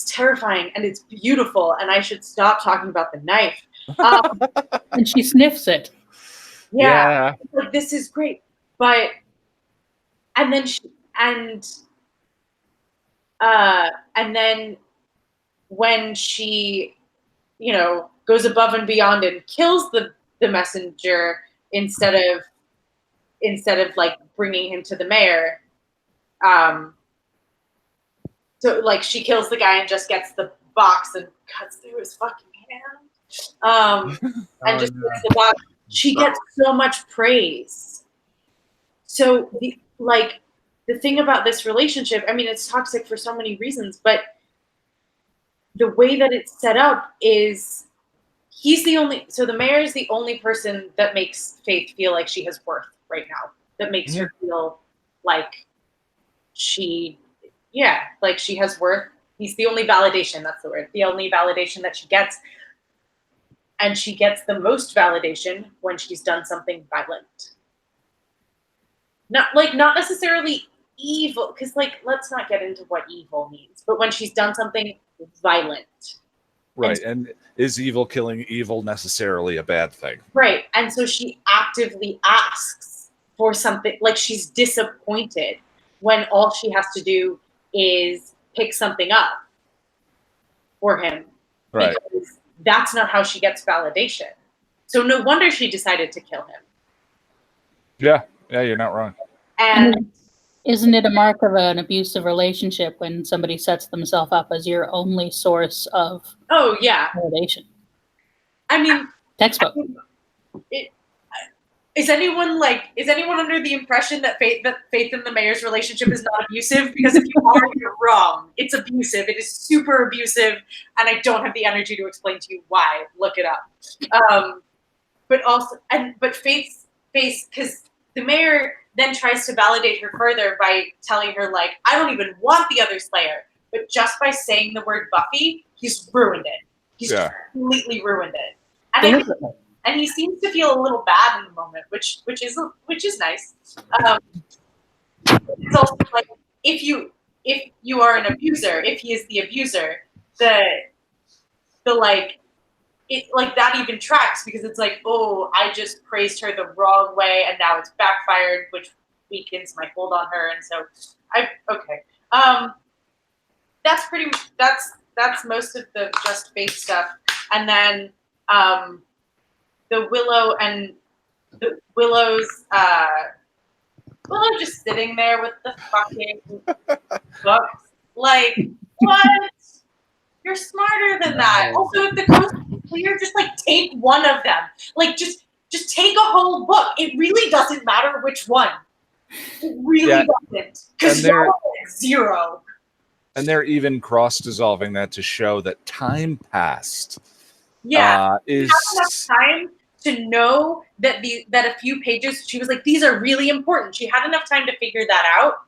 terrifying, and it's beautiful, and I should stop talking about the knife. And she sniffs it. Yeah. Like, this is great. But and then when she goes above and beyond and kills the messenger instead of like bringing him to the mayor, so like she kills the guy and just gets the box and cuts through his fucking hand, and just gets the box. She gets so much praise. So the thing about this relationship, I mean, it's toxic for so many reasons, but the way that it's set up is the mayor is the only person that makes Faith feel like she has worth right now, that makes her feel like she has worth. He's the only validation, that's the word, the only validation that she gets. And she gets the most validation when she's done something violent. Not necessarily evil, because let's not get into what evil means, but when she's done something violent. Right, and is evil killing evil necessarily a bad thing? Right, and so she actively asks for something, like she's disappointed when all she has to do is pick something up for him. Right. Because that's not how she gets validation. So no wonder she decided to kill him. Yeah, you're not wrong. And isn't it a mark of an abusive relationship when somebody sets themselves up as your only source of validation? I mean, textbook. Is anyone under the impression that Faith and the mayor's relationship is not abusive? Because if you are, you're wrong. It's abusive. It is super abusive, and I don't have the energy to explain to you why. Look it up. But Faith's face, because the mayor then tries to validate her further by telling her, like, I don't even want the other Slayer. But just by saying the word Buffy, he's ruined it. He's completely ruined it. And he seems to feel a little bad in the moment, which is nice. It's also like if you are an abuser, if he is the abuser, that even tracks, because it's like, oh, I just praised her the wrong way and now it's backfired, which weakens my hold on her, and so that's most of the just Faith stuff, and then the Willow's Willow just sitting there with the fucking books. Like, what? You're smarter than that. Also, if the coast is clear, just like take one of them. Like, just take a whole book. It really doesn't matter which one. It really doesn't. Because y'all get 0. And they're even cross-dissolving that to show that time passed. Yeah, is have enough time to know that that a few pages. She was like, these are really important. She had enough time to figure that out,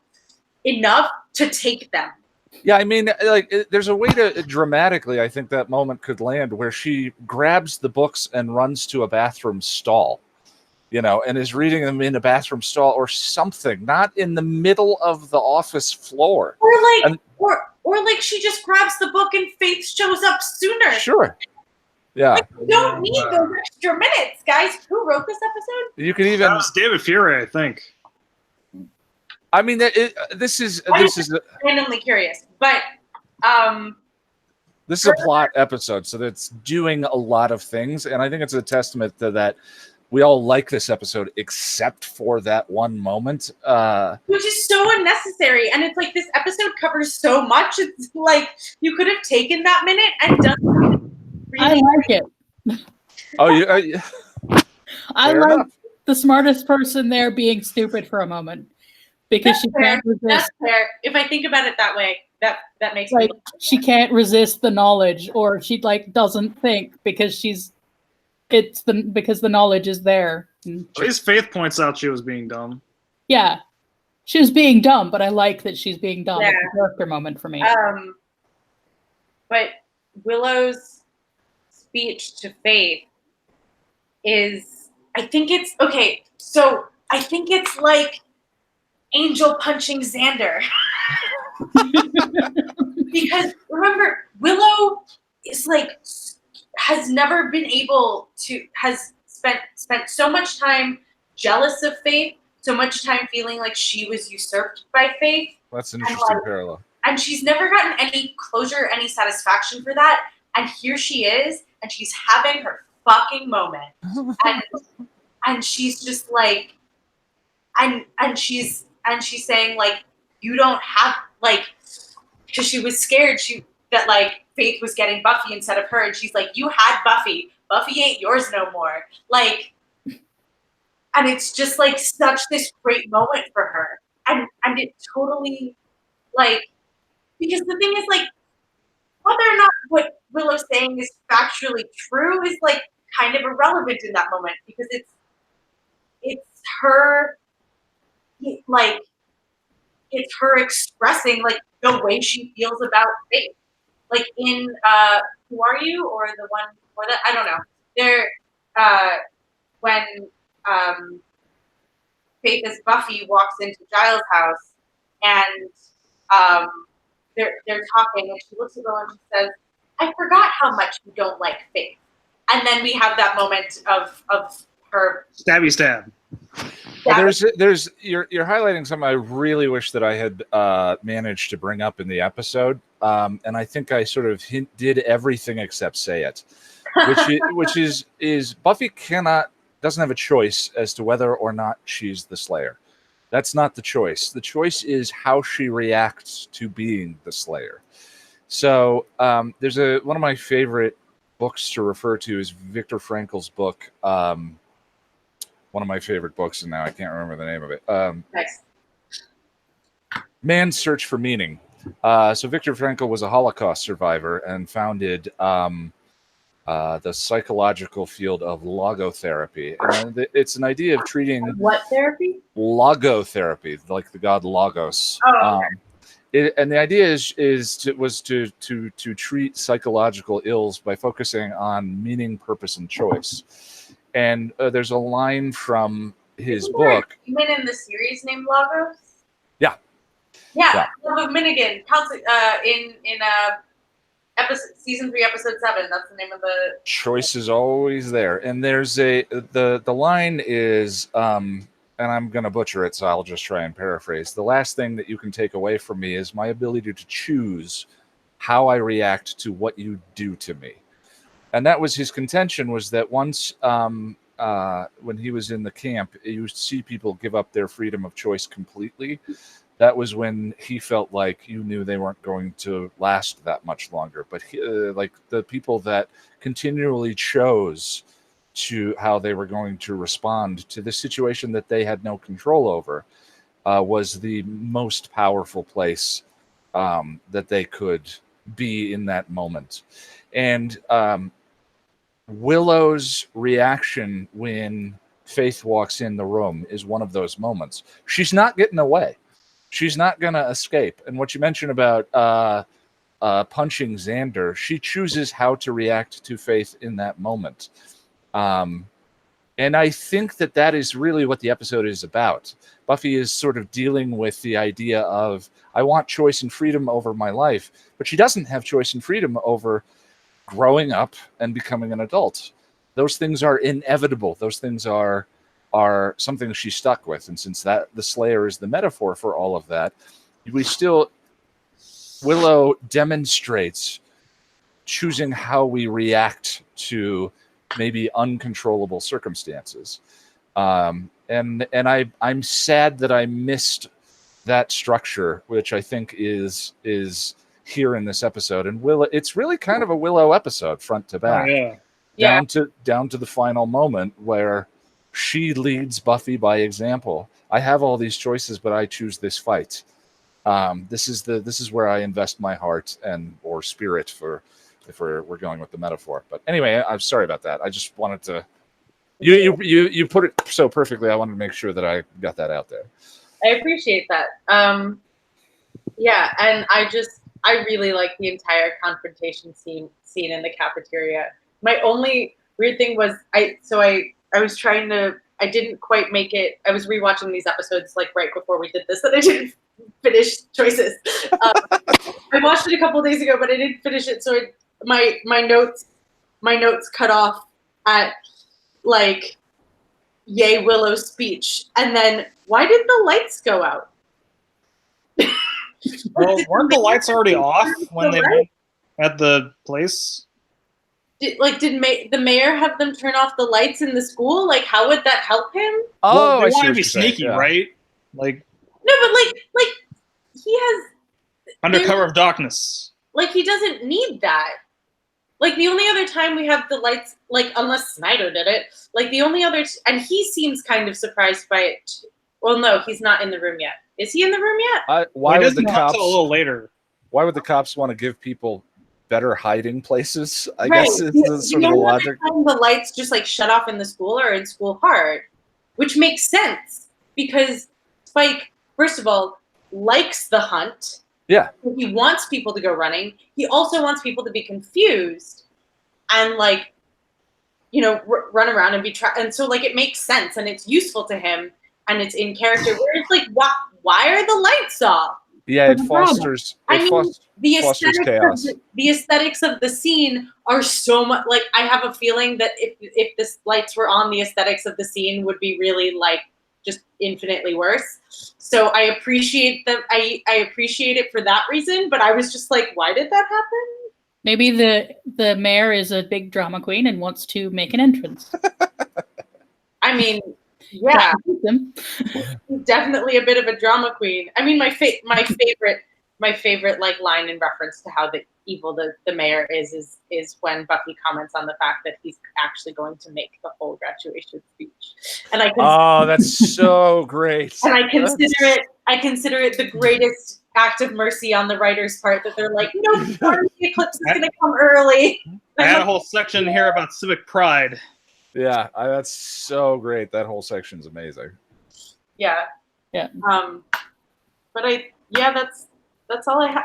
enough to take them. Yeah, I mean, like, there's a way to dramatically, I think that moment could land where she grabs the books and runs to a bathroom stall, and is reading them in a bathroom stall or something, not in the middle of the office floor. Or like she just grabs the book and Faith shows up sooner. Sure. Yeah. Like, you don't need those extra minutes, guys. Who wrote this episode? You can even. That was David Fury, I think. I mean, this is randomly curious, but this is a plot episode, so that's doing a lot of things, and I think it's a testament to that. We all like this episode, except for that one moment, which is so unnecessary. And it's like this episode covers so much. It's like you could have taken that minute and done. I like it. Oh, you. I like the smartest person there being stupid for a moment. Because she can't resist. That's fair. If I think about it that way, that makes like me she can't resist the knowledge, or she doesn't think because because the knowledge is there. At least Faith points out she was being dumb. Yeah, she was being dumb, but I like that she's being dumb. It's a character moment for me. But Willow's speech to Faith is, I think it's like Angel punching Xander. Because remember, Willow is has never been able to, has spent so much time jealous of Faith, so much time feeling like she was usurped by Faith. That's an interesting parallel. And she's never gotten any closure, any satisfaction for that. And here she is, and she's having her fucking moment. And she's just like, and she's saying, like, you don't have, like, because she was scared that like Faith was getting Buffy instead of her, and she's like, you had Buffy. Buffy ain't yours no more. Like, and it's just like such this great moment for her. And it totally, like, because the thing is, like, whether or not what Willow's saying is factually true is like kind of irrelevant in that moment, because it's her, like, it's her expressing like the way she feels about Faith. Like in Who Are You, or the one before that, I don't know. There, when Faith as Buffy walks into Giles' house, and they're talking, and she looks at Willow and she says, "I forgot how much you don't like Faith." And then we have that moment of her stabby stab. Well, you're highlighting something I really wish that I had managed to bring up in the episode, and I think I sort of did everything except say it, which is Buffy doesn't have a choice as to whether or not she's the Slayer. That's not the choice. The choice is how she reacts to being the Slayer. So there's one of my favorite books to refer to is Viktor Frankl's book. One of my favorite books, and now I can't remember the name of it. Nice. Man's Search for Meaning. So Viktor Frankl was a Holocaust survivor and founded the psychological field of logotherapy. And it's an idea of treating... What therapy? Logotherapy, like the god Logos. Oh, okay. And the idea was to treat psychological ills by focusing on meaning, purpose, and choice. And there's a line from his book. You mean in the series named Logos? Yeah. Love of Minigan. In episode season 3, episode 7. That's the name of the Choice is always there. And there's the line is, and I'm gonna butcher it, so I'll just try and paraphrase. The last thing that you can take away from me is my ability to choose how I react to what you do to me. And that was his contention, was that once when he was in the camp, you see people give up their freedom of choice completely. That was when he felt like you knew they weren't going to last that much longer. But like the people that continually chose to how they were going to respond to the situation that they had no control over was the most powerful place that they could be in that moment. And Willow's reaction when Faith walks in the room is one of those moments. She's not getting away. She's not going to escape. And what you mentioned about punching Xander, she chooses how to react to Faith in that moment. And I think that is really what the episode is about. Buffy is sort of dealing with the idea of, I want choice and freedom over my life, but she doesn't have choice and freedom over growing up and becoming an adult. Those things are inevitable. Those things are something she's stuck with. And since that the Slayer is the metaphor for all of that, Willow demonstrates choosing how we react to maybe uncontrollable circumstances. And I'm sad that I missed that structure, which I think is here in this episode. And Willow, it's really kind of a Willow episode front to back. Oh, yeah. Down to the final moment where she leads Buffy by example. I have all these choices, but I choose this fight. This is where I invest my heart or spirit, for if we're going with the metaphor. But anyway, I'm sorry about that. I just wanted to. You put it so perfectly. I wanted to make sure that I got that out there. I appreciate that. Yeah, and I really like the entire confrontation scene in the cafeteria. My only weird thing was I was trying to. I didn't quite make it. I was rewatching these episodes like right before we did this, and I didn't finish Choices. I watched it a couple of days ago, but I didn't finish it. So my notes cut off at like Yay Willow's speech, and then why did the lights go out? Well, weren't the lights already off when they went at the place? Did the mayor have them turn off the lights in the school? Like, how would that help him? Well, they want to be sneaky, right? Like, no, but like he has under cover of darkness. Like, he doesn't need that. Like, the only other time we have the lights, like, unless Snyder did it, like, the only other, and he seems kind of surprised by it. Well, no, he's not in the room yet. Is he in the room yet? Why would the cops? A little later. Why would the cops want to give people better hiding places? I Right. guess it's sort of the logic. The lights just like shut off in the school or in school hard, which makes sense because Spike, first of all, likes the hunt. Yeah. He wants people to go running. He also wants people to be confused and like, run around and be and so like it makes sense and it's useful to him and it's in character. Where it's like, why are the lights off? Yeah, it fosters. The fosters chaos. The aesthetics of the scene are so much like I have a feeling that if the lights were on, the aesthetics of the scene would be really like just infinitely worse. So I appreciate them. I appreciate it for that reason. But I was just like, why did that happen? Maybe the mayor is a big drama queen and wants to make an entrance. I mean, yeah, definitely a bit of a drama queen. I mean, my favorite like line in reference to how evil the mayor is when Buffy comments on the fact that he's actually going to make the whole graduation speech. And that's so great. And I consider it the greatest act of mercy on the writer's part that they're like, the eclipse is going to come early. I had a whole section here about civic pride. Yeah, that's so great. That whole section's amazing. Yeah. Yeah. But that's all I have.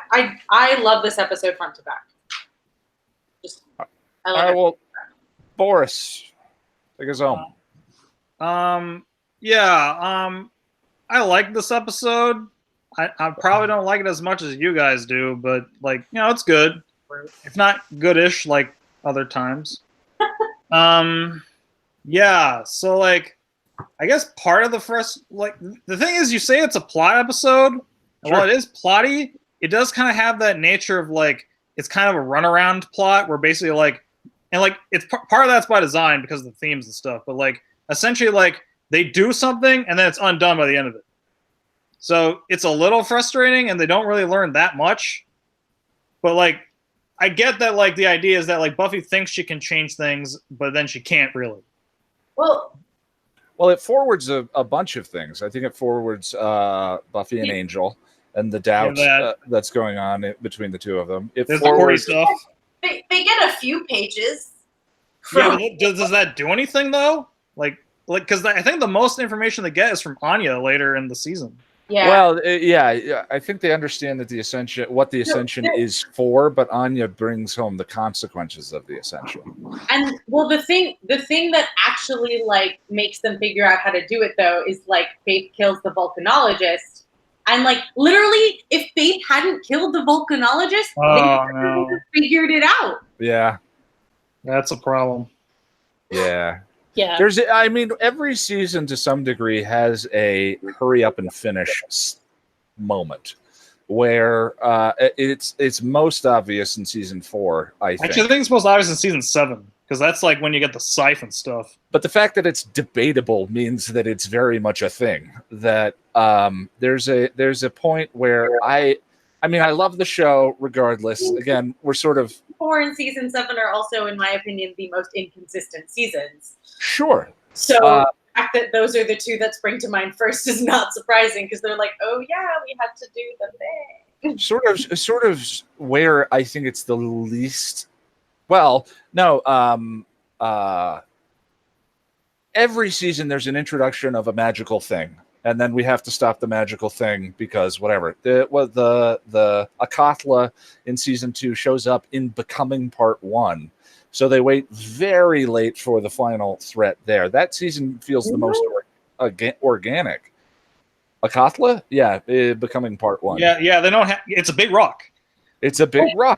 I love this episode front to back. I love it. Well, Boris, take us home. I like this episode. I probably don't like it as much as you guys do, but like, it's good. If not goodish like other times. Yeah, so like I guess part of the first the thing is you say it's a plot episode. And while it is plotty, it does kind of have that nature of like it's kind of a runaround plot where basically like and like it's part of that's by design because of the themes and stuff. But like essentially, like they do something and then it's undone by the end of it. So it's a little frustrating, and they don't really learn that much. But like, I get that like the idea is that like Buffy thinks she can change things, but then she can't really. Well, it forwards a bunch of things. I think it forwards Buffy and Angel and the doubt that's going on between the two of them. It forwards stuff. They get a few pages. Yeah, but does that do anything though? Like because I think the most information they get is from Anya later in the season. Yeah. Well, yeah, I think they understand that the Ascension, what the Ascension is for, but Anya brings home the consequences of the Ascension. And well, the thing that actually like makes them figure out how to do it though is like Faith kills the volcanologist, and like literally, if Faith hadn't killed the volcanologist, they would have figured it out. Yeah, that's a problem. Yeah. Yeah. I mean, every season to some degree has a hurry up and finish moment where it's most obvious in season 4, I think. Actually, I think it's most obvious in season 7 because that's like when you get the siphon stuff. But the fact that it's debatable means that it's very much a thing. That there's a point where I love the show regardless. Again, we're sort of 4 and season 7 are also, in my opinion, the most inconsistent seasons. Sure. So the fact that those are the two that spring to mind first is not surprising because they're like, oh yeah, we had to do the thing. Sort of where I think it's the least. Well, no. Every season there's an introduction of a magical thing, and then we have to stop the magical thing because whatever. The Akatla in season 2 shows up in Becoming Part 1. So they wait very late for the final threat there. That season feels the most organic. Akatla? Yeah, Becoming Part 1. Yeah, they don't have... It's a big rock. It's a big rock.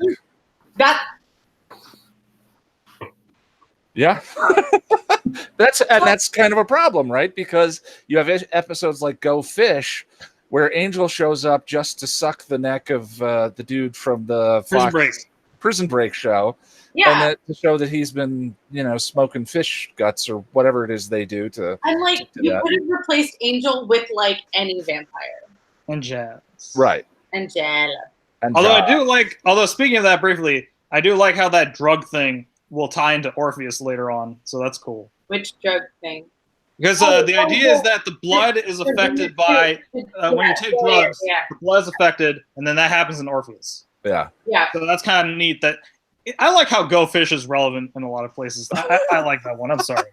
Yeah. That's kind of a problem, right? Because you have episodes like Go Fish, where Angel shows up just to suck the neck of the dude from the Prison Break show. Yeah. And that to show that he's been, smoking fish guts or whatever it is they do to. I'm like, you could have replaced Angel with like any vampire. And Jazz. Right. And Jala. Although speaking of that briefly, I do like how that drug thing will tie into Orpheus later on. So that's cool. Which drug thing? Because the idea is that the blood is affected by when you take drugs, the blood is affected, and then that happens in Orpheus. Yeah. Yeah. So that's kind of neat. That I like how Go Fish is relevant in a lot of places. I like that one. I'm sorry.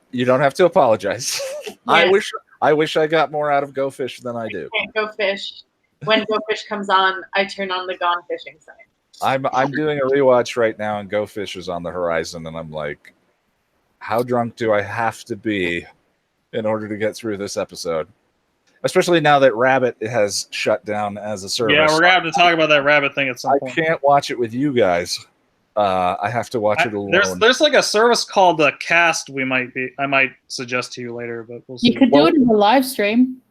You don't have to apologize. Yeah. I wish I got more out of Go Fish than I do. Go Fish. When Go Fish comes on, I turn on the Gone Fishing sign. I'm doing a rewatch right now, and Go Fish is on the horizon, and I'm like, how drunk do I have to be in order to get through this episode? Especially now that Rabbit has shut down as a service. Yeah, we're gonna have to talk about that Rabbit thing at some point. I can't watch it with you guys. I have to watch it alone. There's like a service called the Cast. I might suggest to you later, but we'll see. You could do it in the live stream.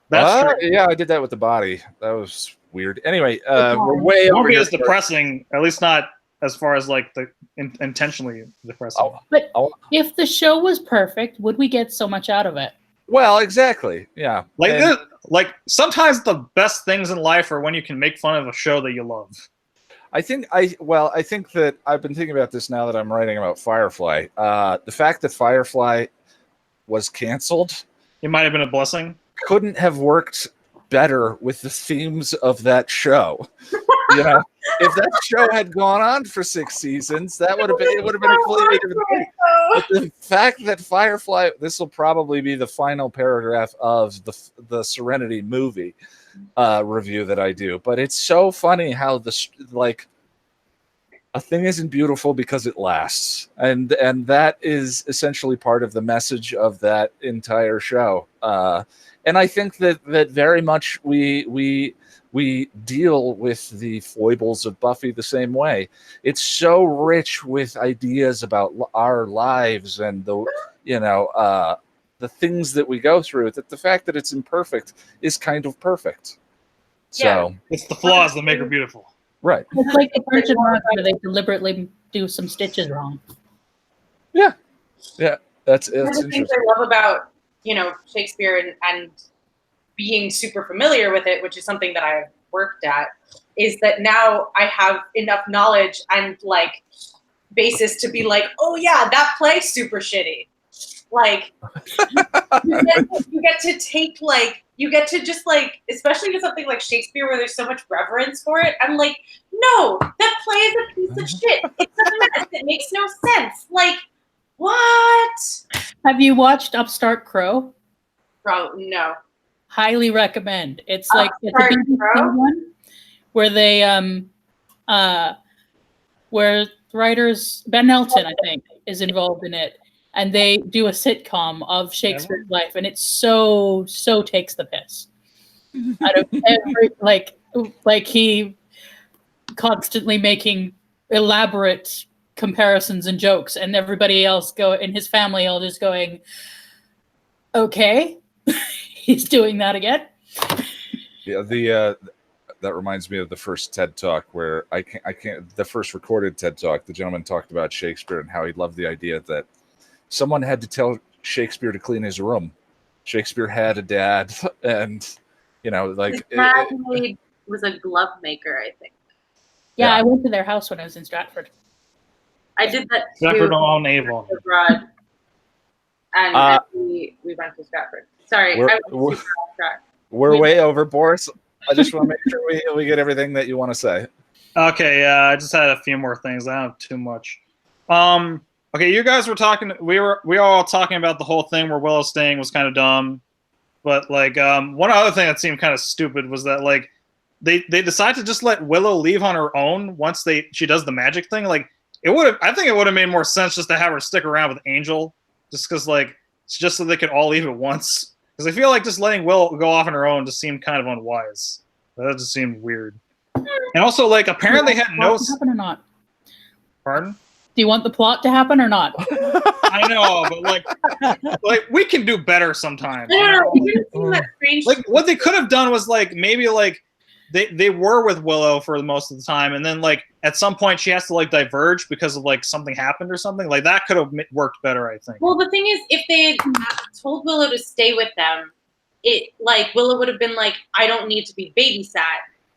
That's true. Yeah, I did that with the body. That was weird. Anyway, we're way over. Won't be here. as depressing, at least not as far as like the intentionally depressing. But if the show was perfect, would we get so much out of it? Well, exactly. Yeah. Like sometimes the best things in life are when you can make fun of a show that you love. I think that I've been thinking about this now that I'm writing about Firefly. The fact that Firefly was canceled, it might have been a blessing. Couldn't have worked better with the themes of that show. If that show had gone on for 6 seasons, it would have been a completely different thing. But the fact that Firefly, this will probably be the final paragraph of the Serenity movie review that I do. But it's so funny how a thing isn't beautiful because it lasts, and that is essentially part of the message of that entire show. And I think that very much we deal with the foibles of Buffy the same way. It's so rich with ideas about our lives and the things that we go through, that the fact that it's imperfect is kind of perfect. So it's the flaws that make her beautiful. Right. It's like the Prince of Mars where they deliberately do some stitches wrong. Yeah. That's One of the things I love about Shakespeare and being super familiar with it, which is something that I've worked at, is that now I have enough knowledge and like basis to be like, oh yeah, that play's super shitty. Like you get to take like you get to just like, especially with something like Shakespeare where there's so much reverence for it. I'm like, no, that play is a piece of shit. It's a mess. It makes no sense. Like, what? Have you watched Upstart Crow? No. Highly recommend. It's like it's a BBC one where they where writers Ben Elton, I think, is involved in it, and they do a sitcom of Shakespeare's life, and it's so takes the piss out of every like he constantly making elaborate comparisons and jokes, and everybody else in his family all just going, okay. He's doing that again. Yeah, that reminds me of the first TED Talk where I can't the first recorded TED Talk. The gentleman talked about Shakespeare and how he loved the idea that someone had to tell Shakespeare to clean his room. Shakespeare had a dad, and like his dad was a glove maker, I think. Yeah, I went to their house when I was in Stratford. I did that too. Stratford on Avon. Abroad, and we went to Stratford. Sorry, we're way over, Boris. I just want to make sure we get everything that you want to say. Okay, I just had a few more things. I don't have too much. Okay, you guys were talking. We were all talking about the whole thing where Willow staying was kind of dumb, but like one other thing that seemed kind of stupid was that like they decided to just let Willow leave on her own once she does the magic thing. Like I think it would have made more sense just to have her stick around with Angel, just because like it's just so they could all leave at once. Because I feel like just letting Willow go off on her own just seemed kind of unwise. That just seemed weird. And also, like, apparently had no... happen or not? Pardon? Do you want the plot to happen or not? I know, but like we can do better sometimes. Like what they could have done was like maybe like they were with Willow for most of the time, and then like at some point she has to like diverge because of like something happened or something. Like that could have worked better, I think. Well, the thing is, if they had told Willow to stay with them, Willow would have been like, I don't need to be babysat,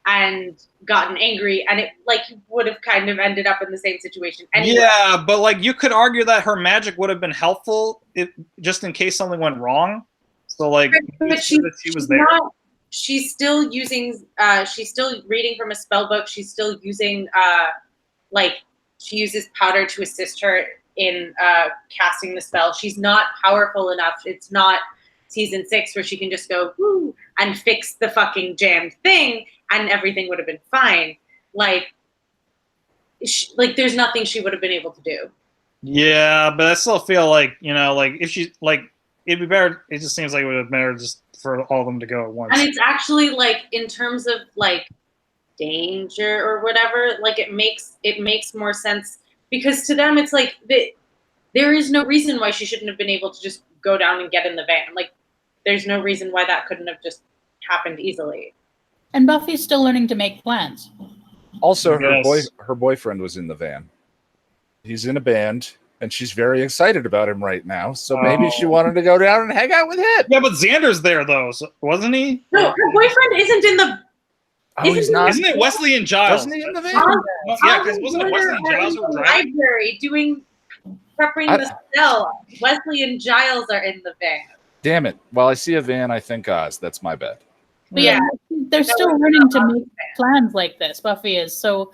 and gotten angry, and it like would have kind of ended up in the same situation anyway. Yeah, but like you could argue that her magic would have been helpful just in case something went wrong. So like, but she was there. She's still using. She's still reading from a spell book. She's still using. She uses powder to assist her in casting the spell. She's not powerful enough. It's not season 6 where she can just go woo and fix the fucking jammed thing and everything would have been fine. Like there's nothing she would have been able to do. Yeah, but I still feel like like if she it'd be better. It just seems like it would have been better just for all of them to go at once. And it's actually like in terms of like danger or whatever, like it makes more sense because to them it's like there is no reason why she shouldn't have been able to just go down and get in the van. Like there's no reason why that couldn't have just happened easily. And Buffy's still learning to make plans. Also, her boyfriend was in the van. He's in a band, and she's very excited about him right now. So maybe she wanted to go down and hang out with him. Yeah, but Xander's there though, wasn't he? No, her boyfriend isn't in the. Oh, he's not. Isn't it Wesley and Giles? Wasn't he in the van? Yeah, because wasn't it Wesley and Giles who were driving? Library doing prepping the spell. Wesley and Giles are in the van. Damn it! While I see a van, I think Oz. That's my bad. But yeah, they're still learning to make plans like this. Buffy is so,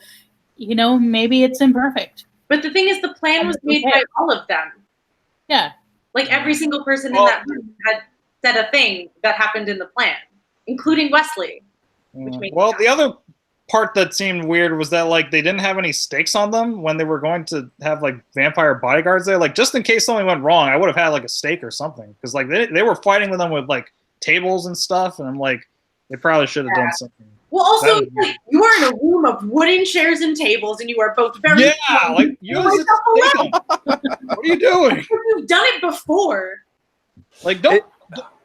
maybe it's imperfect. But the thing is, the plan was made by all of them. Yeah, like every single person in that room had said a thing that happened in the plan, including Wesley. Well, the other part that seemed weird was that like they didn't have any stakes on them when they were going to have like vampire bodyguards there. Like just in case something went wrong, I would have had like a stake or something because like they were fighting with them with like tables and stuff, and I'm like. They probably should have done something. Well, also, you are in a room of wooden chairs and tables, and you are both very. Yeah, like use it. What are you doing? You've done it before. Like, don't.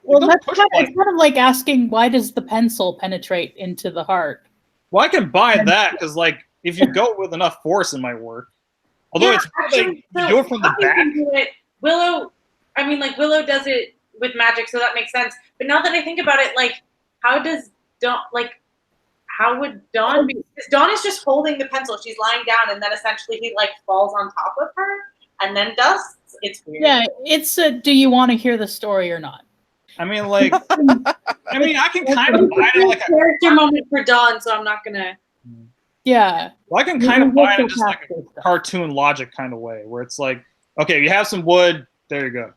Well, it's kind of like asking why does the pencil penetrate into the heart? Well, I can buy that because, like, if you go with enough force, it might work. Although Yeah, it's actually, like you do it from the Buffy back. can do it. Willow does it with magic, so that makes sense. But now that I think about it, like, how would Dawn be? Because Dawn is just holding the pencil. She's lying down, and then essentially he like falls on top of her, and then dusts. It's weird. Yeah, it's do you want to hear the story or not? I mean, like, I can kind of buy it like a character moment for Dawn, so I'm not gonna. Yeah. Well, I can kind of buy it in just like a cartoon logic kind of way, where it's like, okay, you have some wood, there you go.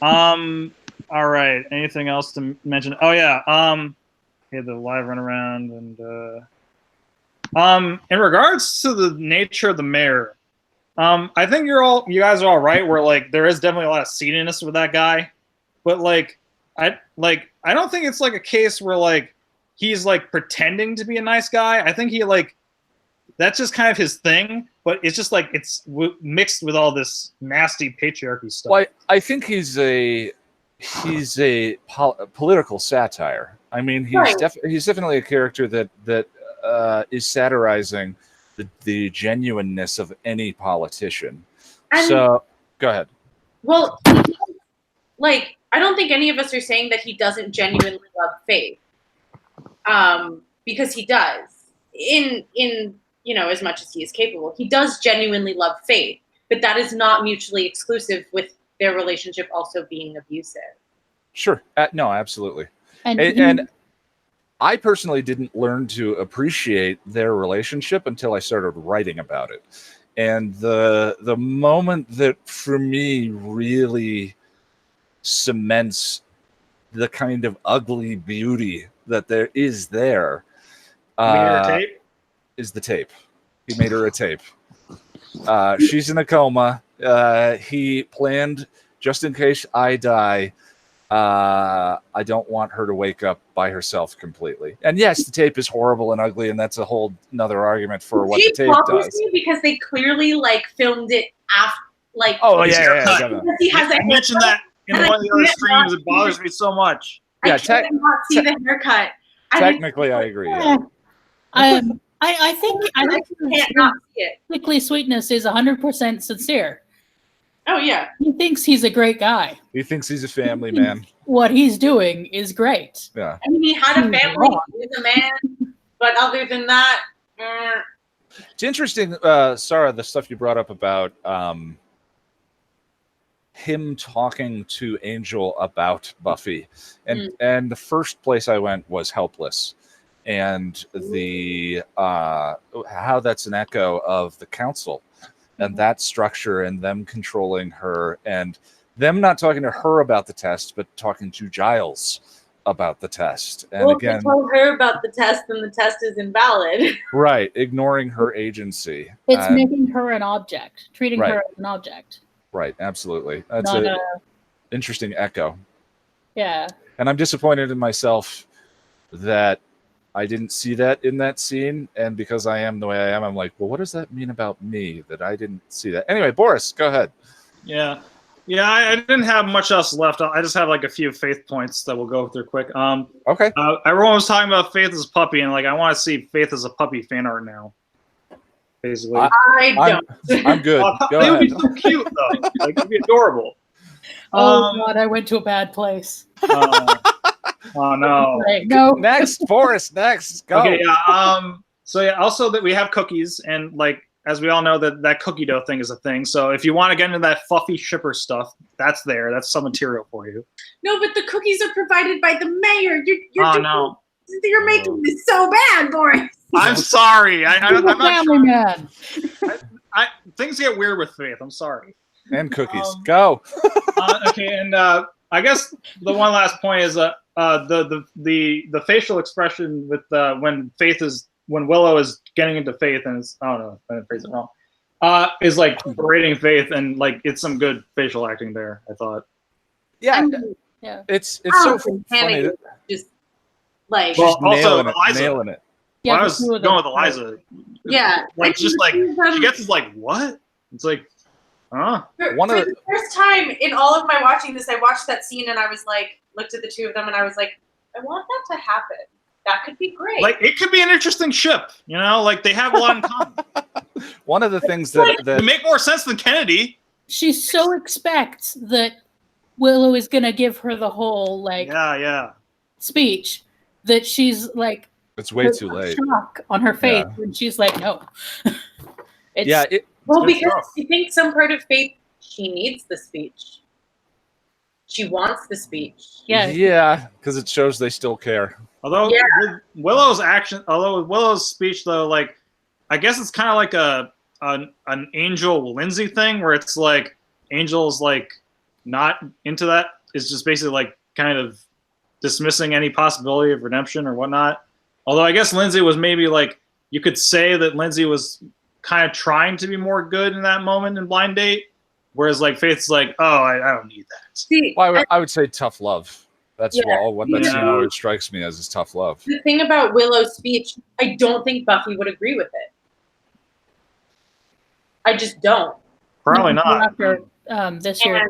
All right. Anything else to mention? Oh yeah. The live run around and in regards to the nature of the mayor, I think you guys are all right. Where like there is definitely a lot of seediness with that guy, but like I don't think it's like a case where like he's like pretending to be a nice guy. I think he like that's just kind of his thing, but it's just like it's mixed with all this nasty patriarchy stuff. Well, I think he's a political satire. I mean, he's definitely a character that is satirizing the genuineness of any politician. And, so, go ahead. Well, like I don't think any of us are saying that he doesn't genuinely love Faith, because he does. In as much as he is capable, he does genuinely love Faith, but that is not mutually exclusive with their relationship also being abusive. Sure. No, absolutely. And I personally didn't learn to appreciate their relationship until I started writing about it. And the moment that for me really cements the kind of ugly beauty that there is there is the tape. He made her a tape. She's in a coma. He planned, just in case I die, I don't want her to wake up by herself completely. And yes, the tape is horrible and ugly, and that's a whole another argument for what the tape does. Me because they clearly like filmed it after, like. Oh yeah. He has I mentioned that in one of the other streams. It bothers me so much. Yeah, I cannot see the haircut. Technically, I agree. Yeah. I think can't not see it. Sickly Sweetness is 100% sincere. Oh yeah. He thinks he's a great guy. He thinks he's a family man. What he's doing is great. Yeah. I mean, he had a family. He was a man, but other than that, it's interesting, Sarah, the stuff you brought up about him talking to Angel about Buffy, and the first place I went was Helpless, and the how that's an echo of the council. And that structure and them controlling her and them not talking to her about the test, but talking to Giles about the test. And again, they told her about the test and the test is invalid. Right. Ignoring her agency. It's making her an object, treating her as an object. Right. Absolutely. That's an interesting echo. Yeah. And I'm disappointed in myself that I didn't see that in that scene, and because I am the way I am, I'm like, well, what does that mean about me that I didn't see that? Anyway, Boris, go ahead. Yeah, I didn't have much else left. I just have like a few Faith points that we'll go through quick. Okay. Everyone was talking about Faith as a puppy, and like I want to see Faith as a puppy fan art now. Basically, I don't. I'm good. Go ahead. It would be so cute though. Like it'd be adorable. Oh God, I went to a bad place. Oh no! No. Next, Forrest. Next, go. Okay, yeah. So yeah, also that we have cookies, and like as we all know, that cookie dough thing is a thing. So if you want to get into that fluffy shipper stuff, that's there. That's some material for you. No, but the cookies are provided by the mayor. You're making this so bad, Boris. I'm sorry. I'm not family man. Things get weird with Faith. I'm sorry. And cookies. Go. Okay, and I guess the one last point is the facial expression with when Willow is getting into Faith, and it's, I don't know if I phrased it wrong, is like berating Faith, and like it's some good facial acting there, I thought. Yeah, it's so funny. Just like also Eliza nailing it. Yeah, when I was going with Eliza. Yeah, like just like she gets this like what? It's like. For the first time in all of my watching this, I watched that scene and I was like, looked at the two of them and I was like, I want that to happen. That could be great. Like, it could be an interesting ship, you know? Like, they have a lot in common. One of the things that It make more sense than Kennedy. She so expects that Willow is gonna give her the whole like speech that she's like it's way too late. Shock on her face when she's like, no. Well, because she thinks some part of Faith, she needs the speech. She wants the speech. Yeah, because it shows they still care. Although with Willow's speech, though, like, I guess it's kind of like an Angel Lindsay thing, where it's like Angel's like not into that. It's just basically like kind of dismissing any possibility of redemption or whatnot. Although I guess Lindsay was maybe like, you could say that Lindsay was kind of trying to be more good in that moment in Blind Date, whereas like Faith's like, oh, I don't need that. Well, I would say tough love. That's what that scene always strikes me as is tough love. The thing about Willow's speech, I don't think Buffy would agree with it. I just don't. Probably not. After this year.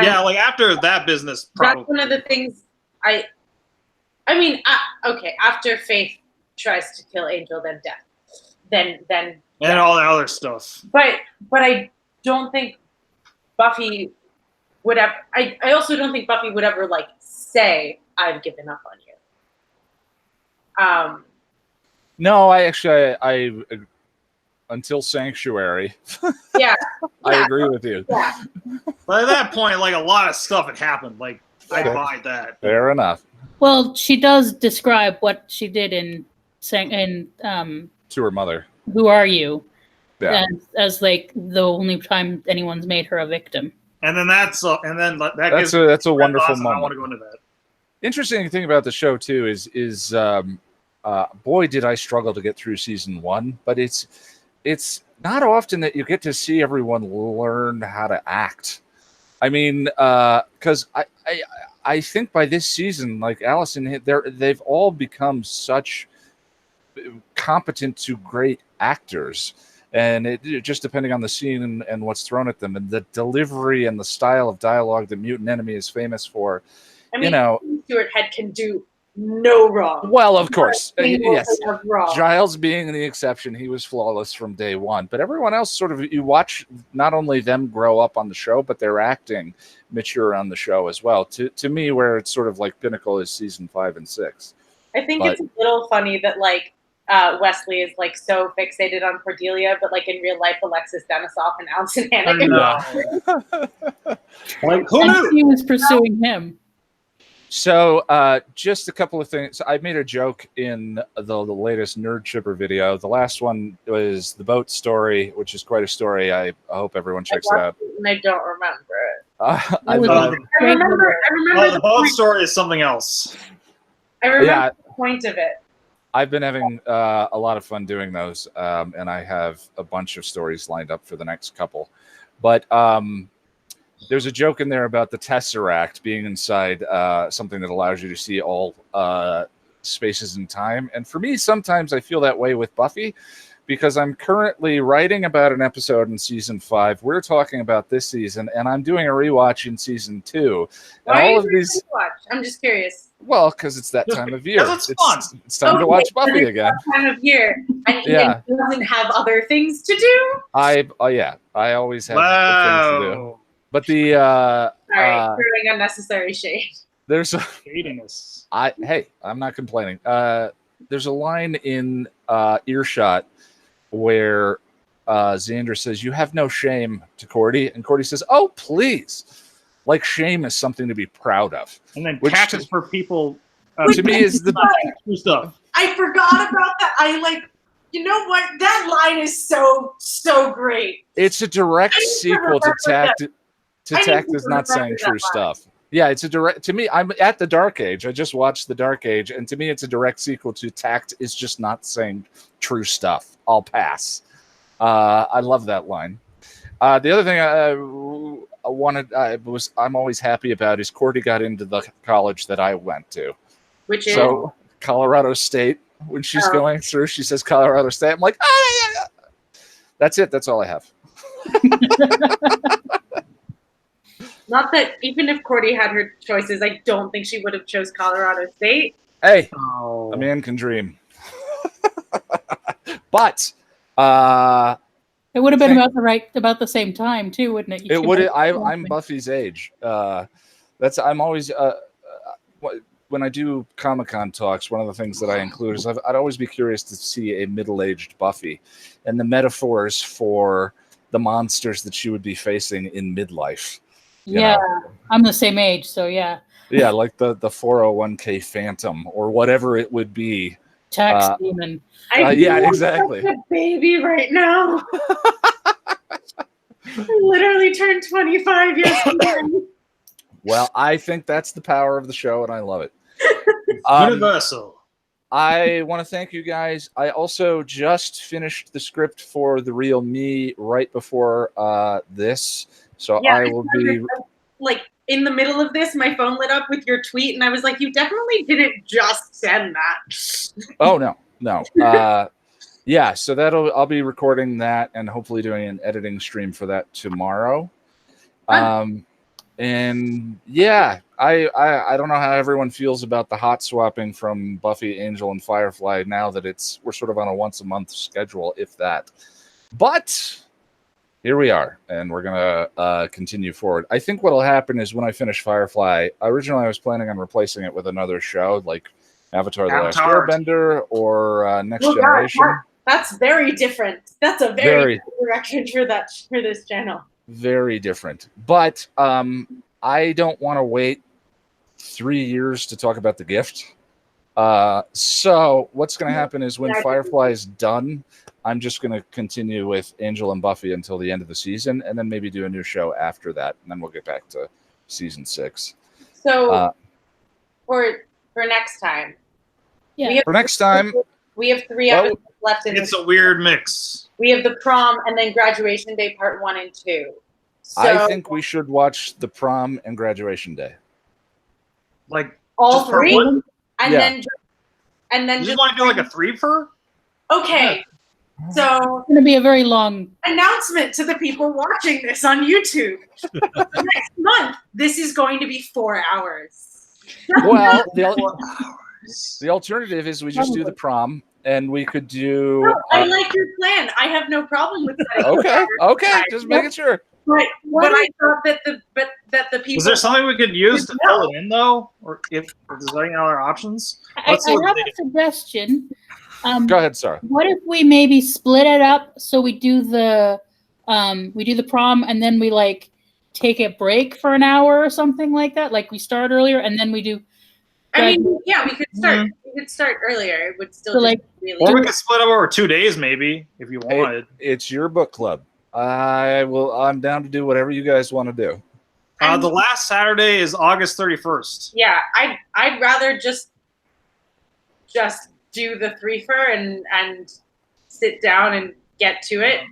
Yeah, like after that business, probably. That's one of the things okay, after Faith tries to kill Angel, then death. Then and all the other stuff. But I don't think Buffy would have I also don't think Buffy would ever like say, I've given up on you. No, I until Sanctuary. Yeah. I agree with you. Yeah. But at that point, like a lot of stuff had happened. Like I buy that. Fair enough. Well, she does describe what she did in to her mother. Who Are You? Yeah. As like the only time anyone's made her a victim. And then that's a wonderful moment. I want to go into that. Interesting thing about the show too is boy, did I struggle to get through season 1, but it's not often that you get to see everyone learn how to act. I mean, because I think by this season, like Allison, they've all become such competent to great actors, and it just depending on the scene and what's thrown at them, and the delivery and the style of dialogue that Mutant Enemy is famous for. I mean, Stuart Head can do no wrong. Well, of course, yes. Wrong. Giles being the exception, he was flawless from day one. But everyone else, sort of, you watch not only them grow up on the show, but their acting mature on the show as well. To me, where it's sort of like pinnacle is season 5 and 6. I think it's a little funny that like Wesley is like so fixated on Cordelia, but like in real life, Alexis Denisof and Allison Hannigan. Like who knew? He was pursuing him. So just a couple of things. I made a joke in the latest Nerd Chipper video. The last one was the boat story, which is quite a story. I hope everyone checks it out. And I don't remember it. I remember the boat story is something else. I remember the point of it. I've been having a lot of fun doing those, and I have a bunch of stories lined up for the next couple. But there's a joke in there about the Tesseract being inside something that allows you to see all spaces in time. And for me, sometimes I feel that way with Buffy, because I'm currently writing about an episode in season 5. We're talking about this season, and I'm doing a rewatch in season 2. And Why all are of you these. watch? I'm just curious. Well, because it's that time of year. It's fun. It's time to watch Buffy again. That time of year, and Yeah. he doesn't have other things to do. I always have things to do. But the Sorry, throwing unnecessary shade. there's a Shadiness. I'm not complaining. There's a line in Earshot where Xander says, "You have no shame," to Cordy, and Cordy says, "Oh, please." Like shame is something to be proud of. And then Which catches for people. To me is the stuff. I forgot about that. You know what? That line is so great. It's a direct sequel to Tact. Tact is not saying true stuff. Yeah, it's a direct. To me, I'm at the Dark Age. I just watched the Dark Age, and to me, it's a direct sequel to Tact is just not saying true stuff. I'll pass. I love that line. The other thing I'm always happy about is Cordy got into the college that I went to, which is Colorado State. When she's going through, she says Colorado State. I'm like, yeah. That's it. That's all I have. Not that even if Cordy had her choices, I don't think she would have chose Colorado State. Hey, Oh. a man can dream. But it would have been about the same time too, wouldn't it? It would. I'm Buffy's age. I'm always when I do Comic-Con talks, one of the things that I include is I'd always be curious to see a middle-aged Buffy and the metaphors for the monsters that she would be facing in midlife. Yeah, I'm the same age, so yeah. Yeah, like the 401k Phantom or whatever it would be. Tax demon. Yeah, exactly. Like a baby right now. I literally turned 25 yesterday. Well, I think that's the power of the show, and I love it. Universal. I want to thank you guys. I also just finished the script for The Real Me right before this, so Yeah, I will be like in the middle of this. My phone lit up with your tweet, and I was like, "You definitely didn't just send that." Oh no. Yeah, so I'll be recording that and hopefully doing an editing stream for that tomorrow. And yeah, I don't know how everyone feels about the hot swapping from Buffy, Angel, and Firefly now that we're sort of on a once a month schedule, if that. But here we are, and we're gonna continue forward. I think what'll happen is when I finish Firefly, originally I was planning on replacing it with another show like Avatar: The Last Airbender or Next Generation. That's very different. That's a very different direction for this channel. Very different. But I don't want to wait 3 years to talk about The Gift. So what's going to happen is when Firefly is done, I'm just going to continue with Angel and Buffy until the end of the season, and then maybe do a new show after that, and then we'll get back to season 6. So for next time. Yeah. For next time. We have 3 episodes left in It's a weird mix. We have the prom and then graduation day part 1 and 2. So, I think we should watch the prom and graduation day. Like all 3? And yeah. then you just want to do like a 3-fer? Okay. Yeah. So it's going to be a very long announcement to the people watching this on YouTube. Next month, this is going to be 4 hours. Well, the alternative is we just do the prom, and we could do. No, I like your plan. I have no problem with that. Okay, just making sure. But I thought that the people. Is there something we could use to fill it in though, or if there's any other options? I have a suggestion. Go ahead, Sarah. What if we maybe split it up so we do the prom and then we like take a break for an hour or something like that? Like we start earlier and then we do. I mean, yeah, we could start. We could start earlier. It would still So, just like, really. Or we could split up over 2 days, maybe, if you wanted. It's your book club. I'm down to do whatever you guys want to do. The last Saturday is August 31st. Yeah, I'd rather just do the 3-fer and sit down and get to it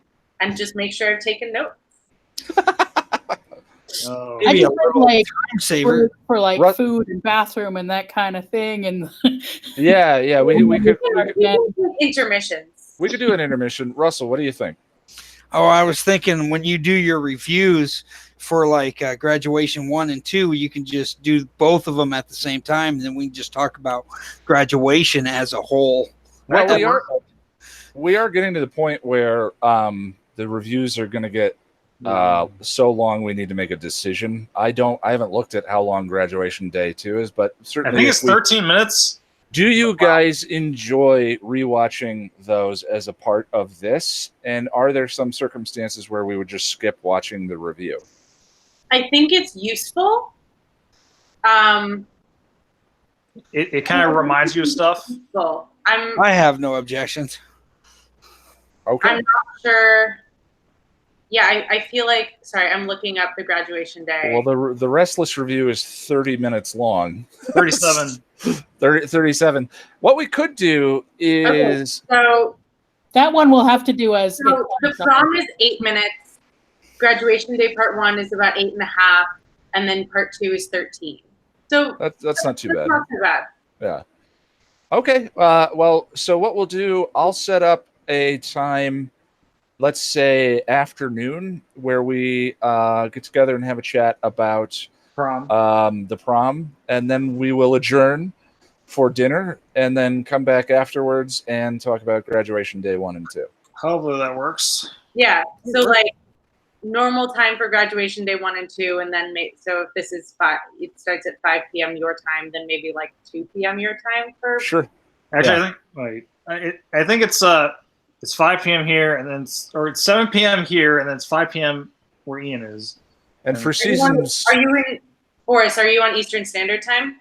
and just make sure I've taken notes. I just like time saver for like food and bathroom and that kind of thing, and yeah, we could intermissions. We could do an intermission. Russell, what do you think? Oh, I was thinking when you do your reviews for like graduation 1 and 2, you can just do both of them at the same time, and then we can just talk about graduation as a whole. Well, we are getting to the point where the reviews are going to get so long we need to make a decision. I haven't looked at how long graduation day 2 is, but certainly I think it's 13 minutes. Do you guys enjoy rewatching those as a part of this? And are there some circumstances where we would just skip watching the review? I think it's useful. It kind of reminds you of stuff. I have no objections. Okay. I'm not sure. Yeah, I feel like, sorry, I'm looking up the graduation day. Well, the Restless review is 30 minutes long. 37. 37. What we could do is... Okay, so that one we'll have to do as... So the prom is 8 minutes. Graduation day part 1 is about 8.5. And then part 2 is 13. So that's not too bad. Not too bad. Yeah. Okay. Well, so what we'll do, I'll set up a time... let's say afternoon, where we get together and have a chat about prom. The prom, and then we will adjourn for dinner, and then come back afterwards and talk about graduation day 1 and 2. Hopefully that works. Yeah. So like normal time for graduation day 1 and 2, and then so if this is 5, it starts at 5 p.m. your time, then maybe like 2 p.m. your time for. Sure. Actually, I think it's 5 p.m. here, and then it's 7 p.m. here, and then it's 5 p.m. where Ian is. And for seasons, are you in Boris? Are you on Eastern Standard Time?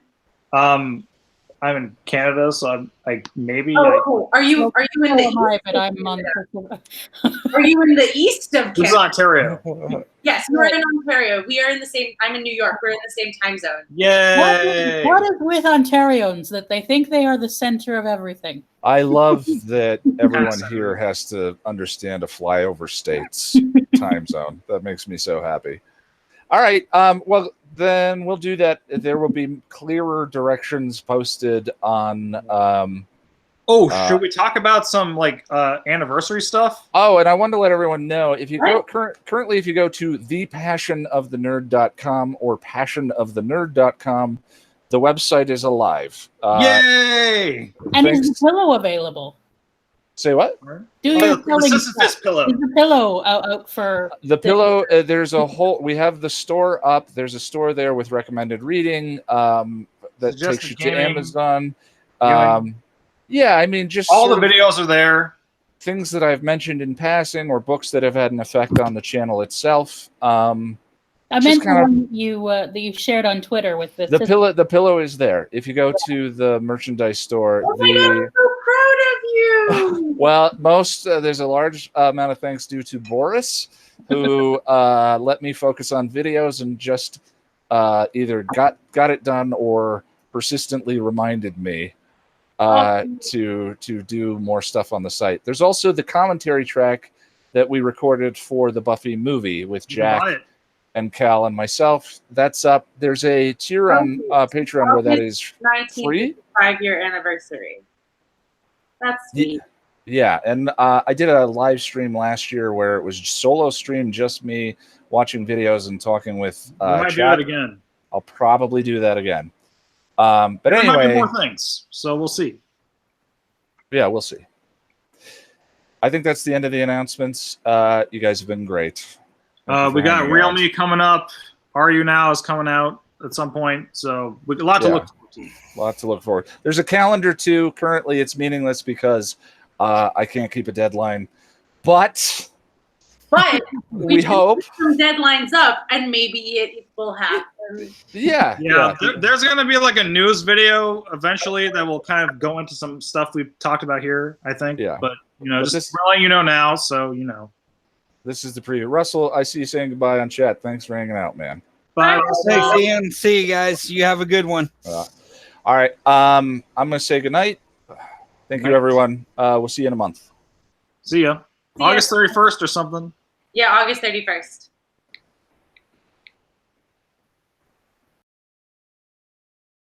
I'm in Canada, so I'm like maybe. Are you in the? Hi, but I'm on. Are you in the east of Canada? This is Ontario. Yes, we're in Ontario. We are in the same. I'm in New York. We're in the same time zone. Yay! What is with Ontarians that they think they are the center of everything? I love that everyone here has to understand a flyover state's time zone. That makes me so happy. All right. Well, then we'll do that. There will be clearer directions posted on. Should we talk about some like anniversary stuff? Oh, and I wanted to let everyone know, if you go currently, if you go to thepassionofthenerd.com or passionofthenerd.com, the website is alive. Yay! And is the pillow available? Say what? Do your pillow. This is this pillow. Is the pillow out for the pillow? There's a whole. We have the store up. There's a store there with recommended reading that takes you to Amazon. Yeah, I mean, just all the videos are there. Things that I've mentioned in passing, or books that have had an effect on the channel itself. I meant the one that you shared on Twitter with this. The pillow is there. If you go to the merchandise store, Oh my God, I'm so proud of you. Well, there's a large amount of thanks due to Boris, who let me focus on videos and just either got it done or persistently reminded me to do more stuff on the site. There's also the commentary track that we recorded for the Buffy movie with Jack and Cal and myself. That's up. There's a tier on Patreon where that is free. 5-year anniversary. That's sweet. Yeah, and I did a live stream last year where it was solo stream, just me watching videos and talking with we might do that again. I'll probably do that again. But there anyway, might be more things, so we'll see. Yeah, we'll see. I think that's the end of the announcements. You guys have been great. We got Real Me coming up. Are You Now is coming out at some point, so a lot to look forward to. Lot to look forward. There's a calendar too. Currently, it's meaningless because I can't keep a deadline. But we hope some deadlines up, and maybe it will happen. Yeah. There's going to be like a news video eventually that will kind of go into some stuff we've talked about here, I think. Yeah. But just letting you know now, so you know. This is the preview. Russell, I see you saying goodbye on chat. Thanks for hanging out, man. Bye. Thanks, Ian. See you guys. You have a good one. All right. I'm going to say goodnight. Thank you, everyone. We'll see you in a month. See ya. August 31st or something. Yeah, August 31st.